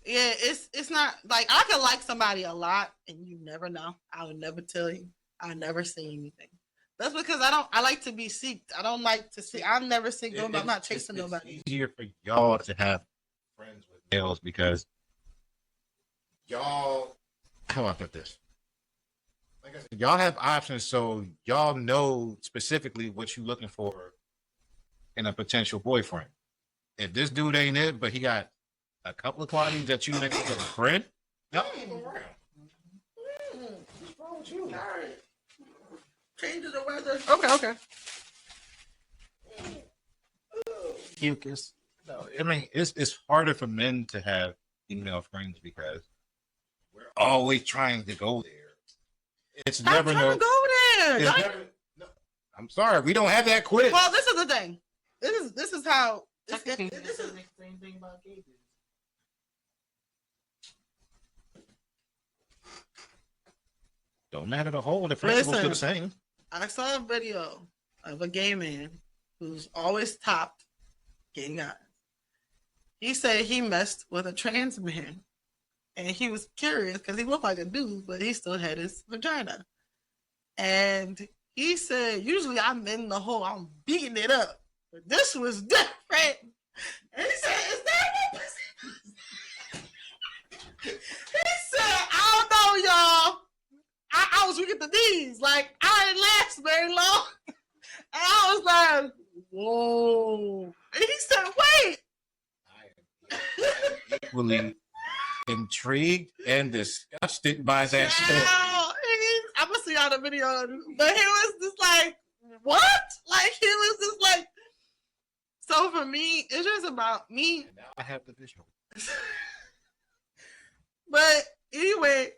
Yeah, it's not like I can like somebody a lot and you never know. I would never tell you. I never say anything. That's because I like to be seeked. I don't like to see. I'm never single. I'm not chasing nobody. It's easier for y'all to have friends with males because y'all, how do I put this? Like I said, y'all have options, so y'all know specifically what you're looking for in a potential boyfriend. If this dude ain't it, but he got a couple of qualities that you make as a friend, no. What's wrong with you? All right. Change the weather. Okay. Mucus. No, I mean it's harder for men to have female friends because we're always trying to go there. It's Stop never trying no. to go there. It's never, no. I'm sorry, we don't have that quiz. Well, this is the thing. This is how. This is, the same thing about gay dudes. Don't matter the whole. The principle's still the Listen. same. I saw a video of a gay man who's always topped gay guys. He said he messed with a trans man, and he was curious because he looked like a dude, but he still had his vagina. And he said, "Usually I'm in the hole, I'm beating it up, but this was different." And he said, "Is that what pussy?" He said, "I don't know, y'all. I was weak at the knees. Like, I didn't last very long." And I was like, whoa. And he said, wait. I am equally intrigued and disgusted by that shit. I'm going to see y'all the video. But he was just like, what? Like, he was just like, so for me, it's just about me. And now I have the visual. But anyway,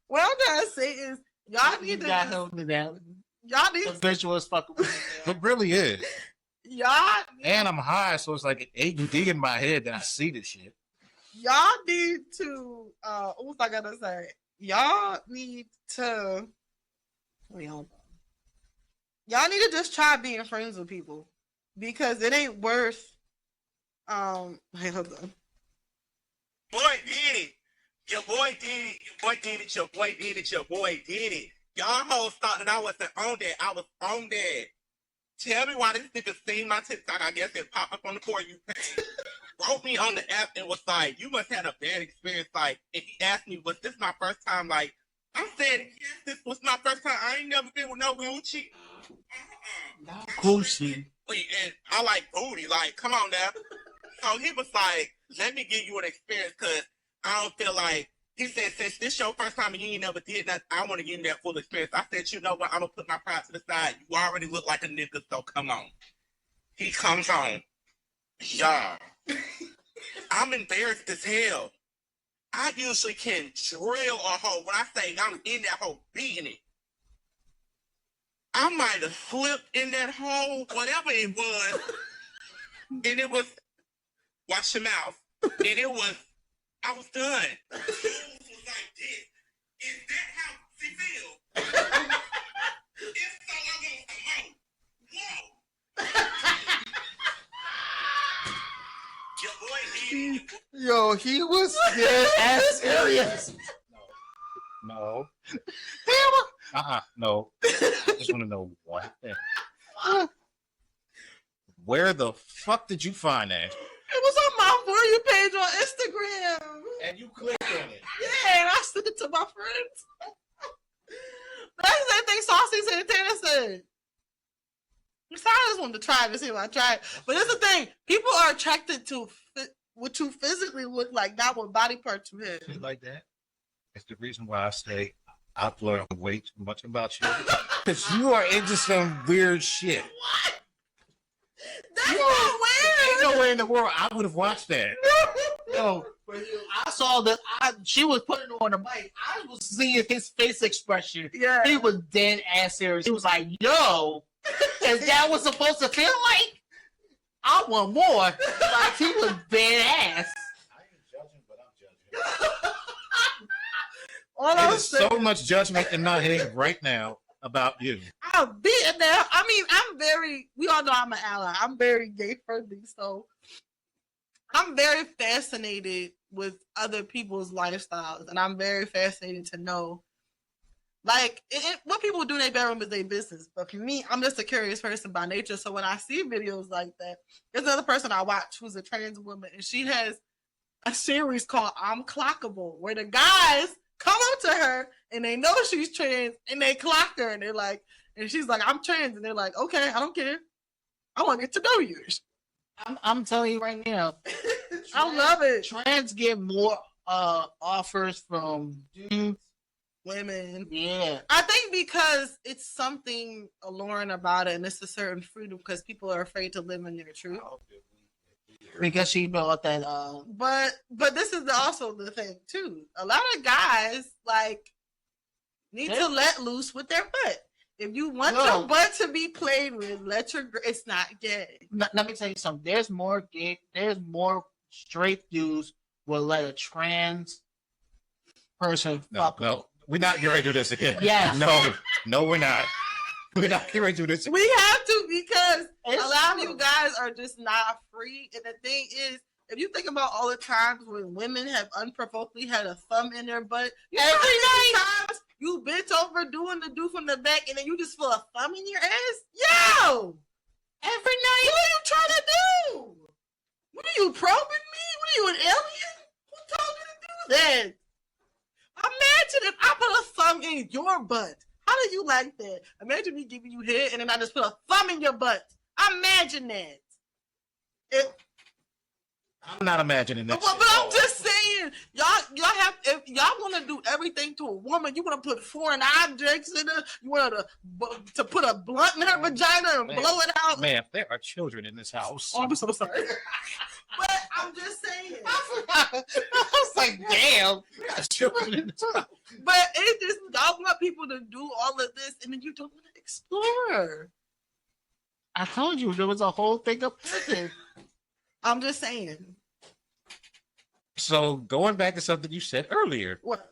what I'm trying to say is, y'all need to. Y'all need the visual is fucking with me. It really is. Y'all. And I'm high, so it's like an ADD in my head that I see this shit. Y'all need to. What was I gonna say? Y'all need to. Wait, hold on. Y'all need to just try being friends with people because it ain't worth. Wait, hold on. Boy did it. Your boy did it. Your boy did it. Your boy did it. Your boy did it. Y'all hoes thought that I wasn't on that. I was on that. Tell me why this nigga seen my TikTok. I guess it popped up on the For You page. Wrote me on the app and was like, "You must have a bad experience." Like, and he asked me, "Was this my first time?" Like, I said, "Yes, this was my first time. I ain't never been with no Gucci." Gucci. And I like booty. Like, come on now. So he was like, "Let me give you an experience because I don't feel like." He said, "Since this your first time and you ain't never did nothing, I want to give you that full experience." I said, "You know what? I'm going to put my pride to the side. You already look like a nigga, so come on." He comes on. Y'all. I'm embarrassed as hell. I usually can drill a hole. When I say I'm in that hole beating it, I might have slipped in that hole, whatever it was, and it was, watch your mouth, and it was, I was done. The hole was like this. Is that how she feels? If so, I want some more. Whoa. Your boy did it. Yo, he was dead ass serious. No. No. I just want to know one thing. Where the fuck did you find that? It was on my For You page on Instagram. And you clicked on it. Yeah, and I sent it to my friends. That's the same thing Saucy Santana said. So I just wanted to try it to see if I tried. But that's the thing. People are attracted to what you physically look like, not what body parts you have. Shit like that. It's the reason why I say I've learned way too much about you. Because you are into some weird shit. What? That's Yo, not Ain't weird. no way in the world I would have watched that. Yo, I saw that. She was putting it on the mic. I was seeing his face expression. Yeah. He was dead ass serious. He was like, "Yo, is that what's supposed to feel like? I want more." Like he was dead ass. I ain't judging, but I'm judging. All There's so much judgment in my head right now about you. I'm beating now. I mean, we all know I'm an ally. I'm very gay friendly. So I'm very fascinated with other people's lifestyles. And I'm very fascinated to know, like, what people do in their bedroom is their business. But for me, I'm just a curious person by nature. So when I see videos like that, there's another person I watch who's a trans woman. And she has a series called I'm Clockable, where the guys come up to her and they know she's trans and they clock her and they're like, and she's like, I'm trans, and they're like, okay, I don't care. I want to get to know you. I'm telling you right now, I love it. trans get more offers from dudes. Women. Yeah, I think because it's something alluring about it and it's a certain freedom because people are afraid to live in their truth. because she brought that. But this is also the thing too. A lot of guys like need to let loose with their butt. If you want your butt to be played with, it's not gay. Let me tell you something. There's more straight dudes will let a trans person fuck. No, we're not getting ready to do this again. Yes. No, we're not. We're not getting ready to do this. We have to because It's a lot of true. you guys are just not free. And the thing is, if you think about all the times when women have unprovokedly had a thumb in their butt, every night times you bent over doing the do from the back, and then you just feel a thumb in your ass. Yo, every night. What are you trying to do? What are you probing me? What are you, an alien? Who told you to do that? Imagine if I put a thumb in your butt. How do you like that? Imagine me giving you head and then I just put a thumb in your butt. Imagine that. I'm not imagining that. But I'm just saying, y'all have, if y'all want to do everything to a woman, you want to put foreign objects in her, you want to put a blunt in her vagina and blow it out. Man, there are children in this house. Oh, I'm so sorry. But I'm just saying. I was like, damn. There are children in this house. But it's just, y'all want people to do all of this and then you don't want to explore. I told you there was a whole thing of prison. I'm just saying. So going back to something you said earlier, What?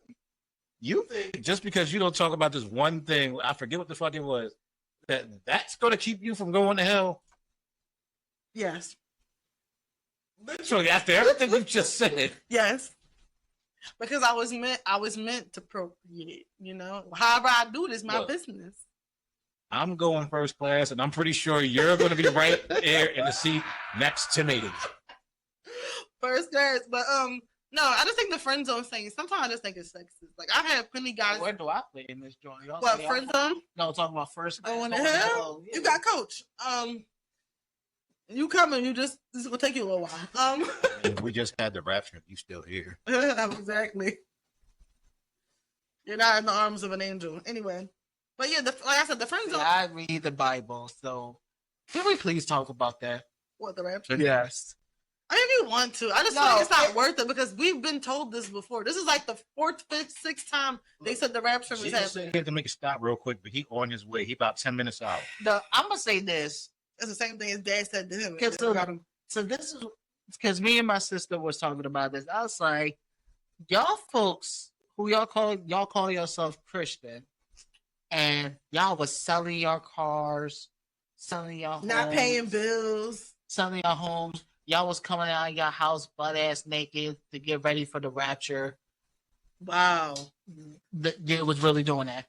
you think just because you don't talk about this one thing, I forget what the fuck it was, that's going to keep you from going to hell? Yes. Literally, after everything you just said. Yes. Because I was meant to procreate, you know. However I do it is my Look. business. I'm going first class, and I'm pretty sure you're going to be right there in the seat next to me. First class. But no, I just think the friend zone thing, sometimes I just think it's sexist. Like I've had plenty of guys. Where do I play in this joint? Y'all What, say friend I- zone? No, talking about first. Going to going hell? hell, yeah. You got coach. You coming, this is gonna take you a little while. We just had the rapture. You still here? Exactly. You're not in the arms of an angel. Anyway. But yeah, like I said, the friend zone. I read the Bible, so can we please talk about that? What, the rapture? Yes. I mean, if you want to, I just feel No, like it's not worth it because we've been told this before. This is like the 4th, 5th, 6th time they said the rapture was Jesus happening. said he had to make it stop real quick, but he on his way. He about 10 minutes out. I'm gonna say this. It's the same thing as Dad said to him. Because so this is because me and my sister was talking about this. I was like, y'all folks who y'all call yourself Christian, and y'all was selling your cars, selling your not homes, paying bills, selling your homes. Y'all was coming out of your house butt ass naked to get ready for the rapture. Wow. They was really doing that.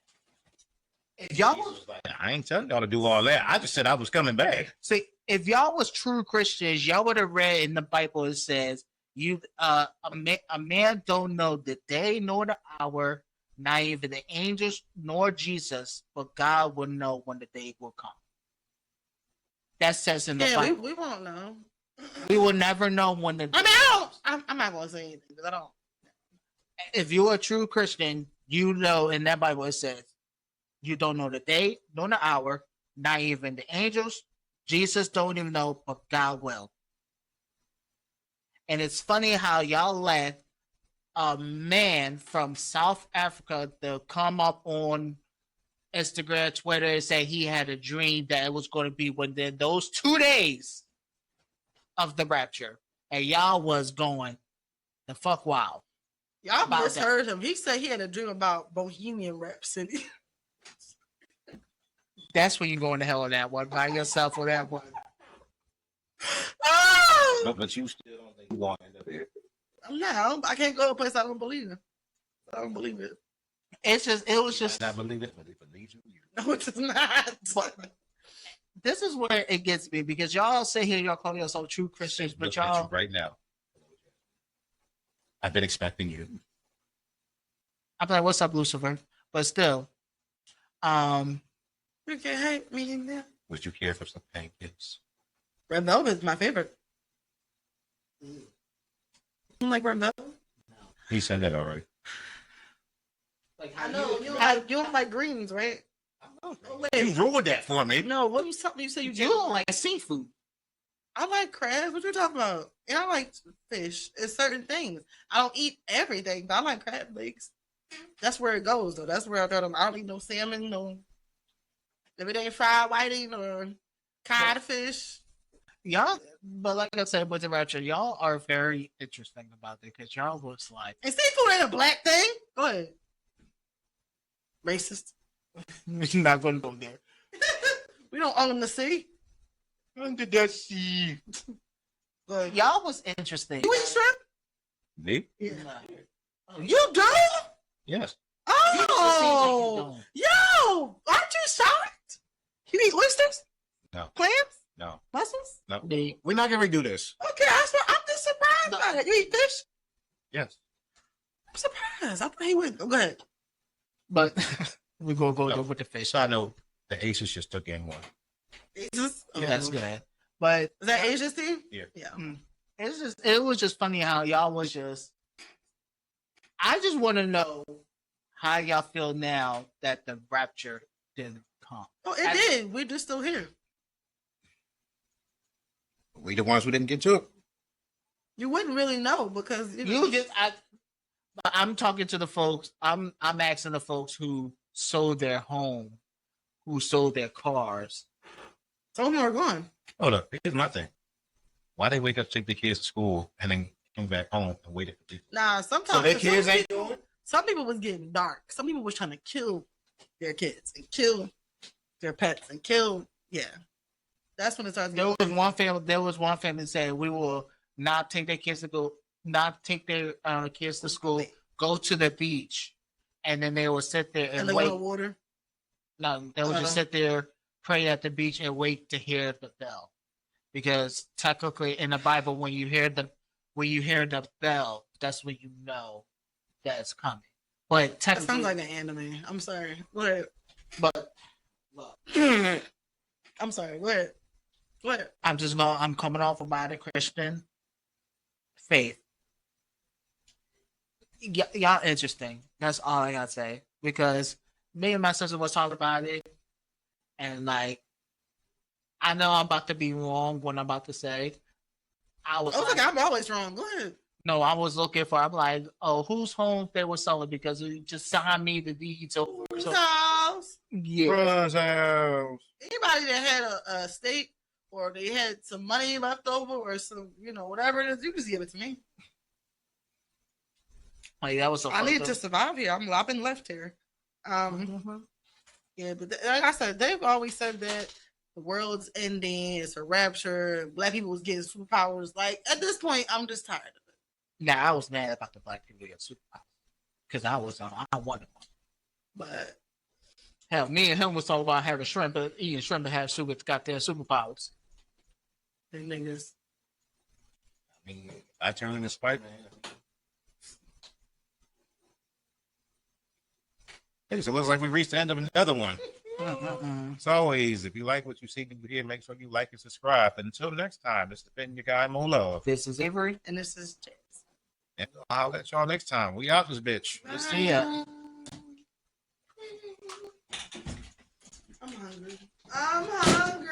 If y'all was, I ain't telling y'all to do all that. I just said I was coming back. see, if y'all was true Christians, y'all would have read in the Bible it says, "You a man don't know the day nor the hour, not even the angels nor Jesus, but God will know when the day will come." That says in the Yeah, Bible. we won't know. We will never know when the. I mean, I don't. I'm not gonna say anything because I don't. If you're a true Christian, you know in that Bible it says, "You don't know the day nor the hour, not even the angels, Jesus don't even know, but God will." And it's funny how y'all let a man from South Africa to come up on Instagram, Twitter, and say he had a dream that it was going to be within those 2 days of the rapture. And y'all was going the fuck wild. Y'all About misheard him. He said he had a dream about Bohemian Rhapsody. That's when you going to hell on that one by yourself or that one. Oh! But you still don't think you want to end up here. No, I can't go to a place I don't believe in. I don't believe it. It was just. I believe it, but if it leads you, No, it's not. But this is where it gets me because y'all say here y'all call yourself true Christians, but look at y'all you right now. I've been expecting you. I'm like, what's up, Lucifer? But still, You can't hate me in there. Would you care for some pancakes? Red Velvet is my favorite. You like Red Velvet? He said that already. like I know. You don't like greens, right? Oh, You wait. ruined that for me. No, what was something you said you don't like seafood. I like crabs. What you talking about? And I like fish. It's certain things. I don't eat everything, but I like crab legs. That's where it goes, though. That's where I don't eat no salmon, no. If it ain't fried whiting or codfish. Y'all, but like I said with the rapture, y'all are very interesting about it because y'all was like, And seafood ain't a black thing. Go ahead. Racist. you're not going to go there. We don't own the sea. Under that sea. Go ahead. Y'all was interesting. You eat shrimp? Me? Yeah. Nah. You do? Yes. Oh, yo, aren't you shocked? You eat oysters? No. Clams? No. Mussels? No. They- We're not gonna do this. Okay, I'm just surprised No. by that. You eat fish? Yes. I'm surprised. I thought he would. Go ahead. But we're going to go No. with the fish. So I know the Aces just took game one. Ages? Yeah, that's good. But Is that Asia's team? Yeah. Yeah. it was just funny how y'all was just. I just want to know how y'all feel now that the rapture didn't come. Oh, it did. We're just still here. We the ones who didn't get to it. You wouldn't really know because But I'm talking to the folks. I'm asking the folks who sold their home, who sold their cars. some of them are gone. Hold up. Here's my thing. Why they wake up, take the kids to school, and then come back home and wait for people? Nah, sometimes So their kids ain't people, doing it? some people was getting dark. Some people was trying to kill their kids and kill their pets and kill. Yeah, that's when it starts. There was one family. There was one family that said we will not take their kids to go, not take their kids to school, go to the beach, and then they will sit there and and they wait. want water. No, they would just sit there, pray at the beach, and wait to hear the bell, because technically in the Bible, when you hear the bell, that's when you know that it's coming. But That technically, sounds like an anime. I'm sorry. Go ahead. but I'm sorry. Go ahead. Go ahead. I'm coming off about the Christian faith. Y'all interesting. That's all I gotta say. Because me and my sister was talking about it, and like, I know I'm about to be wrong what I'm about to say, I was I was like, like, I'm always wrong. Go ahead. no, I was looking for. I'm like, oh, whose homes they were selling because it just signed me the deeds over. Whose So house? yeah, Bruh's house. Anybody that had a estate or they had some money left over or some, whatever it is, you just give it to me. like that was. I need to survive here. I've been left here. Yeah, but like I said, they've always said that the world's ending, it's a rapture, black people was getting superpowers. Like at this point, I'm just tired of it. Now I was mad about the black people getting superpowers because I wanted one. But Hell, me and him was talking about having shrimp, but eating shrimp and having got their superpowers. the niggas. I mean, I turned into Spider-Man. Hey, so it looks like we reached the end of another one. As always, if you like what you see here, make sure you like and subscribe. Until next time, this has been your guy, Mo Love. This is Avery. And this is Jasmine. And I'll let y'all next time. We out this bitch. See ya. I'm hungry. I'm hungry.